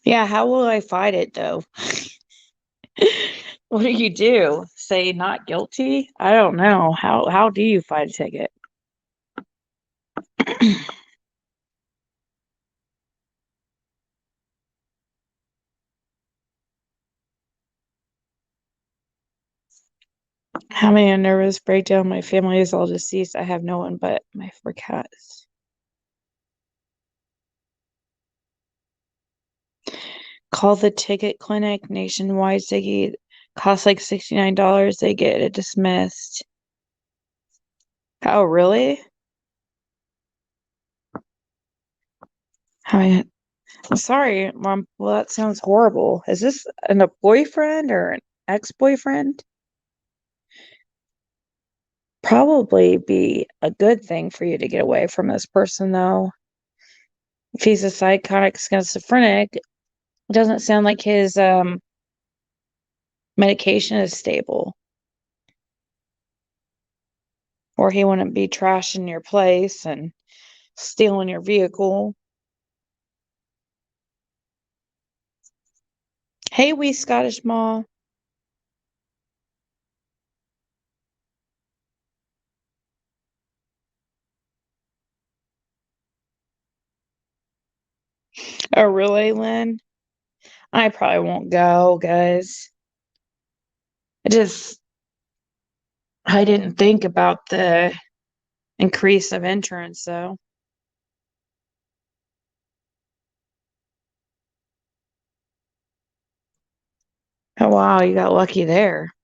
S2: yeah, how will I fight it though? What do? Say not guilty? I don't know. How do you fight a ticket? Having a nervous breakdown. My family is all deceased. I have no one but my 4 cats. Call the ticket clinic nationwide. Ziggy costs like $69. They get it dismissed. Oh, really? I'm sorry, Mom. Well, that sounds horrible. Is this a boyfriend or an ex-boyfriend? Probably be a good thing for you to get away from this person, though. If he's a psychotic schizophrenic, it doesn't sound like his medication is stable, or he wouldn't be trashing your place and stealing your vehicle. Hey, wee Scottish Ma. Oh, really, Lynn? I probably won't go, guys. I didn't think about the increase of insurance, though. Oh, wow, you got lucky there.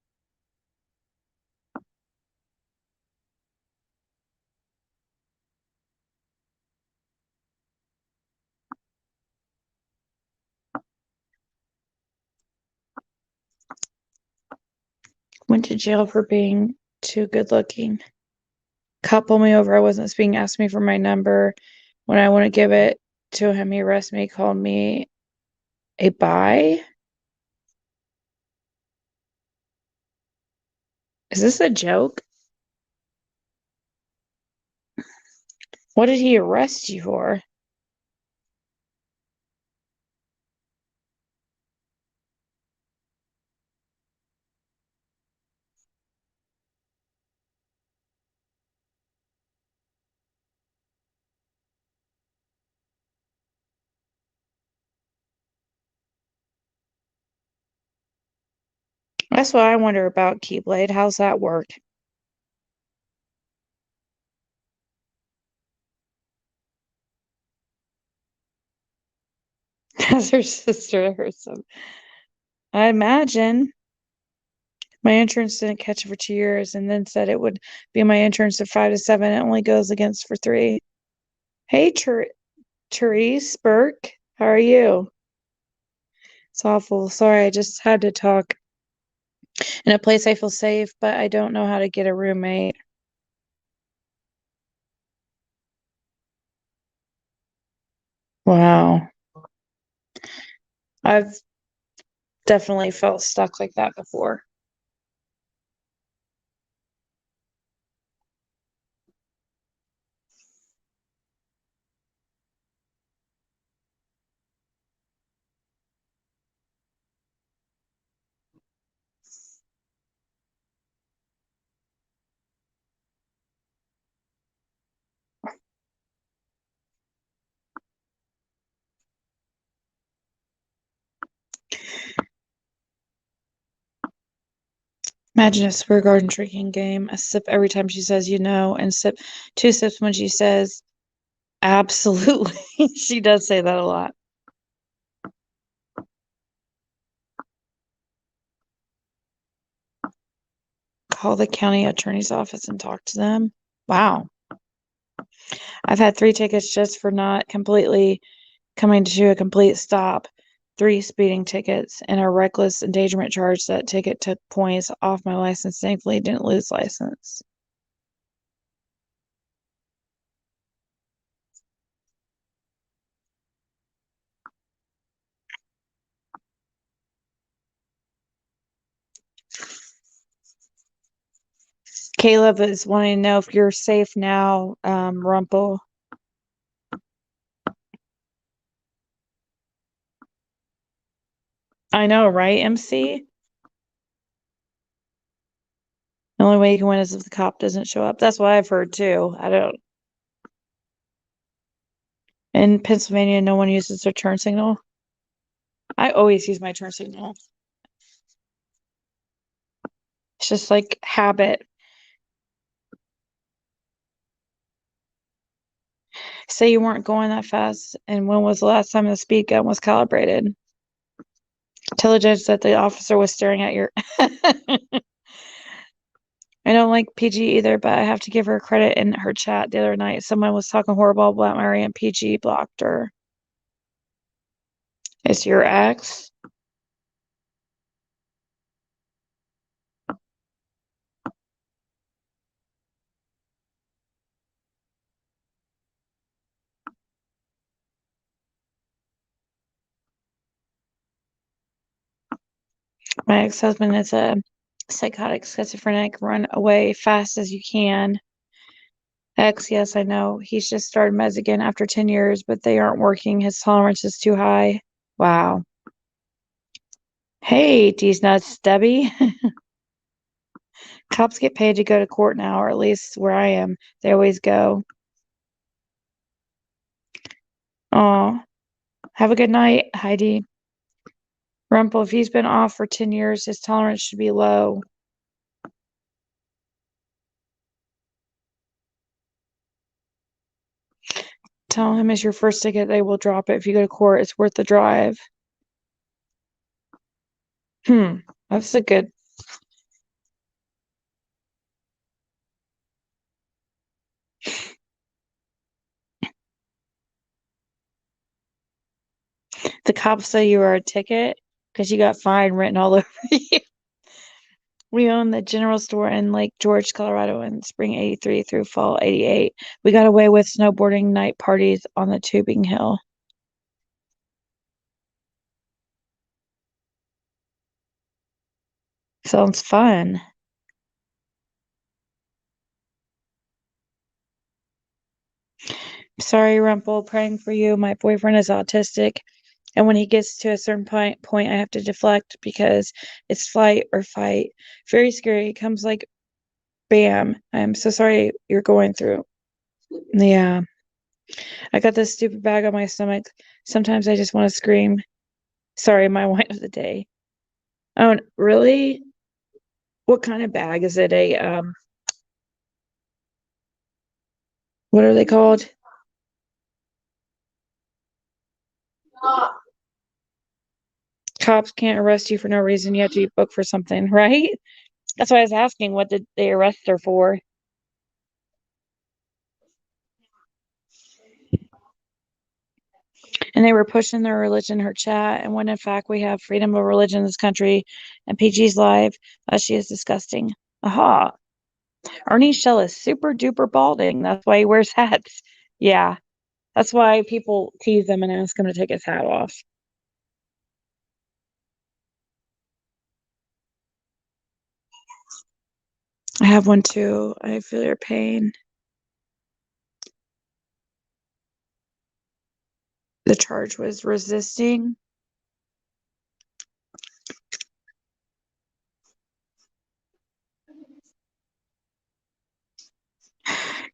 S2: Went to jail for being too good looking. Cop pulled me over. I wasn't speaking, asked me for my number. When I wouldn't give it to him, he arrested me, called me a bi. Is this a joke? What did he arrest you for? That's what I wonder about, Keyblade. How's that work? As her sister or some. I imagine. My insurance didn't catch it for 2 years and then said it would be my insurance of 5 to 7. It only goes against for 3. Hey, Therese Burke. How are you? It's awful. Sorry, I just had to talk in a place I feel safe, but I don't know how to get a roommate. Wow. I've definitely felt stuck like that before. Imagine a Square Garden drinking game, a sip every time she says you know, and 2 sips when she says absolutely. She does say that a lot. Call the county attorney's office and talk to them. Wow. I've had 3 tickets just for not completely coming to a complete stop, 3 speeding tickets, and a reckless endangerment charge. That ticket took points off my license. Thankfully, didn't lose license. Caleb is wanting to know if you're safe now, Rumple. I know, right, MC? The only way you can win is if the cop doesn't show up. That's what I've heard too. I don't. In Pennsylvania, no one uses their turn signal. I always use my turn signal. It's just like habit. Say you weren't going that fast, and when was the last time the speed gun was calibrated? Tell the judge that the officer was staring at your. I don't like PG either, but I have to give her credit. In her chat the other night, someone was talking horrible about Mary and PG blocked her. It's your ex? My ex-husband is a psychotic schizophrenic. Run away fast as you can. Ex, yes, I know. He's just started meds again after 10 years, but they aren't working. His tolerance is too high. Wow. Hey, these nuts, Debbie. Cops get paid to go to court now, or at least where I am. They always go. Oh, have a good night, Heidi. Rumple, if he's been off for 10 years, his tolerance should be low. Tell him it's your first ticket, they will drop it. If you go to court, it's worth the drive. That's a good. The cops say you were a ticket because you got fine written all over you. We own the general store in Lake George, Colorado in spring 83 through fall 88. We got away with snowboarding night parties on the tubing hill. Sounds fun. Sorry, Rumple, praying for you. My boyfriend is autistic, and when he gets to a certain point, I have to deflect because it's flight or fight. Very scary. It comes like bam. I'm so sorry you're going through. Yeah. I got this stupid bag on my stomach. Sometimes I just want to scream. Sorry, my wine of the day. Oh, really? What kind of bag is it? What are they called? Cops can't arrest you for no reason. You have to be booked for something, right? That's why I was asking, what did they arrest her for? And they were pushing their religion in her chat. And when in fact we have freedom of religion in this country, and PG's live, she is disgusting. Aha. Ernie Shell is super duper balding. That's why he wears hats. Yeah. That's why people tease him and ask him to take his hat off. I have one too. I feel your pain. The charge was resisting.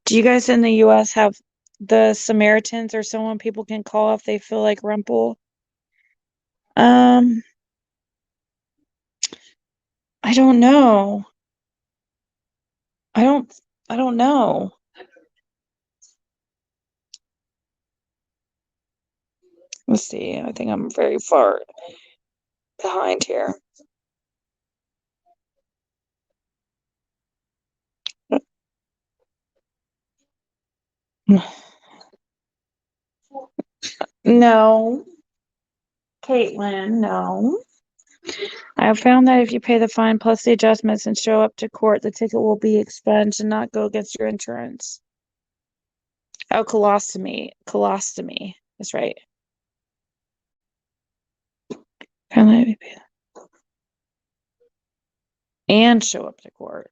S2: Do you guys in the US have the Samaritans or someone people can call if they feel like Rumple? Um, I don't know. I don't I don't know. Let's see. I think I'm very far behind here. No, Caitlin, no. I have found that if you pay the fine plus the adjustments and show up to court, the ticket will be expunged and not go against your insurance. Oh, colostomy. Colostomy. That's right. And show up to court.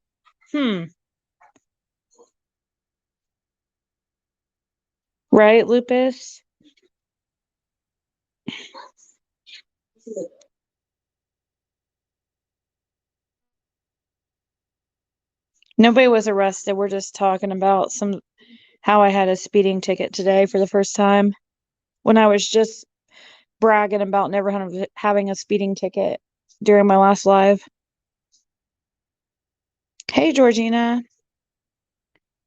S2: Right, Lupus? Nobody was arrested. We're just talking about how I had a speeding ticket today for the first time when I was just bragging about never having a speeding ticket during my last live. Hey, Georgina.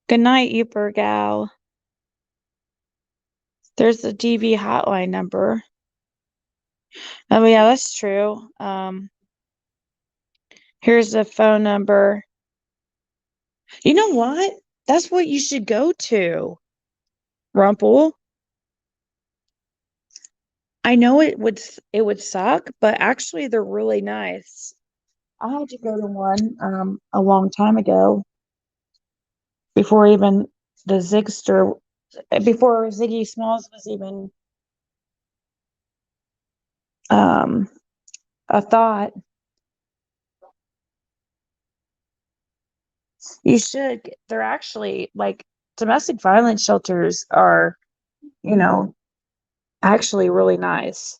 S2: Good night, you poor gal. There's the DV hotline number. Oh, yeah, that's true. Here's the phone number. You know what? That's what you should go to, Rumple. I know it would suck, but actually they're really nice. I had to go to one a long time ago before even the Zigster before Ziggy Smalls was even um a thought. You should. They're actually like domestic violence shelters are, you know, actually really nice.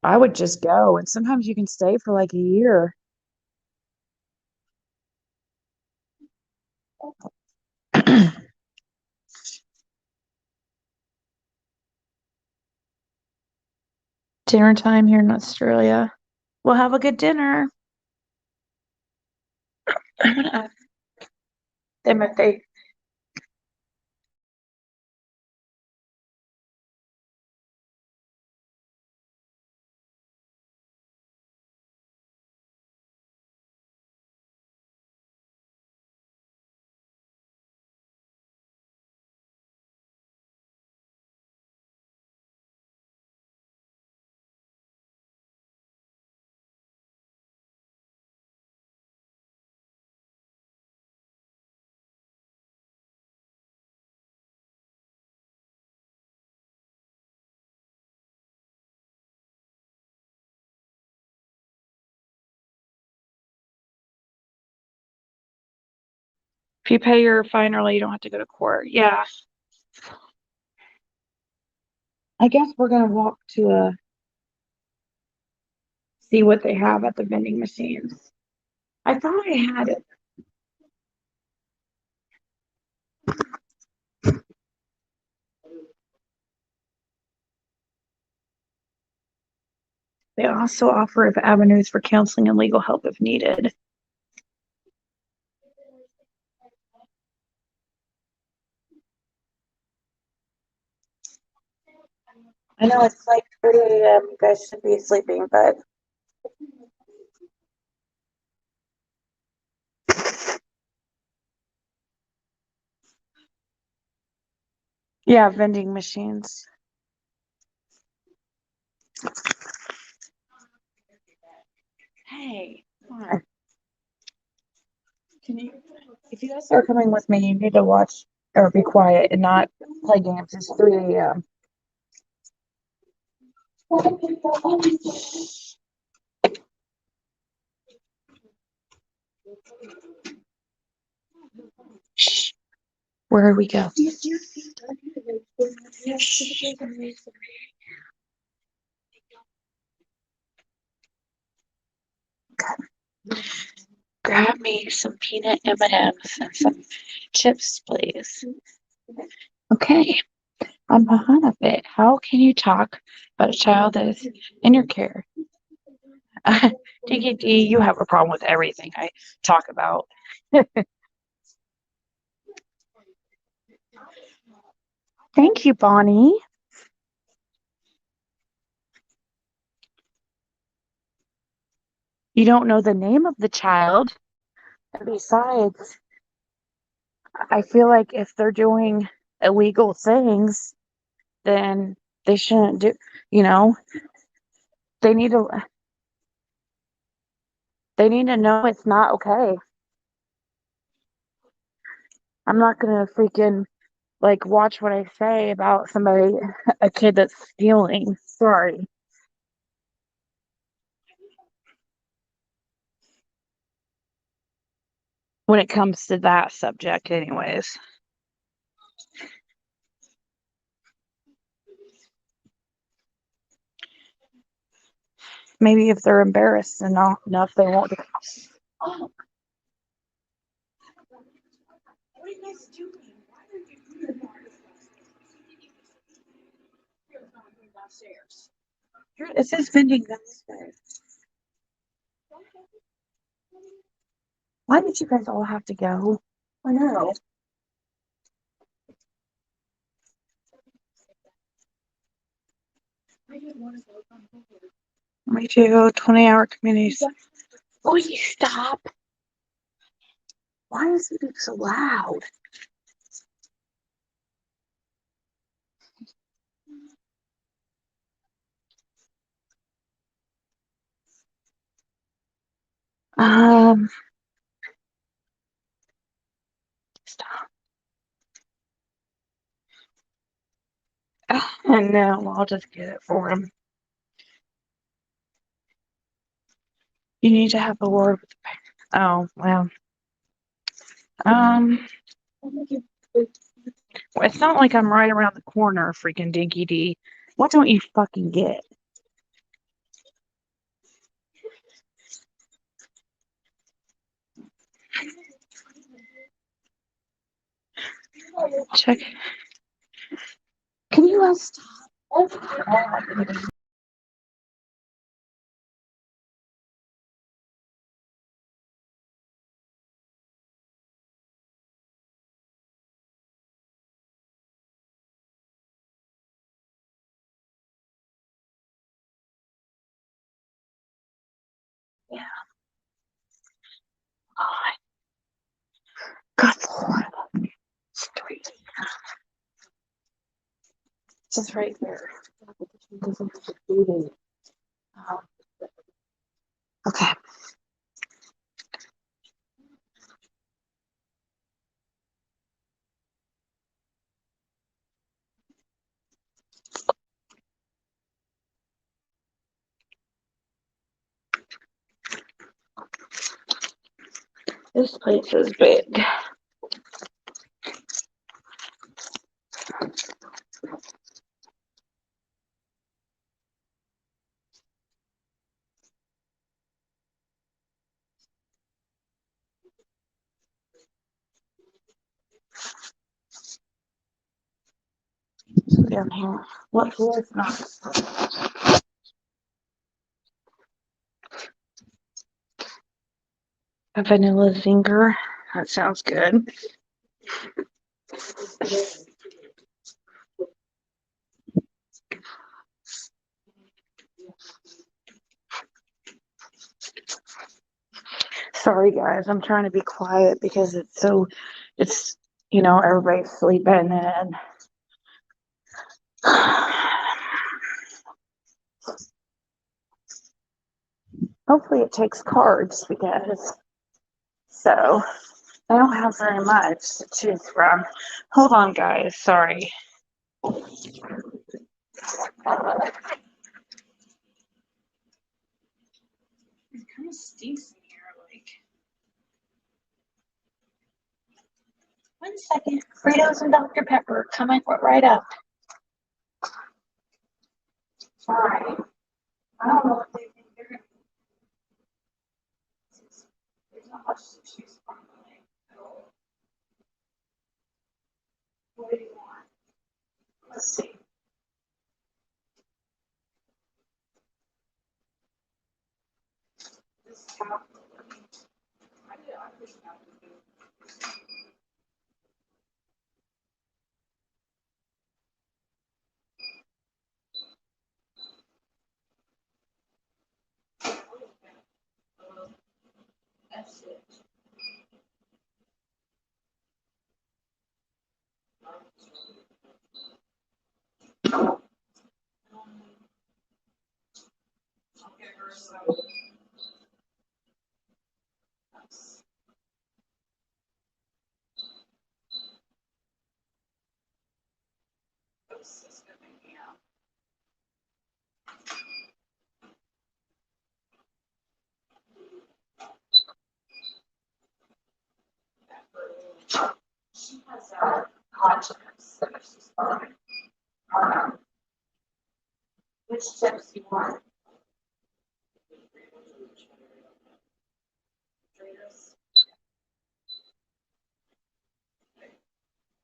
S2: I would just go, and sometimes you can stay for like a year. Dinner time here in Australia. Well, have a good dinner. I'm gonna ask them if they If you pay your fine early, you don't have to go to court. Yeah. I guess we're gonna walk to see what they have at the vending machines. I thought I had it. They also offer avenues for counseling and legal help if needed. I know it's like 3 a.m. You guys should be sleeping, but yeah, vending machines. Hey, come on. Can you, if you guys are coming with me, you need to watch or be quiet and not play games. It's 3 a.m. Shh. Where do we go? Grab me some peanut M&Ms and some chips, please. Okay, I'm behind a bit. How can you talk about a child that is in your care? DKD, you have a problem with everything I talk about. Thank you, Bonnie. You don't know the name of the child. And besides, I feel like if they're doing illegal things, then they shouldn't do, you know, they need to they need to know it's not okay. I'm not gonna freaking like watch what I say about somebody, a kid that's stealing. Sorry. When it comes to that subject, anyways. Maybe if they're embarrassed enough, they won't. Oh, what are you guys doing? Why are you doing downstairs? It says vending downstairs. Why did you guys all have to go? I know. Me too. 20-hour communities. Will you stop? Why is it being so loud? Um, Stop. No, I'll just get it for him. You need to have a word with the parent. Oh, well. Um, it's not like I'm right around the corner, freaking Dinky D. What don't you fucking get? Check. Can you guys stop? Yeah. Oh, God, straight. Just right there. Okay. This place is big. down here. What floor is not? A vanilla zinger. That sounds good. Sorry guys, I'm trying to be quiet because it's, everybody's sleeping and hopefully it takes cards because so I don't have very much to choose from. Hold on guys, sorry. It kind of stinks in here, like. 1 second. Fritos and Dr. Pepper coming right up. Sorry. I don't know what they think they're going to do. There's not much to choose from. What do you want? Let's see. This top. That's it. She has hot chips that she's fine. Which chips do you want?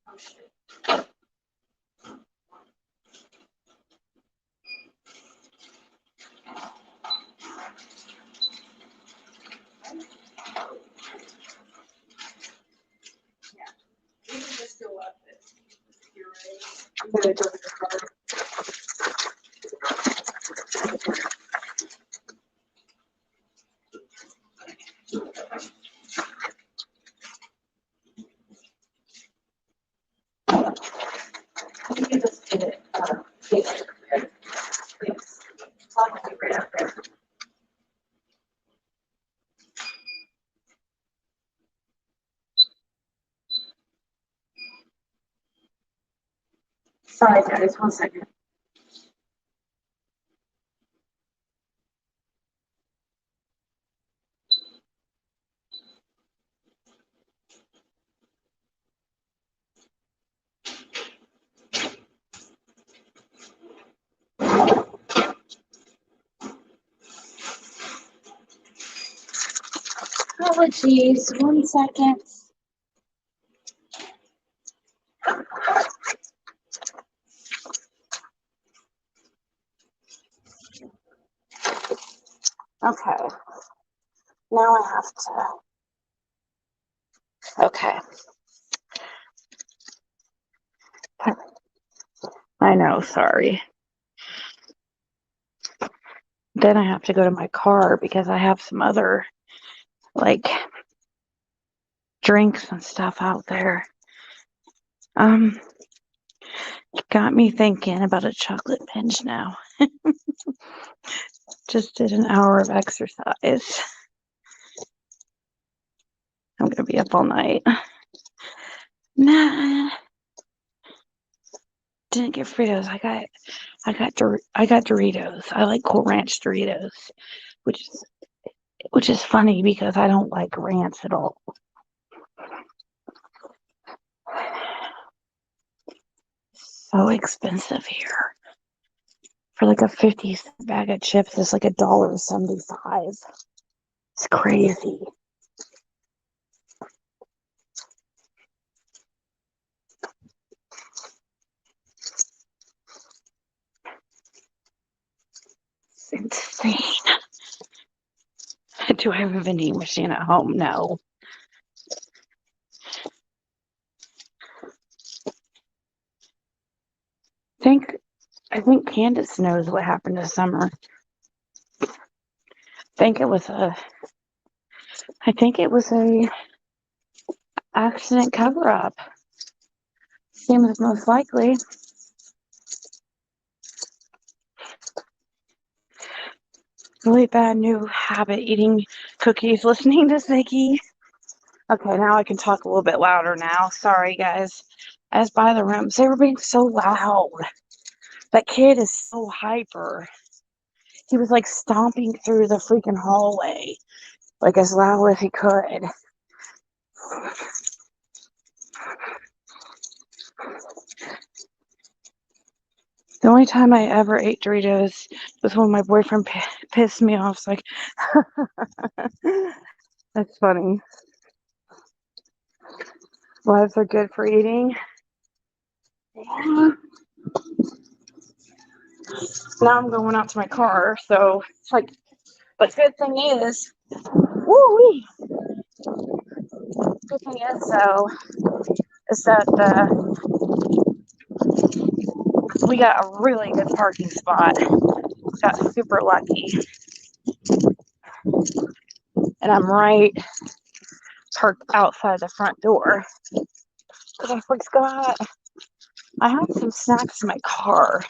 S2: Oh shit. You can just go up if you're ready. I'm gonna do it. You can just get it. Please. I'll be right up there. Sorry guys, 1 second. Apologies, 1 second. Okay. Now I have to. Okay. I know, sorry. Then I have to go to my car because I have some other, like, drinks and stuff out there. Got me thinking about a chocolate binge now. Just did an hour of exercise. I'm gonna be up all night. Nah, didn't get Fritos. I got Doritos. I like Cool Ranch Doritos, which is funny because I don't like ranch at all. So expensive here. For like a 50-cent bag of chips, it's like $1.75. It's crazy. It's insane. Do I have a vending machine at home? No. I think Candace knows what happened this summer. I think it was a accident cover up. Seems most likely. Really bad new habit, eating cookies, listening to Ziggy. Okay, now I can talk a little bit louder now. Sorry, guys. I was by the rooms. They were being so loud. That kid is so hyper. He was like stomping through the freaking hallway, like as loud as he could. The only time I ever ate Doritos was when my boyfriend pissed me off. It's like, that's funny. Lives are good for eating. Yeah. Now I'm going out to my car, so it's like, but good thing is, woo-wee. Good thing is that we got a really good parking spot. Got super lucky, and I'm right parked outside the front door. Because I forgot I have some snacks in my car.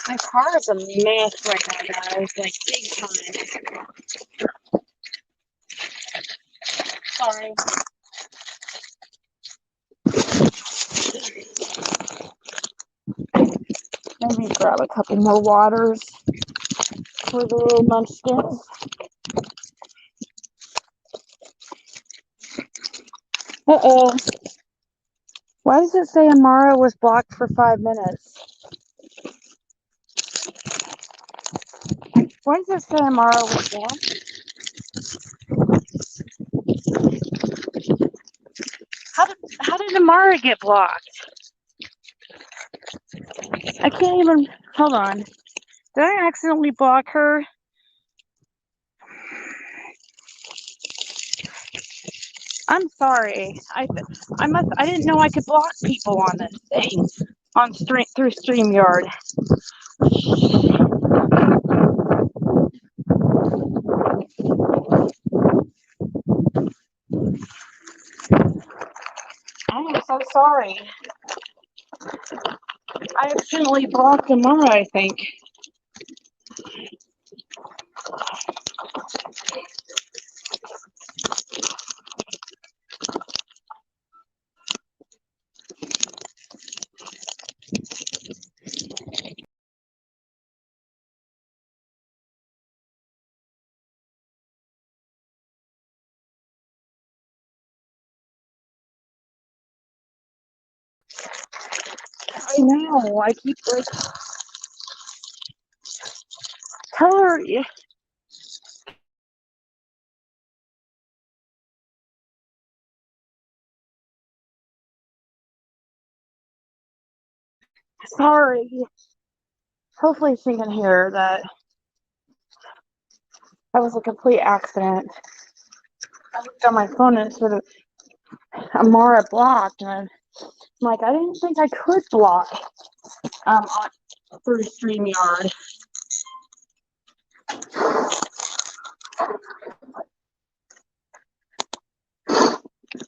S2: My car is a mess right now, guys. Like, big time. Sorry. Maybe grab a couple more waters for the little munchkins. Uh-oh. Why does it say Amara was blocked for 5 minutes? Why does it say Amara was blocked? How did Amara get blocked? I can't even, hold on. Did I accidentally block her? I'm sorry. I didn't know I could block people on this thing through StreamYard. I'm so sorry. I accidentally blocked Amara, I think. I know. I keep like, tell her. Sorry. Hopefully she can hear that was a complete accident. I looked on my phone and it said Amara blocked, and I'm like, I didn't think I could block through StreamYard.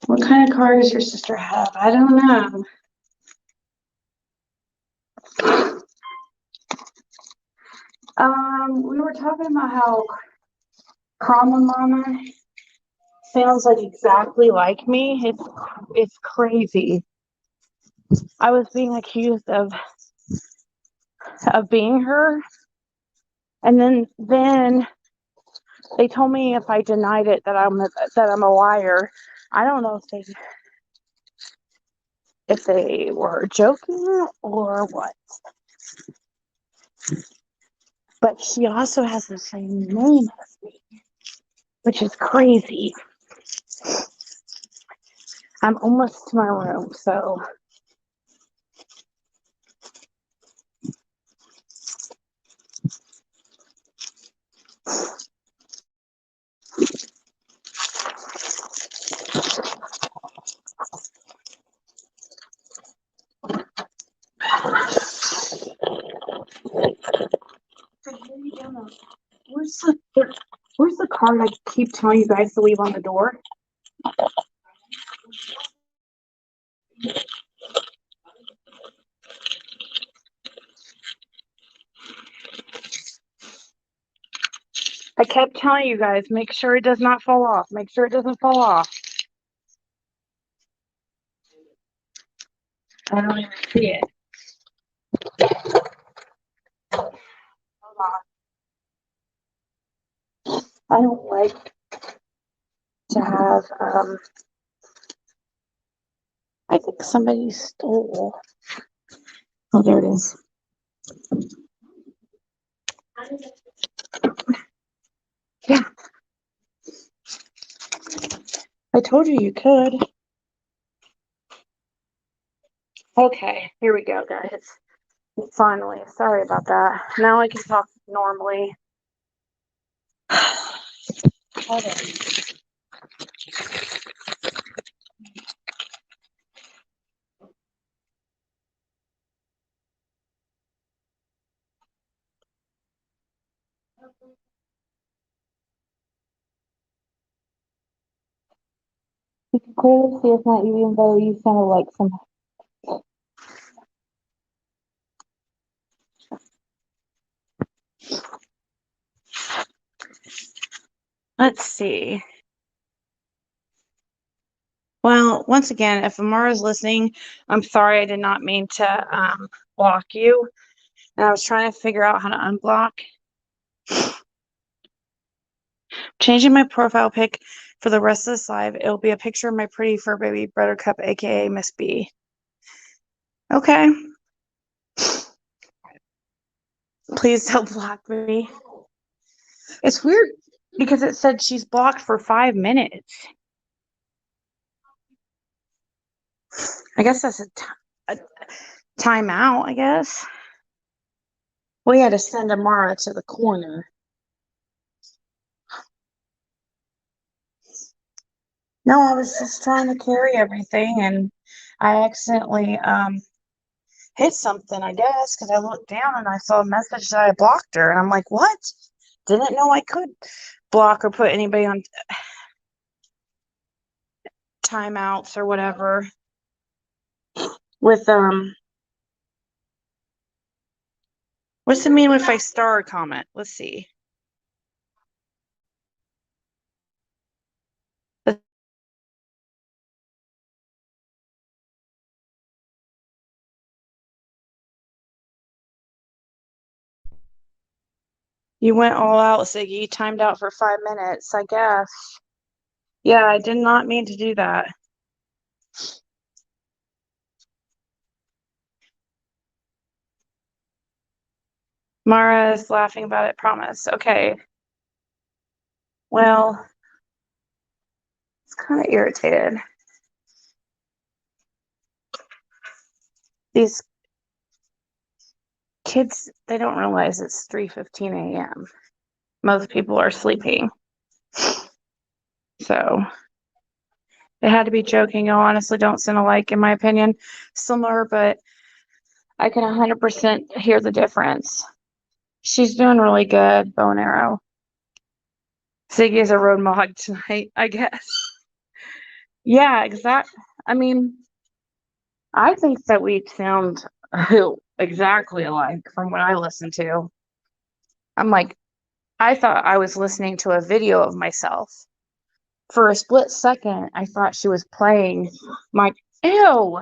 S2: What kind of car does your sister have? I don't know. We were talking about how Krama Mama sounds like exactly like me. It's crazy. I was being accused of being her, and then they told me if I denied it that I'm a liar. I don't know if they were joking or what. But she also has the same name as me, which is crazy. I'm almost to my room, so. Where's the card I keep telling you guys to leave on the door? I kept telling you guys, make sure it does not fall off. Make sure it doesn't fall off. I don't even see it. Hold on. I don't like to have, I think somebody stole. Oh, there it is. Yeah. I told you you could. Okay, here we go, guys. Finally, sorry about that. Now I can talk normally. Hold on. You can clearly see it's not you, even though you sounded like some. Let's see. Well, once again, if Amara's listening, I'm sorry I did not mean to block you. And I was trying to figure out how to unblock. Changing my profile pic for the rest of this live. It'll be a picture of my pretty fur baby Buttercup, aka Miss B. Okay. Please don't block me. It's weird because it said she's blocked for 5 minutes. I guess that's a timeout, I guess. We had to send Amara to the corner. No, I was just trying to carry everything and I accidentally hit something, I guess, because I looked down and I saw a message that I blocked her. And I'm like, what? Didn't know I could block or put anybody on timeouts or whatever. With, what's it mean if I star a comment? Let's see. You went all out, Ziggy. Timed out for 5 minutes, I guess. Yeah, I did not mean to do that. Mara is laughing about it, promise. Okay. Well, it's kind of irritated. These kids, they don't realize it's 3:15 a.m. Most people are sleeping. So it had to be joking. I honestly don't send a like, in my opinion. Similar, but I can 100% hear the difference. She's doing really good, bow and arrow. Ziggy is a road mog tonight, I guess. Yeah, exactly. I mean, I think that we sound exactly alike from what I listen to. I'm like, I thought I was listening to a video of myself. For a split second, I thought she was playing my, ew.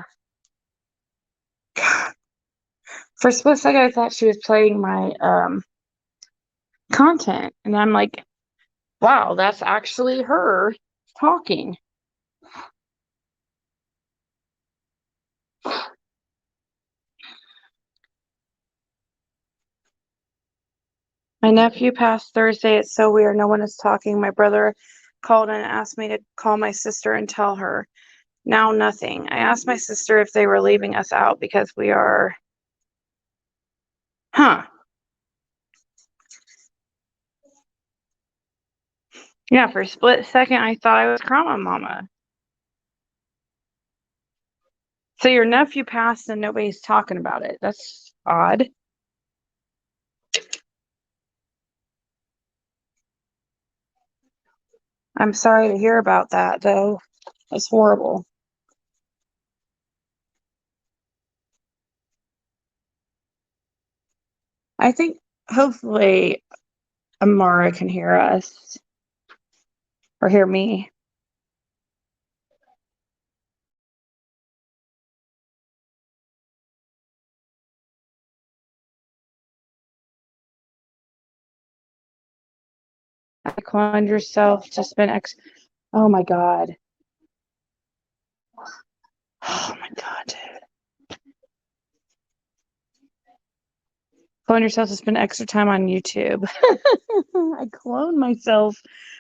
S2: For a split second, I thought she was playing my content. And I'm like, wow, that's actually her talking. My nephew passed Thursday. It's so weird. No one is talking. My brother called and asked me to call my sister and tell her. Now nothing. I asked my sister if they were leaving us out because we are. Huh. Yeah, for a split second, I thought I was Grandma Mama. So your nephew passed and nobody's talking about it. That's odd. I'm sorry to hear about that, though. That's horrible. I think hopefully Amara can hear us or hear me. Cloned yourself to spend Oh my God. Oh my God, dude. Clone yourself to spend extra time on YouTube. I cloned myself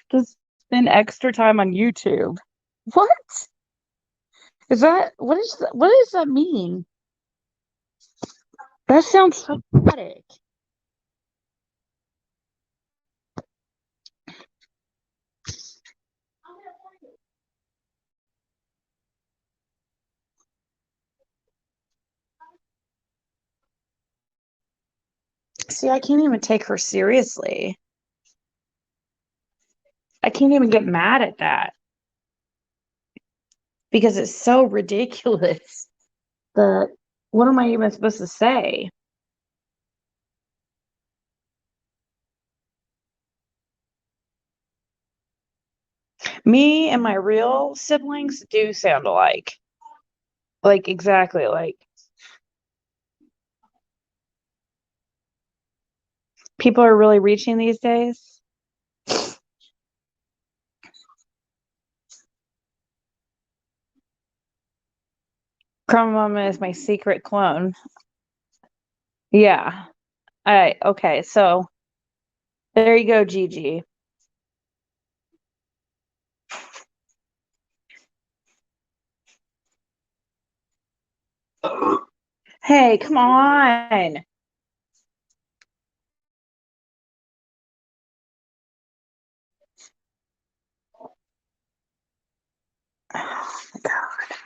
S2: to spend extra time on YouTube. What? What does that mean? That sounds so pathetic. See, I can't even take her seriously. I can't even get mad at that because it's so ridiculous. The What am I even supposed to say? Me and my real siblings do sound alike. Like exactly like people are really reaching these days. Chroma Mama is my secret clone. Yeah. Okay, so there you go, Gigi. Hey, come on. Oh my God.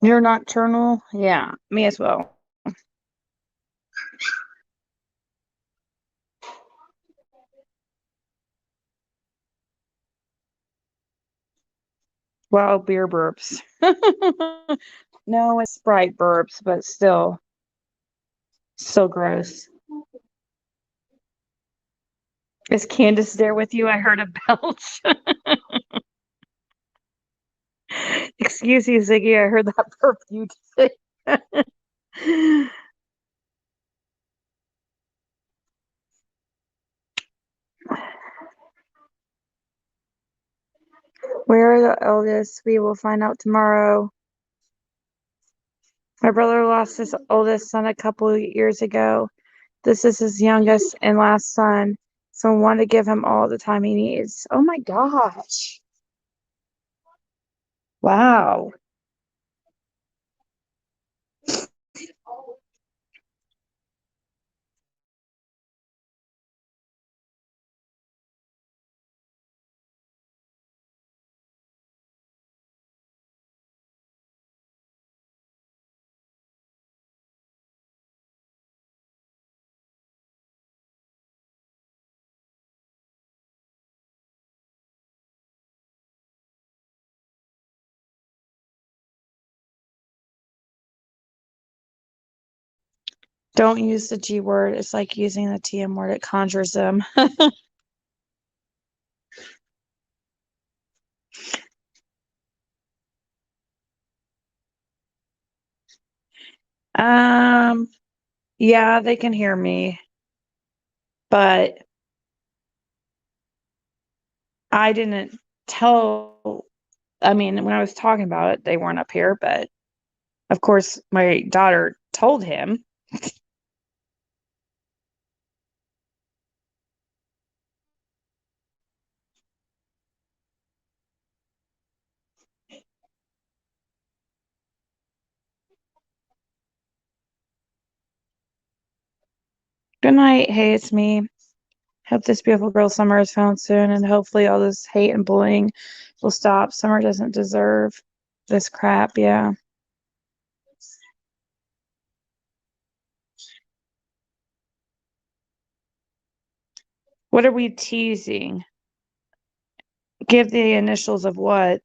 S2: You're nocturnal? Yeah, me as well. Wild beer burps. No, it's Sprite burps, but still so gross. Is Candace there with you? I heard a belch. Excuse you, Ziggy. I heard that burp you did. Where are the eldest? We will find out tomorrow. My brother lost his oldest son a couple of years ago. This is his youngest and last son, so I want to give him all the time he needs. Oh my gosh. Wow. Don't use the G word. It's like using the TM word. It conjures them. Um, yeah, they can hear me, but I didn't tell. I mean, when I was talking about it, they weren't up here, but of course, my daughter told him. Good night. Hey, it's me. Hope this beautiful girl Summer is found soon, and hopefully all this hate and bullying will stop. Summer doesn't deserve this crap, yeah. What are we teasing? Give the initials of what?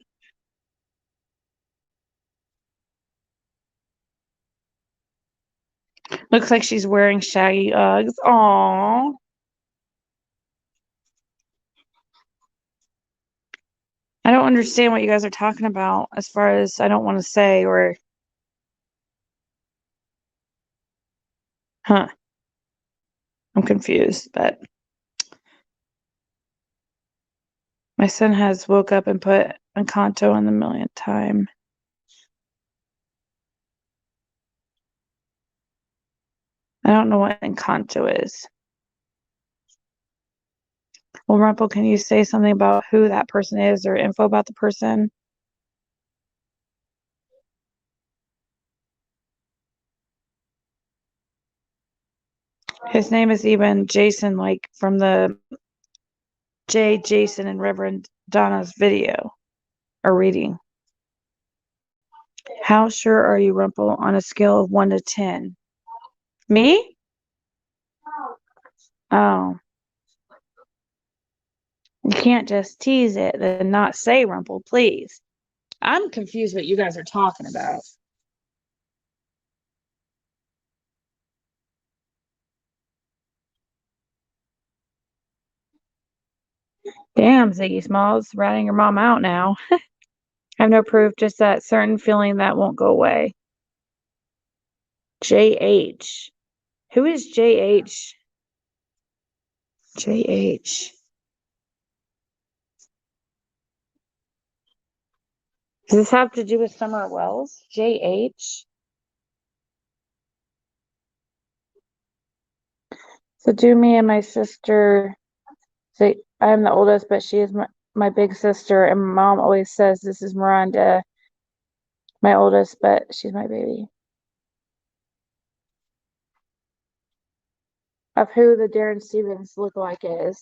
S2: Looks like she's wearing shaggy Uggs. Aww. I don't understand what you guys are talking about as far as I don't want to say or, huh. I'm confused, but my son has woke up and put Encanto on the millionth time. I don't know what Encanto is. Well, Rumpel, can you say something about who that person is or info about the person? His name is even Jason, like from the Jason and Reverend Donna's video or reading. How sure are you, Rumpel, on a scale of 1 to 10? Me? Oh. You can't just tease it and not say Rumpel, please. I'm confused what you guys are talking about. Damn, Ziggy Smalls, ratting your mom out now. I have no proof, just that certain feeling that won't go away. JH. Who is JH? JH. Does this have to do with Summer Wells? JH? So do me and my sister. So I'm the oldest, but she is my big sister, and mom always says this is Miranda, my oldest, but she's my baby. Of who the Darren Stevens lookalike is.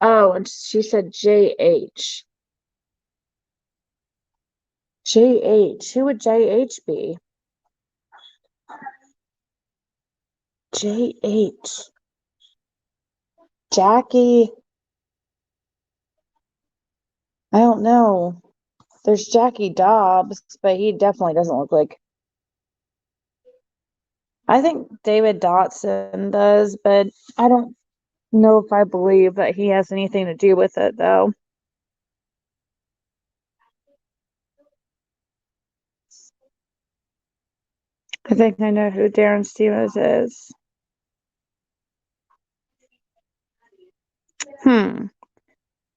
S2: Oh, and she said JH. JH. Who would JH be? JH. Jackie. I don't know. There's Jackie Dobbs, but he definitely doesn't look like. I think David Dotson does, but I don't know if I believe that he has anything to do with it, though. I think I know who Darren Stevens is.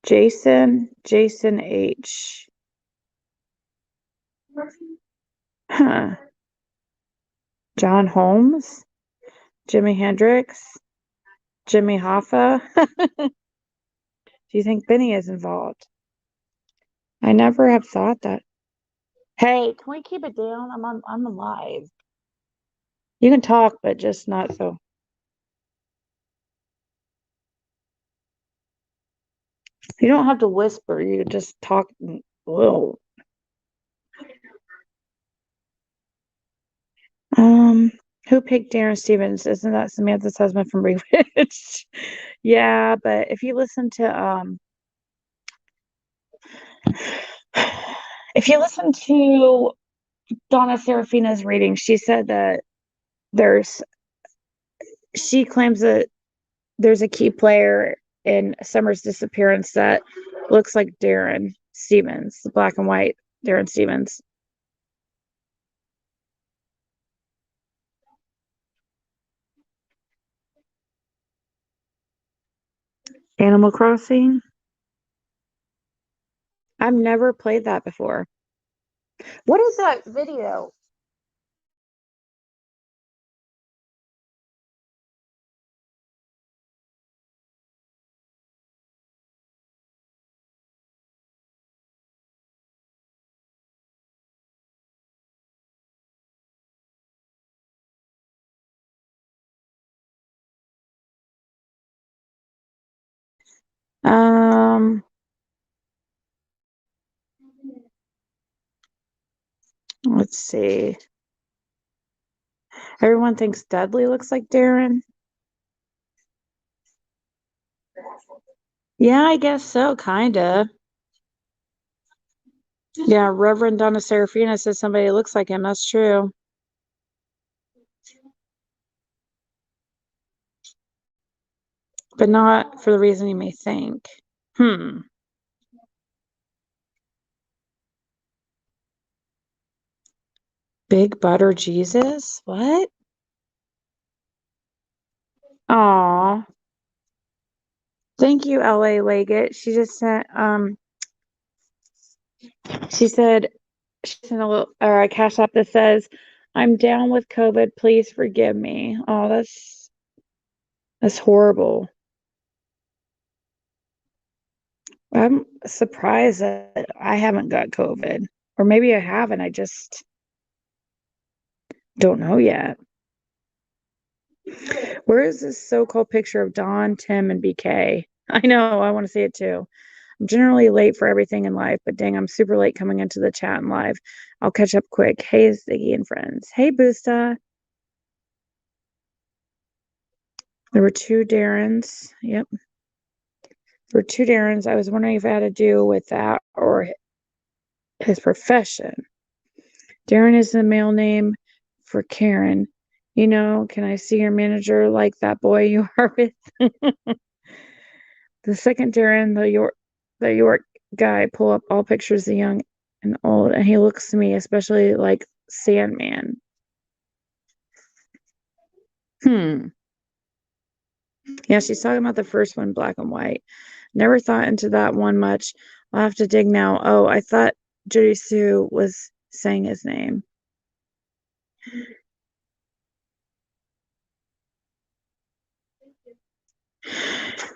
S2: Jason H. Huh. John Holmes? Jimi Hendrix? Jimmy Hoffa? Do you think Benny is involved? I never have thought that. Hey, can we keep it down? I'm alive. You can talk, but just not so. You don't have to whisper. You can just talk. Whoa. Who picked Darren Stevens? Isn't that Samantha's husband from Bewitched? Yeah, but if you listen to Donna Serafina's reading, she said that she claims that there's a key player in Summer's disappearance that looks like Darren Stevens, the black and white Darren Stevens. Animal Crossing? I've never played that before. What is that video? Um, let's see. Everyone thinks Dudley looks like Darren. Yeah, I guess so, kinda. Yeah, Reverend Donna Serafina says somebody looks like him. That's true. But not for the reason you may think. Hmm. Big Butter Jesus? What? Aw. Thank you, LA Leggett. She just sent she said she sent a little or a cash app that says, I'm down with COVID, please forgive me. Oh, that's horrible. I'm surprised that I haven't got COVID. Or maybe I haven't, I just don't know yet. Where is this so-called picture of Don, Tim, and BK? I know, I want to see it too. I'm generally late for everything in life, but dang, I'm super late coming into the chat and live. I'll catch up quick. Hey, Ziggy and friends. Hey, Boosta. There were two Darrens. Yep. There were two Darrens. I was wondering if it had to do with that or his profession. Darren is the male name for Karen. You know, can I see your manager like that boy you are with? The second Darren, the York guy, pull up all pictures of young and old, and he looks to me especially like Sandman. Hmm. Yeah, she's talking about the first one, black and white. Never thought into that one much. I'll have to dig now. Oh, I thought Judy Sue was saying his name.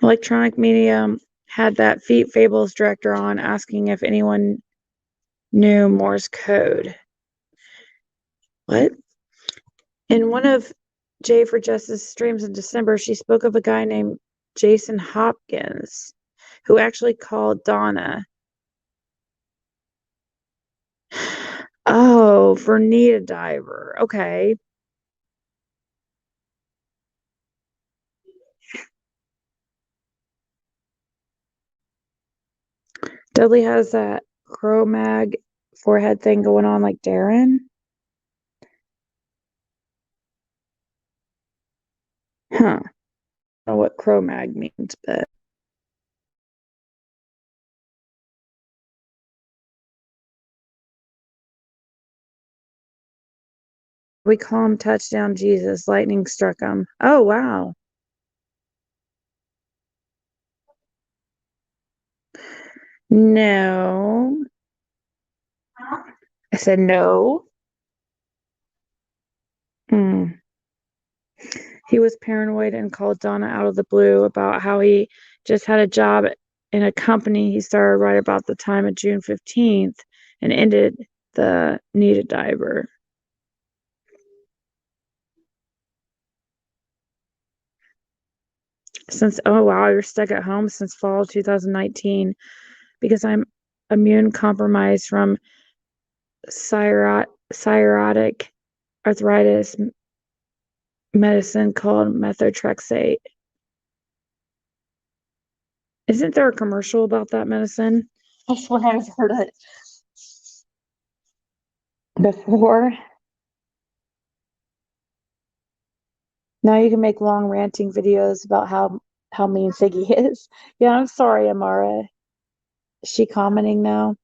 S2: Electronic Medium had that Feet Fables director on asking if anyone knew Morse code. What? In one of J for Justice streams in December, she spoke of a guy named Jason Hopkins who actually called Donna. Oh, for Need a Diver. Okay. Dudley has that Cro-Mag forehead thing going on like Darren. Huh. I don't know what Cro-Mag means, but we call him Touchdown Jesus. Lightning struck him. Oh, wow. No. I said no. Hmm. He was paranoid and called Donna out of the blue about how he just had a job in a company he started right about the time of June 15th and ended the Need a Diver. Oh wow, you're stuck at home since fall 2019 because I'm immune compromised from cirrhotic arthritis medicine called methotrexate. Isn't there a commercial about that medicine? I swear I've heard it before. Now you can make long ranting videos about how mean Ziggy is. Yeah, I'm sorry, Amara. Is she commenting now?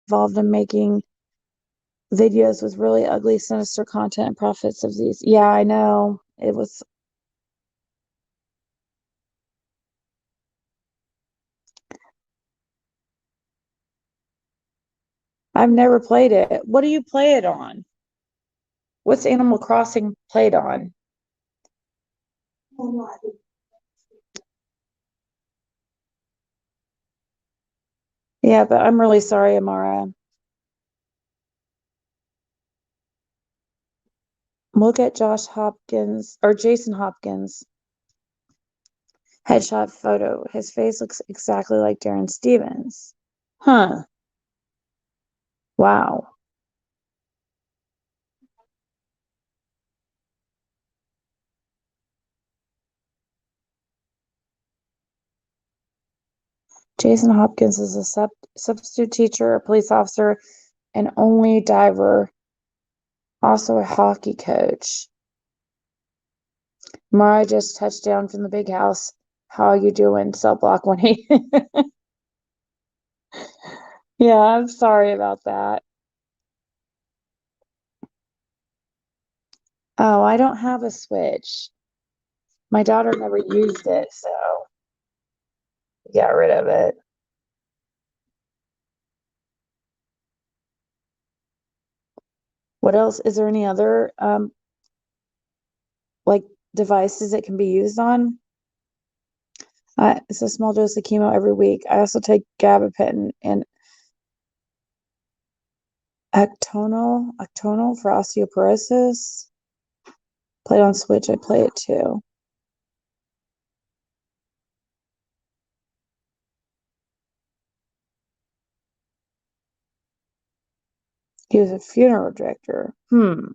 S2: Involved in making videos with really ugly, sinister content and profits of these. Yeah, I know. It was. I've never played it. What do you play it on? What's Animal Crossing played on? Yeah, but I'm really sorry, Amara. Look at Josh Hopkins or Jason Hopkins headshot photo. His face looks exactly like Darren Stevens. Huh. Wow. Jason Hopkins is a substitute teacher, a police officer, and only diver, also a hockey coach. Mara just touched down from the big house. How you doing, cell block 180? Yeah, I'm sorry about that. Oh, I don't have a Switch. My daughter never used it, so got rid of it. What else? Is there any other like devices it can be used on? It's a small dose of chemo every week. I also take gabapentin and Actonal for osteoporosis. Played on Switch, I play it too. He was a funeral director. Hmm.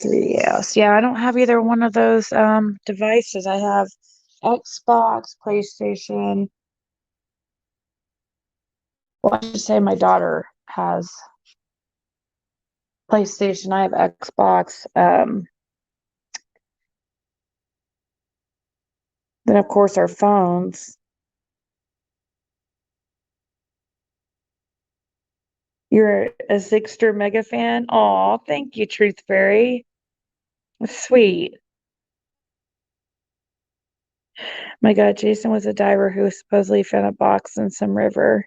S2: Yeah, I don't have either one of those devices. I have Xbox, PlayStation. Well, I should say my daughter has PlayStation. I have Xbox. Then of course our phones. You're a Zigster mega fan? Aw, thank you, Truth Fairy. Sweet. My God, Jason was a diver who supposedly found a box in some river.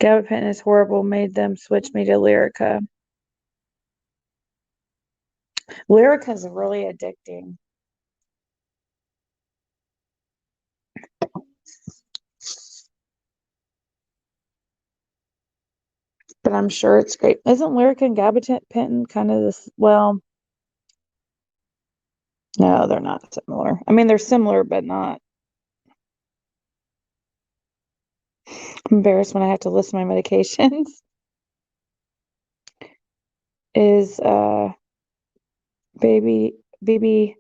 S2: Gabapentin is horrible, made them switch me to Lyrica. Lyrica is really addicting. But I'm sure it's great. Isn't Lyrica and gabapentin kind of this? Well, no, they're not similar. I mean, they're similar, but not. I'm embarrassed when I have to list my medications. Is baby BB.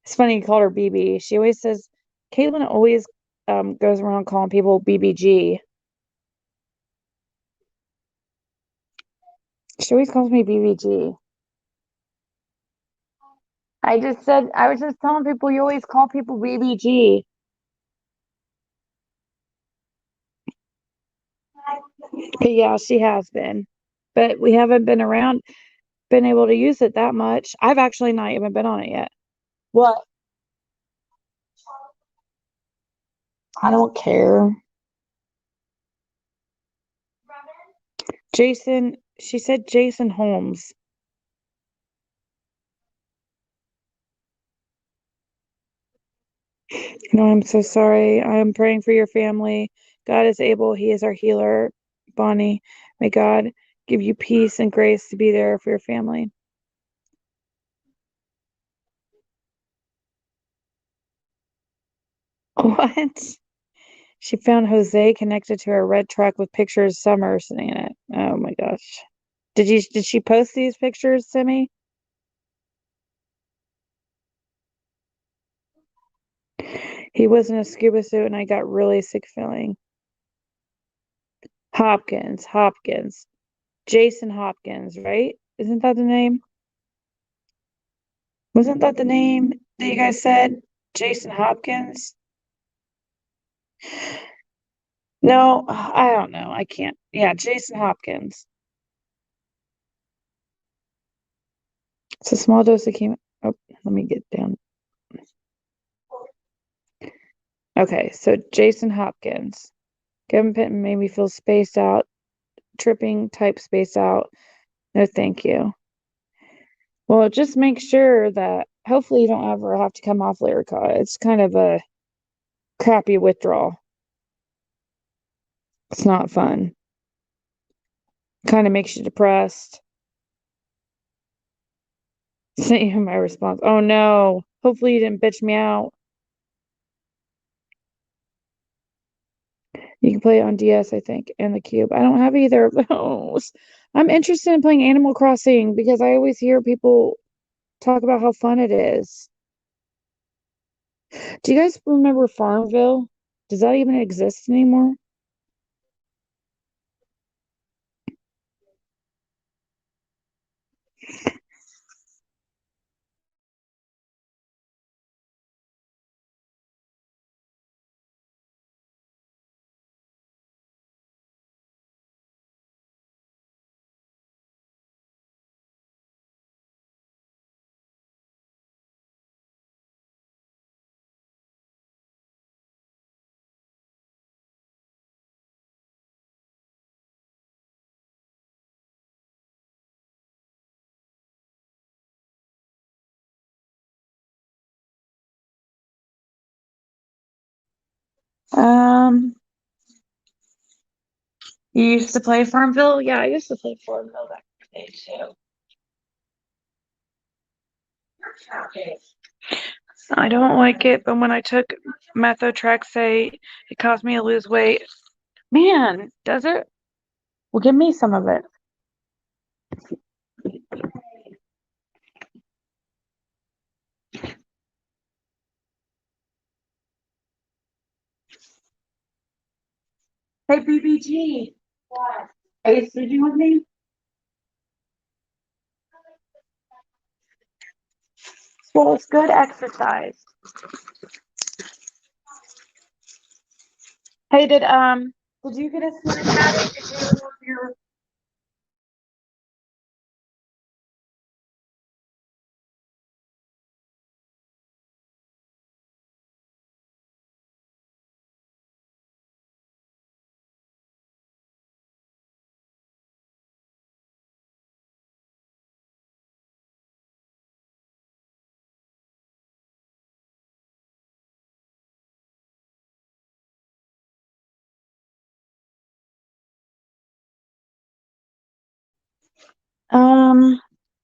S2: It's funny you called her BB. She always says Caitlin always goes around calling people BBG. She always calls me BBG. I just said I was just telling people you always call people BBG. But yeah, she has been. But we haven't been able to use it that much. I've actually not even been on it yet. What? I don't care. Jason, she said Jason Holmes. No, I'm so sorry. I am praying for your family. God is able. He is our healer. Bonnie, may God give you peace and grace to be there for your family. What? She found Jose connected to a red truck with pictures of Summer sitting in it. Oh my gosh. Did she post these pictures to me? He was in a scuba suit and I got really sick feeling. Hopkins. Jason Hopkins, right? Isn't that the name? Wasn't that the name that you guys said? Jason Hopkins? No, I don't know. I can't. Yeah, Jason Hopkins. It's a small dose of chemo. Oh, let me get down. Okay, so Jason Hopkins. Kevin Pitton made me feel spaced out, tripping type spaced out. No, thank you. Well, just make sure that hopefully you don't ever have to come off Lyrica. It's kind of a crappy withdrawal. It's not fun. Kind of makes you depressed. Sent you my response. Oh no. Hopefully you didn't bitch me out. You can play it on DS, I think, and the Cube. I don't have either of those. I'm interested in playing Animal Crossing because I always hear people talk about how fun it is. Do you guys remember Farmville? Does that even exist anymore? Um, you used to play Farmville? Yeah, I used to play Farmville back in the day too. I don't like it, but when I took methotrexate, it caused me to lose weight. Man, does it? Well, give me some of it. Hey, BBG. What? Are you sleeping with me? Well, it's good exercise. Hey, did you get a snack bag? Did you have your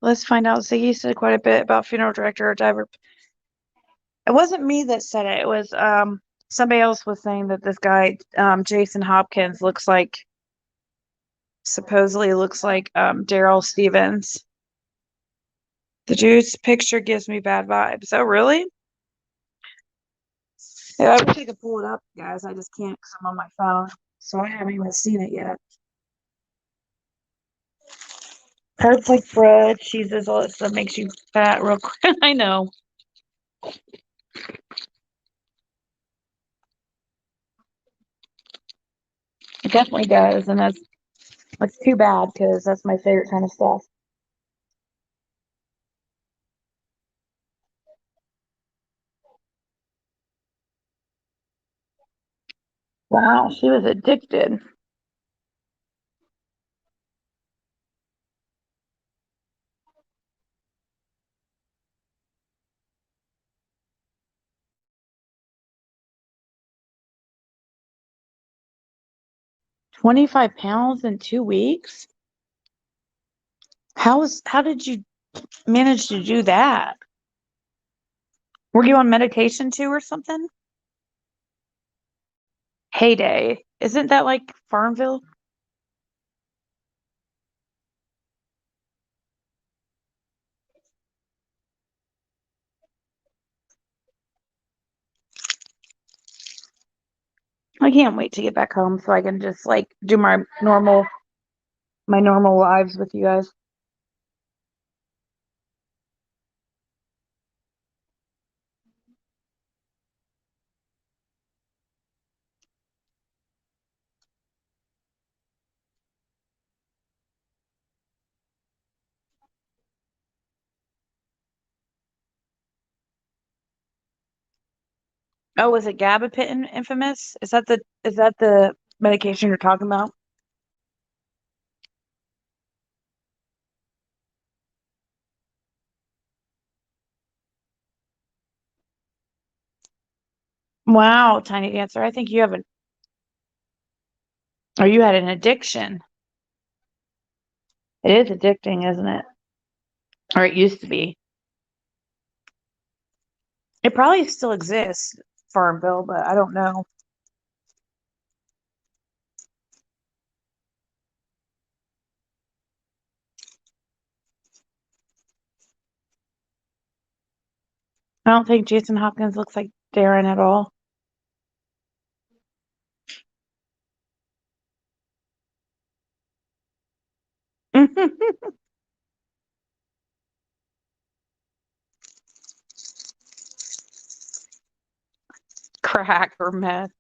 S2: 'Let's find out. Ziggy said quite a bit about funeral director or diver. It wasn't me that said it. It was somebody else was saying that this guy Jason Hopkins supposedly looks like Daryl Stevens. The dude's picture gives me bad vibes. Oh, really? Yeah, I wish I could pull it up, guys. I just can't because I'm on my phone, so I haven't even seen it yet. Hurts like bread, cheeses, all that stuff makes you fat real quick. I know. It definitely does, and that's too bad because that's my favorite kind of stuff. Wow, she was addicted. 25 pounds in 2 weeks? How did you manage to do that? Were you on medication too or something? Heyday. Isn't that like Farmville? I can't wait to get back home so I can just like do my normal lives with you guys. Oh, was it gabapentin infamous? Is that the medication you're talking about? Wow, Tiny Dancer. I think you have you had an addiction. It is addicting, isn't it? Or it used to be. It probably still exists, Farmville, but I don't know. I don't think Jason Hopkins looks like Darren at all. Crack or meth.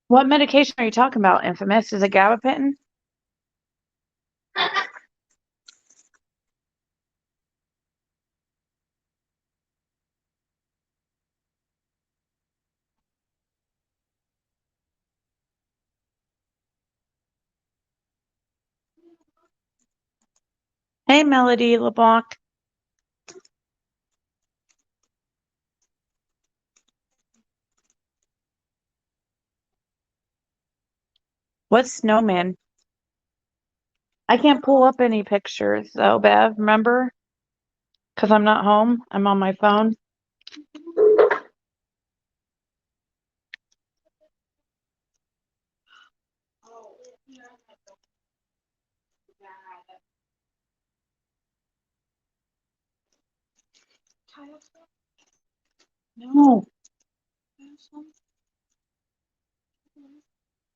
S2: What medication are you talking about, Infamous? Is it gabapentin? Hey, Melody LeBlanc. What's Snowman? I can't pull up any pictures, though, Bev. Remember? Because I'm not home. I'm on my phone. No.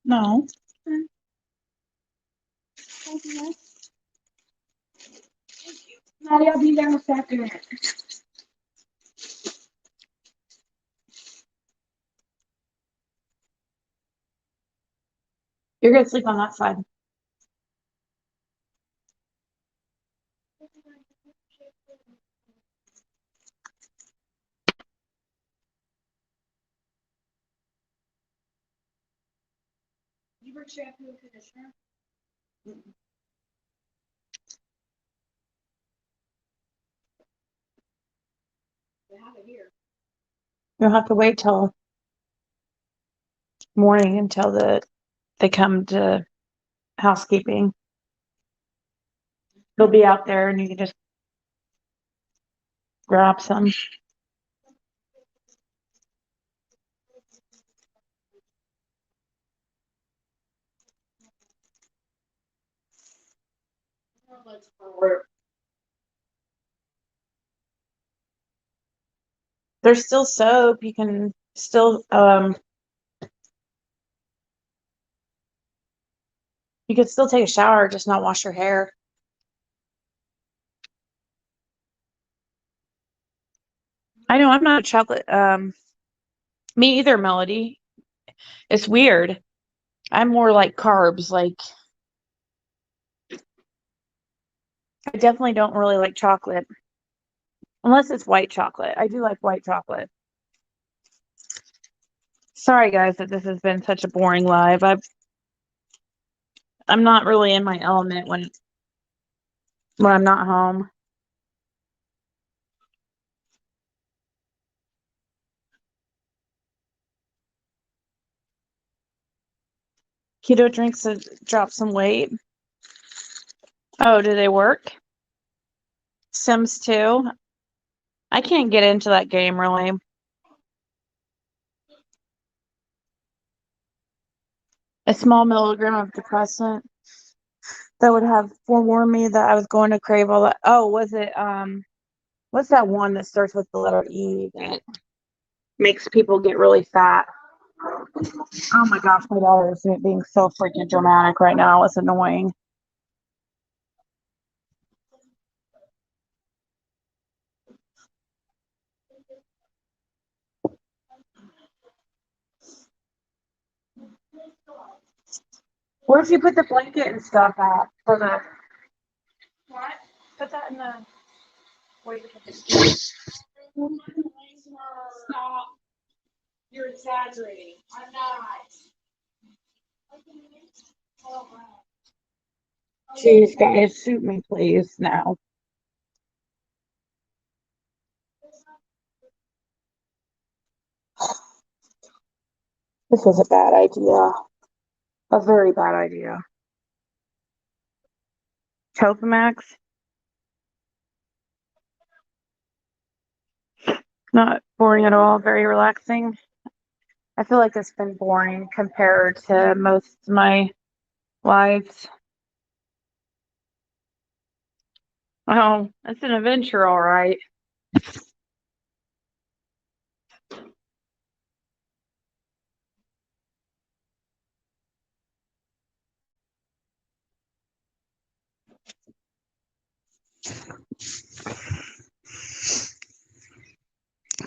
S2: No. Maddie, I'll be there in a second. You're going to sleep on that side. You bring shampoo and conditioner? They have it here. You'll have to wait till morning until they come to housekeeping. They'll be out there and you can just grab some. There's still soap. You can still you could still take a shower, just not wash your hair. I know I'm not a chocolate me either, Melody. It's weird. I'm more like carbs, like I definitely don't really like chocolate. Unless it's white chocolate. I do like white chocolate. Sorry guys that this has been such a boring live. I'm not really in my element when I'm not home. Keto drinks to drop some weight. Oh, do they work? Sims 2. I can't get into that game really. A small milligram of depressant that would have forewarned me that I was going to crave all that. Oh, was it what's that one that starts with the letter E that makes people get really fat? Oh my gosh, my daughter is being so freaking dramatic right now. It's annoying. Where'd you put the blanket and stuff at for the what? Put that in the where you put the stop. You're exaggerating. I'm not. Jeez, guys, shoot me, please, now. This was a bad idea. A very bad idea. Topamax? Not boring at all. Very relaxing. I feel like it's been boring compared to most of my lives. Oh, it's an adventure, all right.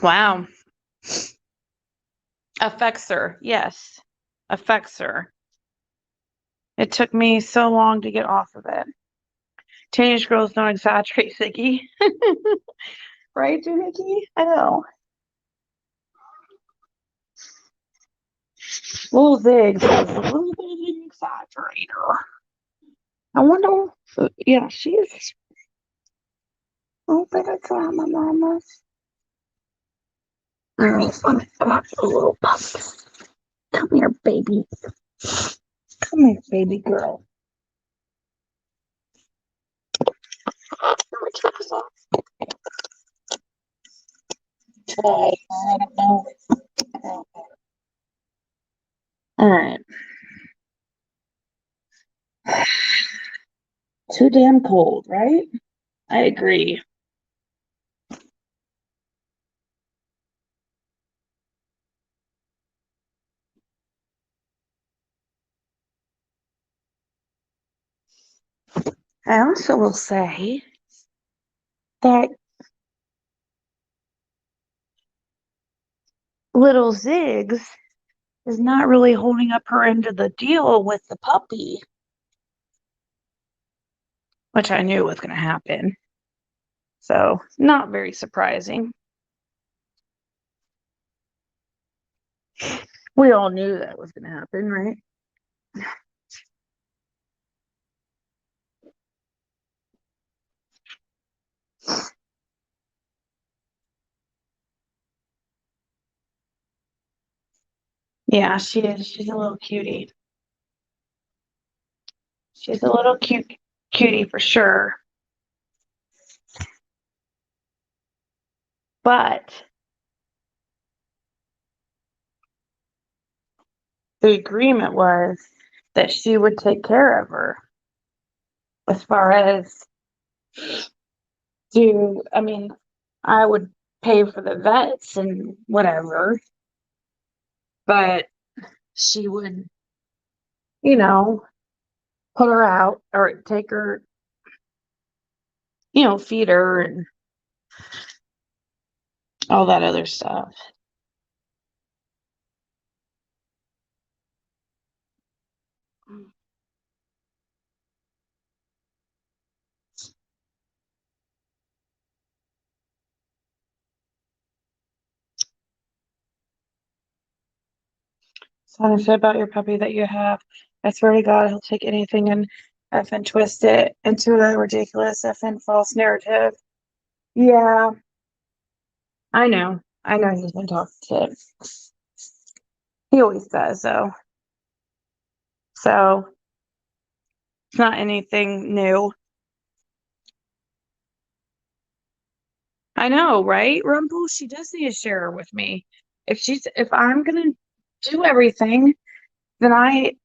S2: Wow. Affects her. Yes. Affects her. It took me so long to get off of it. Teenage girls don't exaggerate, Ziggy. Right, Ziggy? I know. Little Ziggs is a little bit of an exaggerator. I wonder, yeah, she is. Oh, but I saw my mama's. All right, let me grab the little pups. Come here, baby. Come here, baby girl. Let me turn this off. Try. I don't know. All right. Too damn cold, right? I agree. I also will say that little Ziggs is not really holding up her end of the deal with the puppy, which I knew was going to happen. So, not very surprising. We all knew that was going to happen, right? Yeah, she is. She's a little cutie. She's a little cutie for sure. But the agreement was that she would take care of her as far as I mean, I would pay for the vets and whatever, but she would, you know, put her out or take her, feed her and all that other stuff. Something say about your puppy that you have. I swear to God, he'll take anything and effing twist it into a ridiculous effing false narrative. Yeah, I know. I know he's been talking shit. He always does, though. So it's not anything new. I know, right, Rumple? She does need to share her with me. If I'm gonna do everything, then I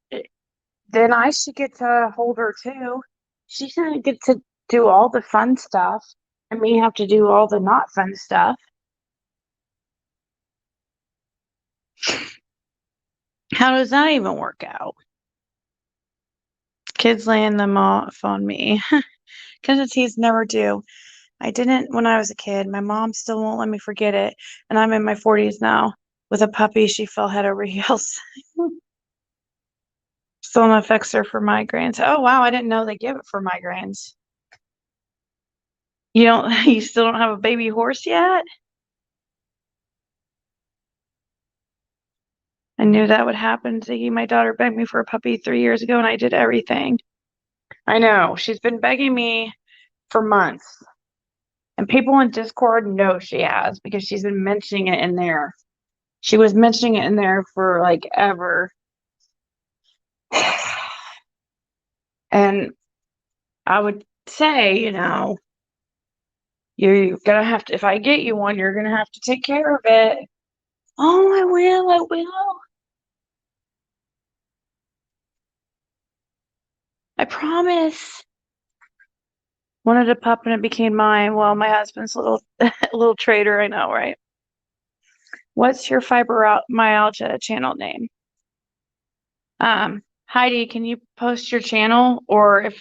S2: should get to hold her too. She shouldn't get to do all the fun stuff and me have to do all the not fun stuff. How does that even work out? Kids laying them off on me. Entities never do. I didn't when I was a kid. My mom still won't let me forget it. And I'm in my 40s now. With a puppy, she fell head over heels. Still an affects her for migraines. Oh, wow. I didn't know they give it for migraines. You still don't have a baby horse yet? I knew that would happen. Ziggy, my daughter begged me for a puppy 3 years ago, and I did everything. I know. She's been begging me for months. And people in Discord know she has because she's been mentioning it in there. She was mentioning it in there for like ever. And I would say, you're gonna have to, if I get you one, you're gonna have to take care of it. Oh, I will. I promise. Wanted a pup and it became mine. Well, my husband's a little traitor, I know, right? What's your fibromyalgia channel name? Heidi, can you post your channel? Or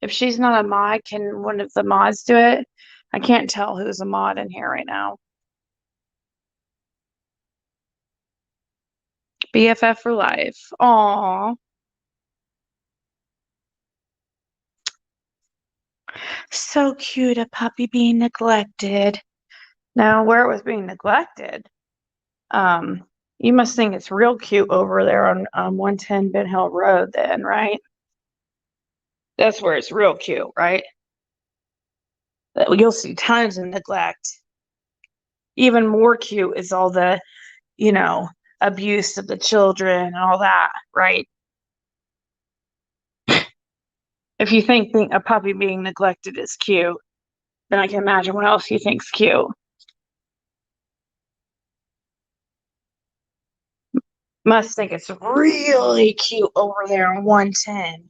S2: if she's not a mod, can one of the mods do it? I can't tell who's a mod in here right now. BFF for life. Aw. So cute, a puppy being neglected. Now, where it was being neglected, you must think it's real cute over there on 110 Ben Hill Road then, right? That's where it's real cute, right? You'll see tons of neglect. Even more cute is all the, abuse of the children and all that, right? If you think a puppy being neglected is cute, then I can imagine what else you think's cute. Must think it's really cute over there on 110.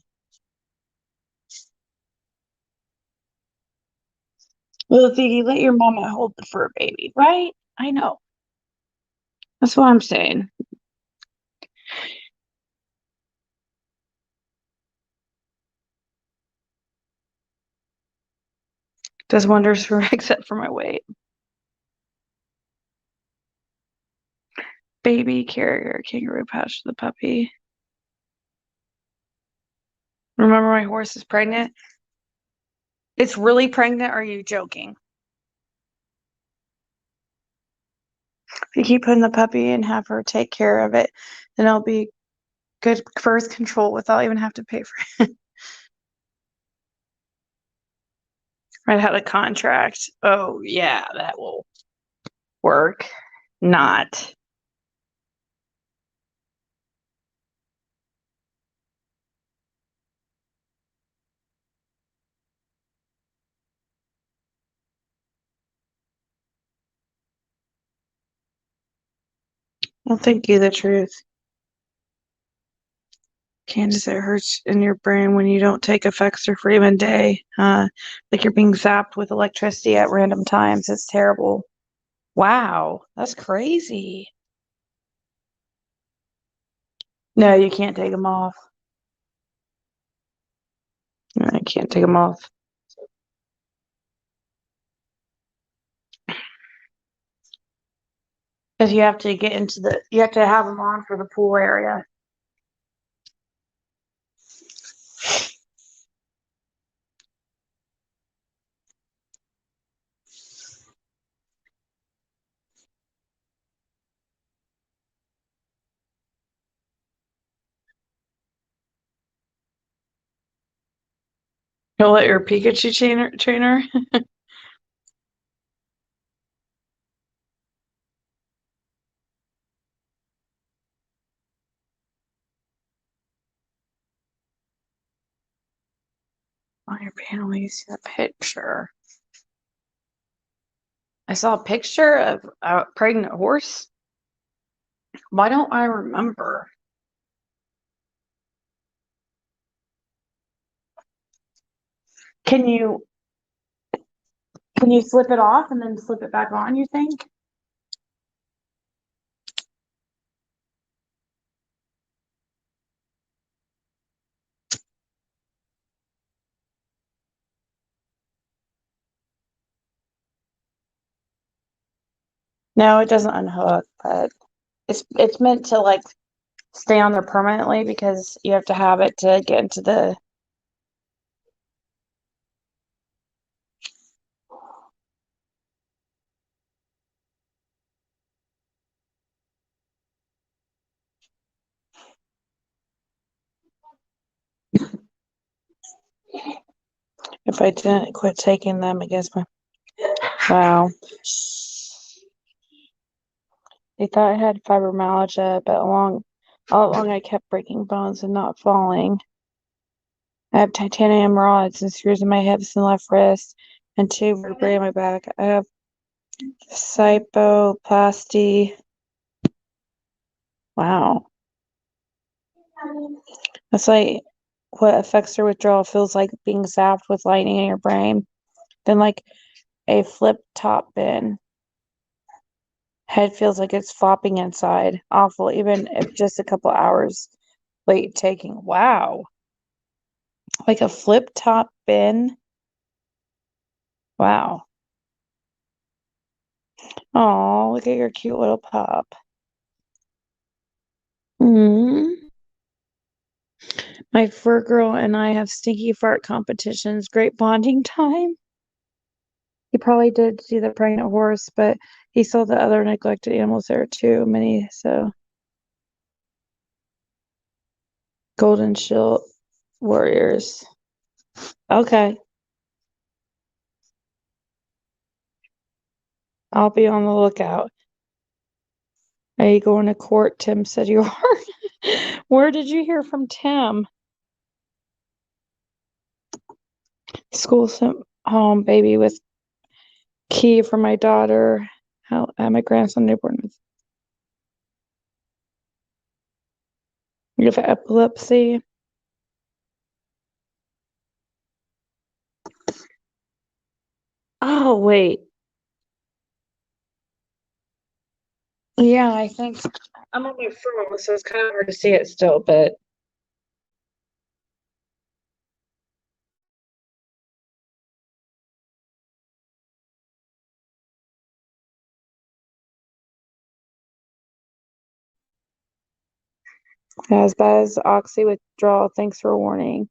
S2: Well, Ziggy, let your mama hold the fur baby, right? I know. That's what I'm saying. Does wonders for except for my weight. Baby carrier kangaroo pouch for the puppy. Remember my horse is pregnant? It's really pregnant? Or are you joking? If you keep putting the puppy and have her take care of it, then it'll be good birth control without even have to pay for it. I'd have a contract. Oh yeah, that will work. Not. I'll think you the truth. Candace, it hurts in your brain when you don't take Effexor for even a day. Like you're being zapped with electricity at random times. It's terrible. Wow, that's crazy. No, you can't take them off. I can't take them off. Because you have to you have to have them on for the pool area. You'll let your Pikachu trainer? On your panel, you see a picture. I saw a picture of a pregnant horse. Why don't I remember? Can you slip it off and then slip it back on, you think? No, it doesn't unhook, but it's meant to like stay on there permanently because you have to have it to get into the if I didn't quit taking them against my. Wow. They thought I had fibromyalgia, but all along I kept breaking bones and not falling. I have titanium rods and screws in my hips and left wrist, and 2 vertebrae in my back. I have cypoplasty. Wow. That's like what affects your withdrawal feels like being zapped with lightning in your brain. Then like a flip top bin. Head feels like it's flopping inside. Awful, even if just a couple hours late taking. Wow. Like a flip top bin. Wow. Oh, look at your cute little pup. My fur girl and I have stinky fart competitions. Great bonding time. He probably did see the pregnant horse, but he saw the other neglected animals there too. Many, so. Golden Shield Warriors. Okay. I'll be on the lookout. Are you going to court? Tim said you are. Where did you hear from Tim? School sent home baby with key for my daughter. How my grandson newborn with. You have epilepsy. Oh wait. Yeah, I think I'm on my phone, so it's kind of hard to see it still, but as bad as oxy withdrawal. Thanks for warning.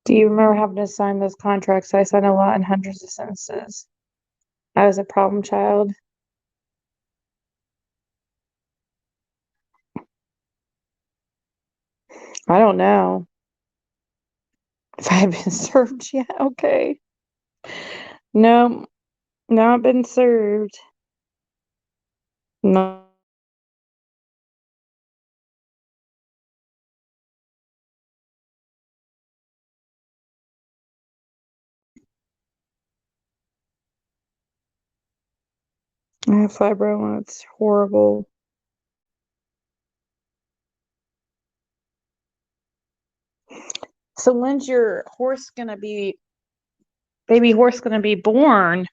S2: Do you remember having to sign those contracts? I signed a lot in hundreds of sentences. I was a problem child. I don't know if I've been served yet. Okay. No, not been served. No. I have fibro and it's horrible. So when's your baby horse gonna be born?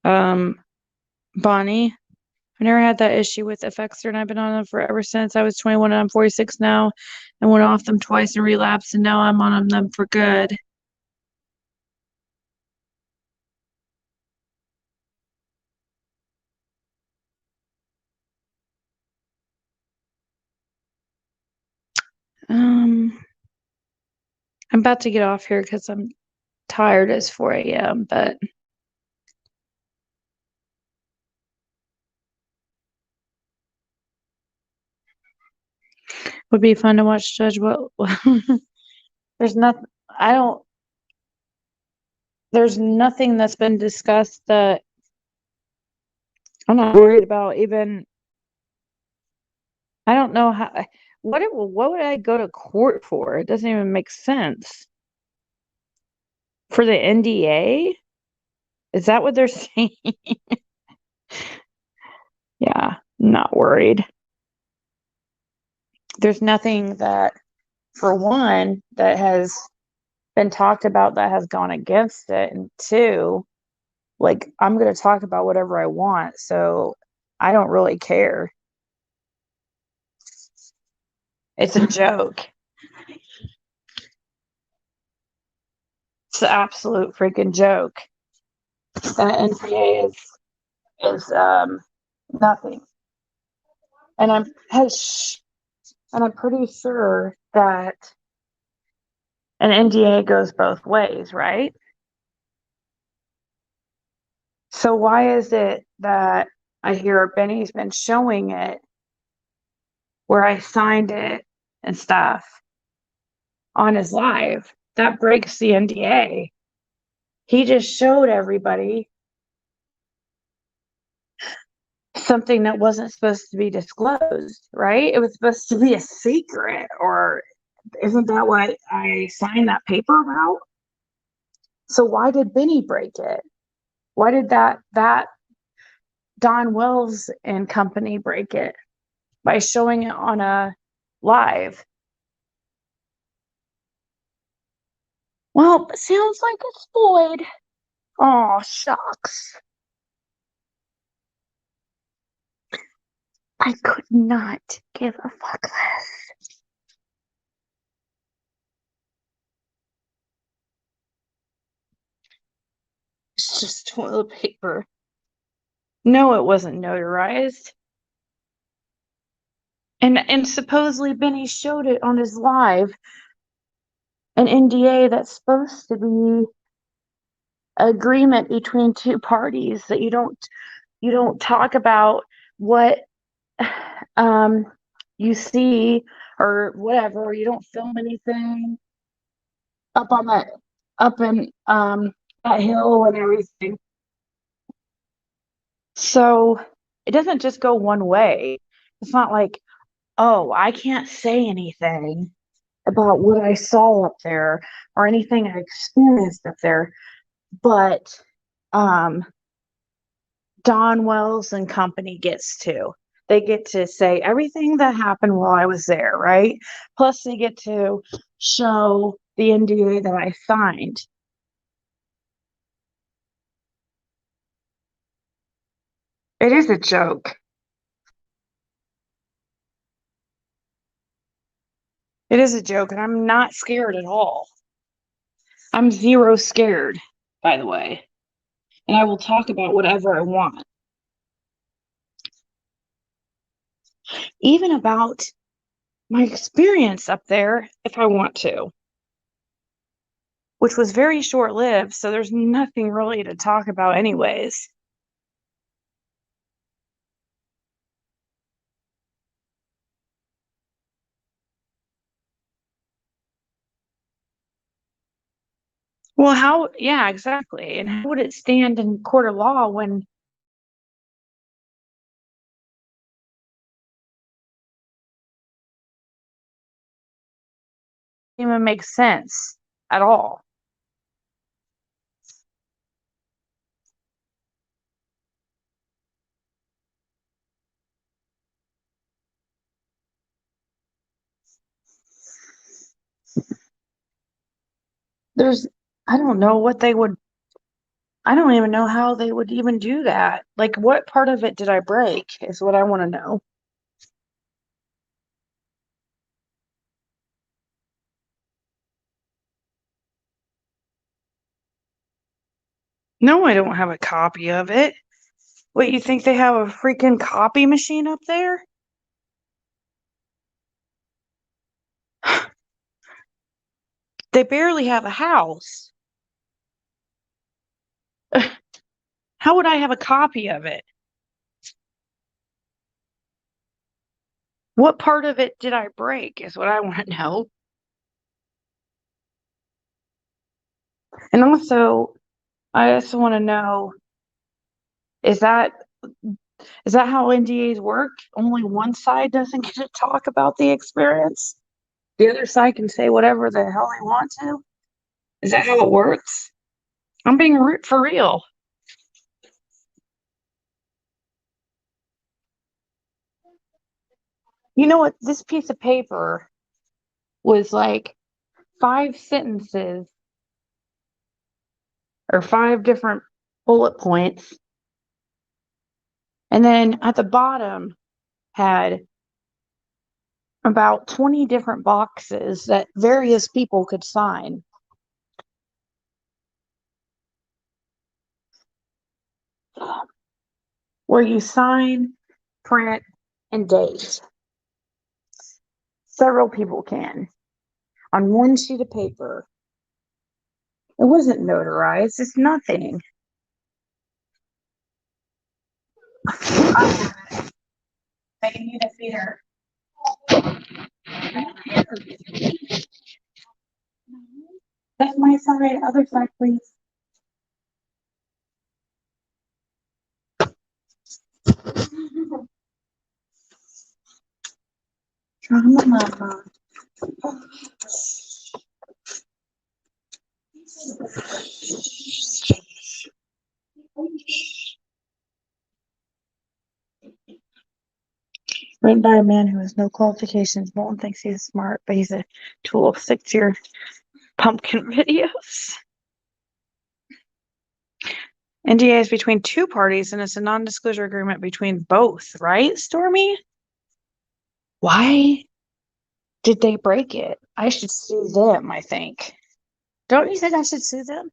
S2: Bonnie. I never had that issue with Effexor, and I've been on them for ever since I was 21 and I'm 46 now, and went off them twice and relapsed, and now I'm on them for good. I'm about to get off here because I'm tired. It's 4 a.m., but would be fun to watch Judge what there's nothing I don't there's nothing that's been discussed that I'm not worried about. Even I don't know how what would I go to court for? It doesn't even make sense. For the NDA? Is that what they're saying? Yeah, not worried. There's nothing that, for one, that has been talked about that has gone against it. And two, like, I'm going to talk about whatever I want. So I don't really care. It's a joke. It's an absolute freaking joke. That NPA is nothing. And I'm pretty sure that an NDA goes both ways, right? So why is it that I hear Benny's been showing it where I signed it and stuff on his live? That breaks the NDA. He just showed everybody something that wasn't supposed to be disclosed, right? It was supposed to be a secret, or isn't that what I signed that paper about? So why did Benny break it? Why did that Don Wells and company break it by showing it on a live? Well, it sounds like it's Floyd. Oh, shucks. I could not give a fuck less. It's just toilet paper. No, it wasn't notarized. And supposedly Benny showed it on his live, an NDA that's supposed to be agreement between two parties, that you don't talk about what um you see or whatever. You don't film anything up on that up in that hill and everything. So it doesn't just go one way. It's not like, oh, I can't say anything about what I saw up there or anything I experienced up there. But um, Don Wells and company gets to. They get to say everything that happened while I was there, right? Plus, they get to show the NDA that I signed. It is a joke. It is a joke, and I'm not scared at all. I'm zero scared, by the way. And I will talk about whatever I want, even about my experience up there if I want to, which was very short lived. So there's nothing really to talk about, anyways. Well, how, yeah, exactly. And how would it stand in court of law when it even makes sense at all? There's, I don't know what they would, I don't even know how they would even do that. Like, what part of it did I break is what I want to know. No, I don't have a copy of it. What, you think they have a freaking copy machine up there? They barely have a house. How would I have a copy of it? What part of it did I break is what I want to know. And I also want to know, is that is that how NDAs work? Only one side doesn't get to talk about the experience. The other side can say whatever the hell they want to. Is that how it works? I'm being for real. You know what? This piece of paper was like 5 sentences or 5 different bullet points. And then at the bottom had about 20 different boxes that various people could sign. Where you sign, print, and date. Several people can on one sheet of paper. It wasn't notarized, it's nothing. I have it. They need to feed her. That's my side. Other side, please. Drama mama. Written by a man who has no qualifications. Bolton thinks he's smart, but he's a tool of 6-year pumpkin videos. NDA is between two parties and it's a non-disclosure agreement between both, right, Stormy? Why did they break it? I should sue them, I think. Don't you think I should sue them?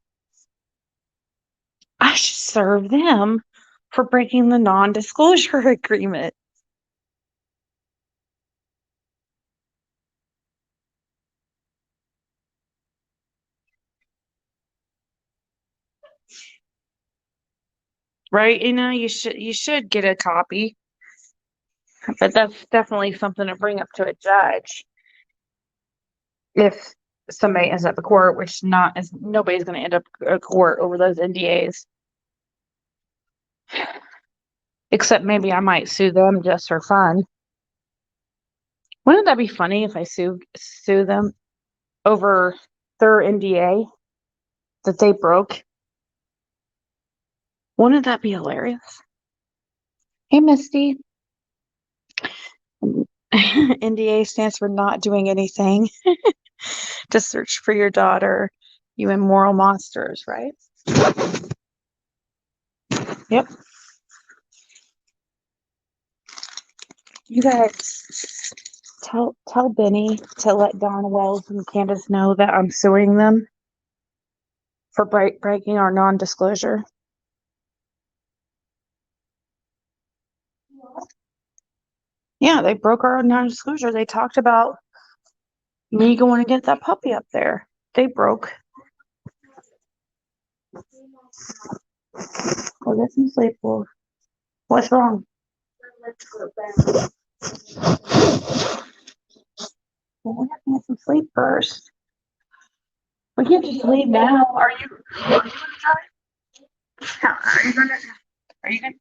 S2: I should serve them for breaking the non-disclosure agreement. Right? You should get a copy. But that's definitely something to bring up to a judge. If somebody ends up in court, which nobody's going to end up in court over those NDAs. Except maybe I might sue them just for fun. Wouldn't that be funny if I sue them over their NDA that they broke? Wouldn't that be hilarious? Hey, Misty. NDA stands for not doing anything to search for your daughter, you immoral monsters, right? Yep. You guys tell Benny to let Don Wells and Candace know that I'm suing them for breaking our non-disclosure. Yeah, they broke our non-disclosure. They talked about me going to get that puppy up there. They broke. Go get some sleep, Wolf. What's wrong? Well, we have to get some sleep first. We can't just leave now. Are you gonna try? Are you gonna?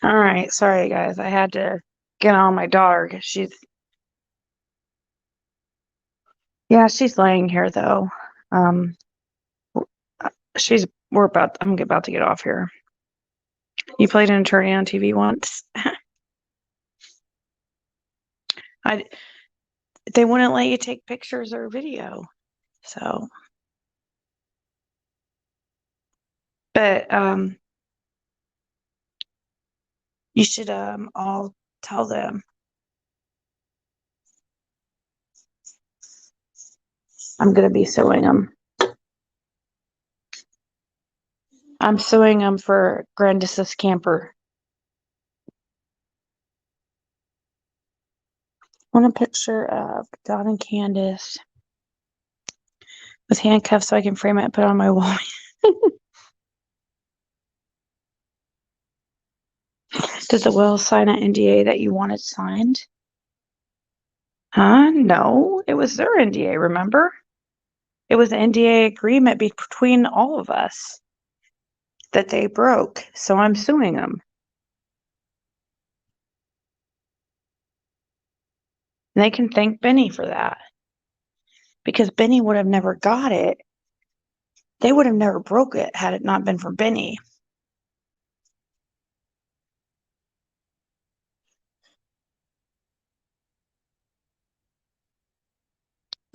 S2: All right, sorry guys. I had to get on my daughter because she's laying here though. Um, I'm about to get off here. You played an attorney on TV once. They wouldn't let you take pictures or video. So, but you should all tell them. I'm gonna be suing them. I'm suing them for Grandis's camper. want a picture of Don and Candace with handcuffs so I can frame it and put it on my wall. Did the will sign an NDA that you wanted signed? Huh? No, it was their NDA, remember? It was an NDA agreement between all of us that they broke, so I'm suing them. And they can thank Benny for that. Because Benny would have never got it. They would have never broke it had it not been for Benny.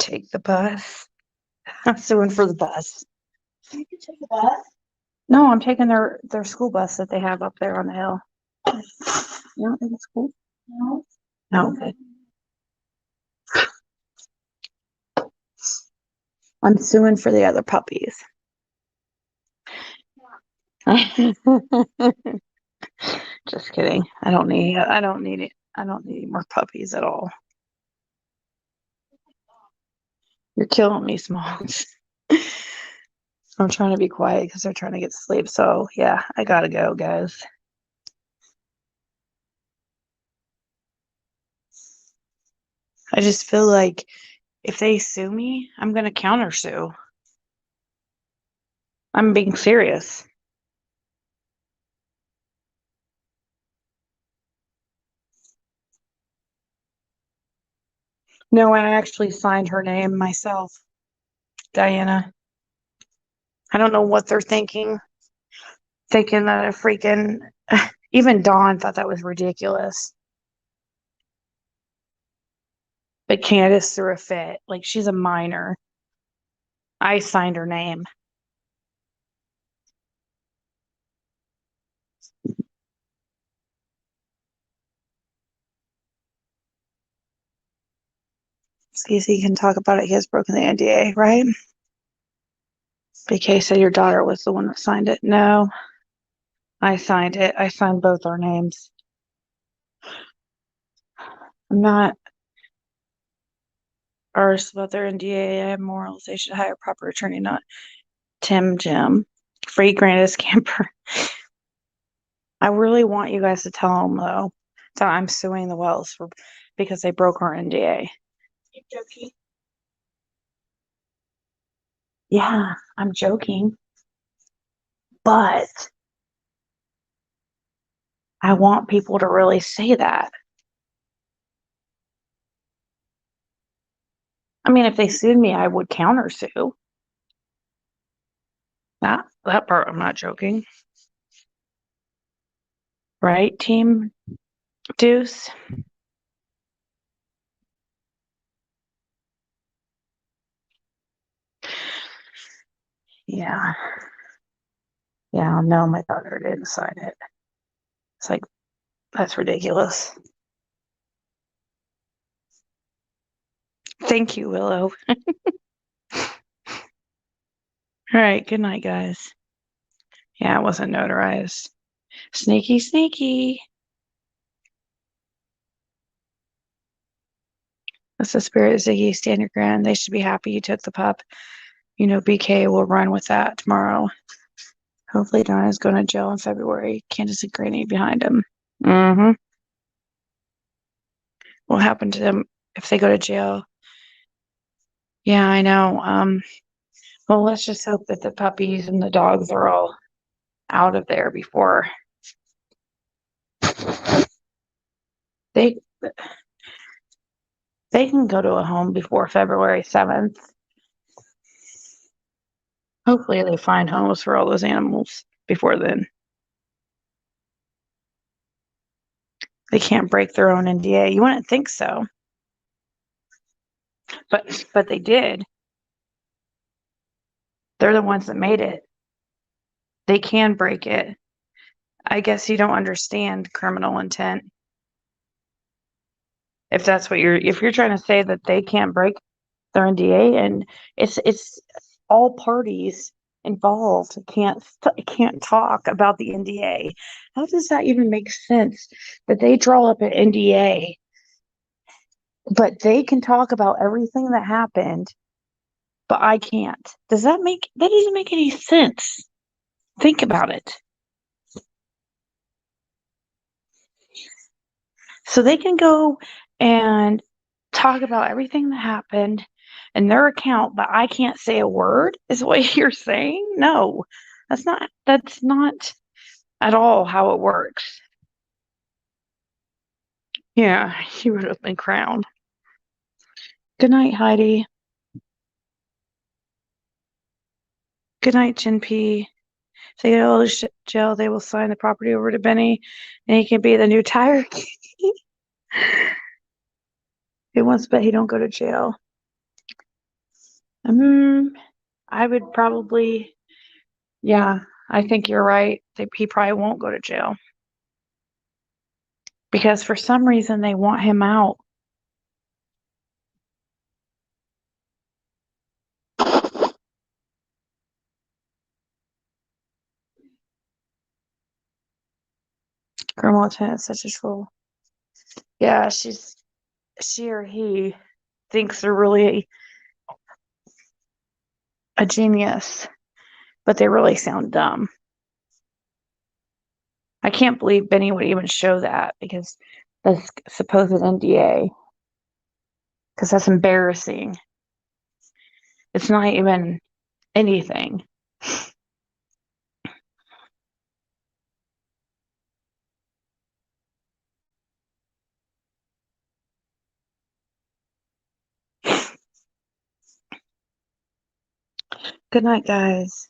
S2: Take the bus. I'm suing for the bus. You can take the bus. No, I'm taking their school bus that they have up there on the hill. You don't think it's cool? No. No, okay. I'm suing for the other puppies. Just kidding. I don't need any more puppies at all. You're killing me, Smalls. I'm trying to be quiet because they're trying to get to sleep. So yeah, I gotta go, guys. I just feel like if they sue me, I'm gonna countersue. I'm being serious. No, I actually signed her name myself, Diana. I don't know what they're thinking that a freaking even Dawn thought that was ridiculous. But Candace threw a fit. Like, she's a minor. I signed her name. CC can talk about it. He has broken the NDA, right? BK said your daughter was the one that signed it. No, I signed it. I signed both our names. I'm not arsed about their NDA. I have morals. They should hire a proper attorney, not Tim Jim. Free Grandis Camper. I really want you guys to tell them, though, that I'm suing the Wells because they broke our NDA. You're joking. Yeah, I'm joking. But I want people to really say that. I mean, if they sued me, I would countersue. That part, I'm not joking. Right, Team Deuce? Yeah. Yeah, no, my daughter didn't sign it. It's like, that's ridiculous. Thank you, Willow. All right, good night, guys. Yeah, it wasn't notarized. Sneaky, sneaky. That's the spirit, Ziggy. Stand your ground. They should be happy you took the pup. You know, BK will run with that tomorrow. Hopefully, Donna's going to jail in February. Candace and Granny behind him. Mm-hmm. What happened to them if they go to jail? Yeah, I know. Well, let's just hope that the puppies and the dogs are all out of there before they can go to a home before February 7th. Hopefully they find homes for all those animals before then. They can't break their own NDA. You wouldn't think so. But they did. They're the ones that made it. They can break it. I guess you don't understand criminal intent. If that's what if you're trying to say that they can't break their NDA, and it's all parties involved can't talk about the NDA. How does that even make sense that they draw up an NDA But they can talk about everything that happened, but I can't. That doesn't make any sense. Think about it. So they can go and talk about everything that happened in their account, but I can't say a word, is what you're saying? No, that's not at all how it works. Yeah, he would have been crowned. Good night, Heidi. Good night, Chin P. If they get out of jail, they will sign the property over to Benny, and he can be the new tire king. He wants to bet he don't go to jail. I would probably, yeah, I think you're right. He probably won't go to jail. Because for some reason they want him out. Grandma Lieutenant is such a troll. Yeah, she or he thinks they're really a genius, but they really sound dumb. I can't believe Benny would even show that because that's supposed NDA. Because that's embarrassing. It's not even anything. Good night, guys.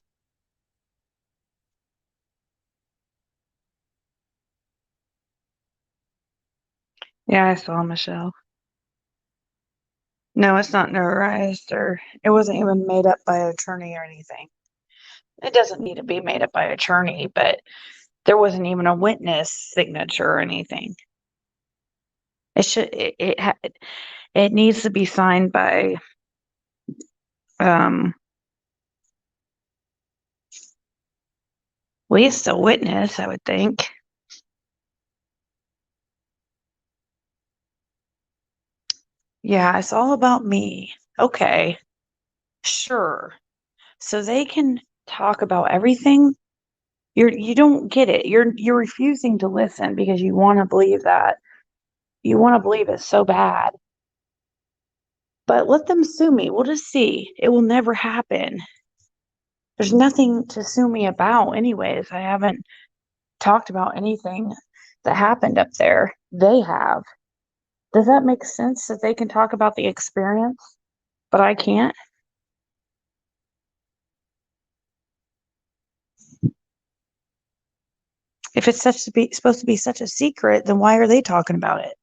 S2: Yeah, I saw Michelle. No, it's not notarized, or it wasn't even made up by an attorney or anything. It doesn't need to be made up by an attorney, but there wasn't even a witness signature or anything. It needs to be signed by at least a witness, I would think. Yeah, it's all about me. Okay, sure. So they can talk about everything. You don't get it. You're refusing to listen because you want to believe that. You want to believe it so bad. But let them sue me. We'll just see. It will never happen. There's nothing to sue me about anyways. I haven't talked about anything that happened up there. They have. Does that make sense that they can talk about the experience, but I can't? If it's supposed to be such a secret, then why are they talking about it?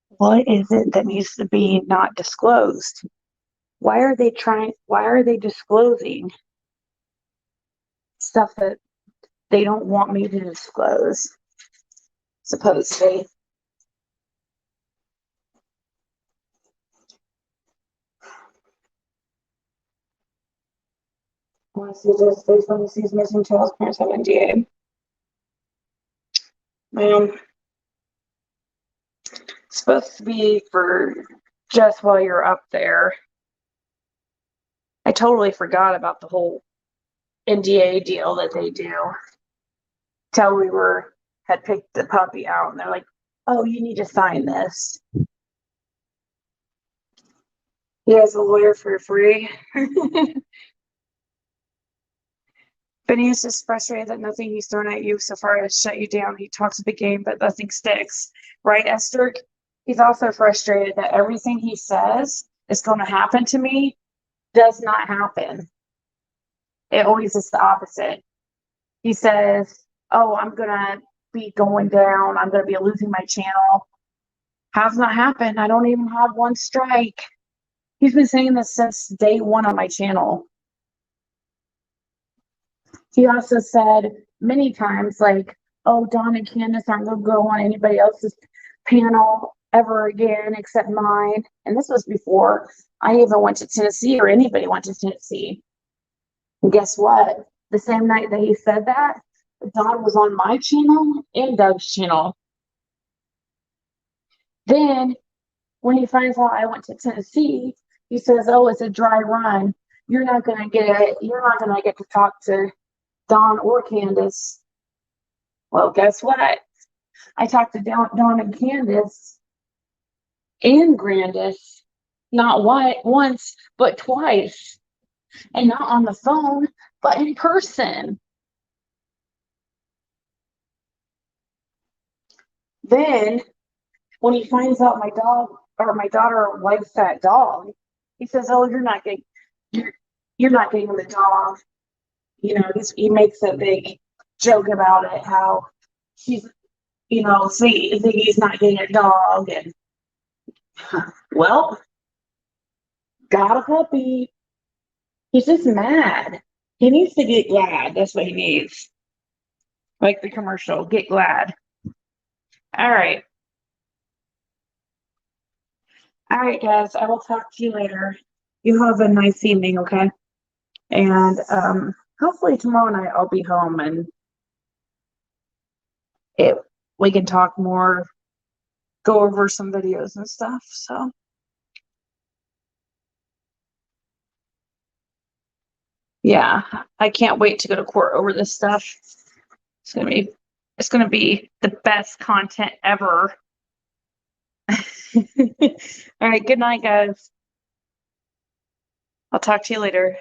S2: What is it that needs to be not disclosed? Why are they disclosing stuff that they don't want me to disclose? Supposedly. Want to see this based on these missing child's parents have NDA. It's supposed to be for just while you're up there. I totally forgot about the whole NDA deal that they do. Till we had picked the puppy out, and they're like, "Oh, you need to sign this." He has a lawyer for free. Benny is just frustrated that nothing he's thrown at you so far has shut you down. He talks a big game, but nothing sticks. Right, Esther? He's also frustrated that everything he says is going to happen to me does not happen. It always is the opposite. He says, "Oh, I'm going to be going down. I'm going to be losing my channel." Has not happened. I don't even have one strike. He's been saying this since day one on my channel. He also said many times, like, "Oh, Dawn and Candace aren't going to go on anybody else's panel ever again except mine." And this was before I even went to Tennessee or anybody went to Tennessee. And guess what? The same night that he said that, Dawn was on my channel and Doug's channel. Then when he finds out I went to Tennessee, he says, "Oh, it's a dry run. You're not gonna get to talk to Dawn or Candace." Well, guess what? I talked to Dawn and Candace and Grandis, not once, but twice, and not on the phone, but in person. Then, when he finds out my daughter likes that dog, he says, "Oh, you're you're not getting the dog." He makes a big joke about it, how she's, Ziggy's not getting a dog, and well, got a puppy. He's just mad. He needs to get glad. That's what he needs. Like the commercial, get glad. All right. All right, guys. I will talk to you later. You have a nice evening, okay? And hopefully tomorrow night I'll be home and it we can talk more, go over some videos and stuff. So yeah, I can't wait to go to court over this stuff. It's gonna be the best content ever. All right, good night, guys. I'll talk to you later.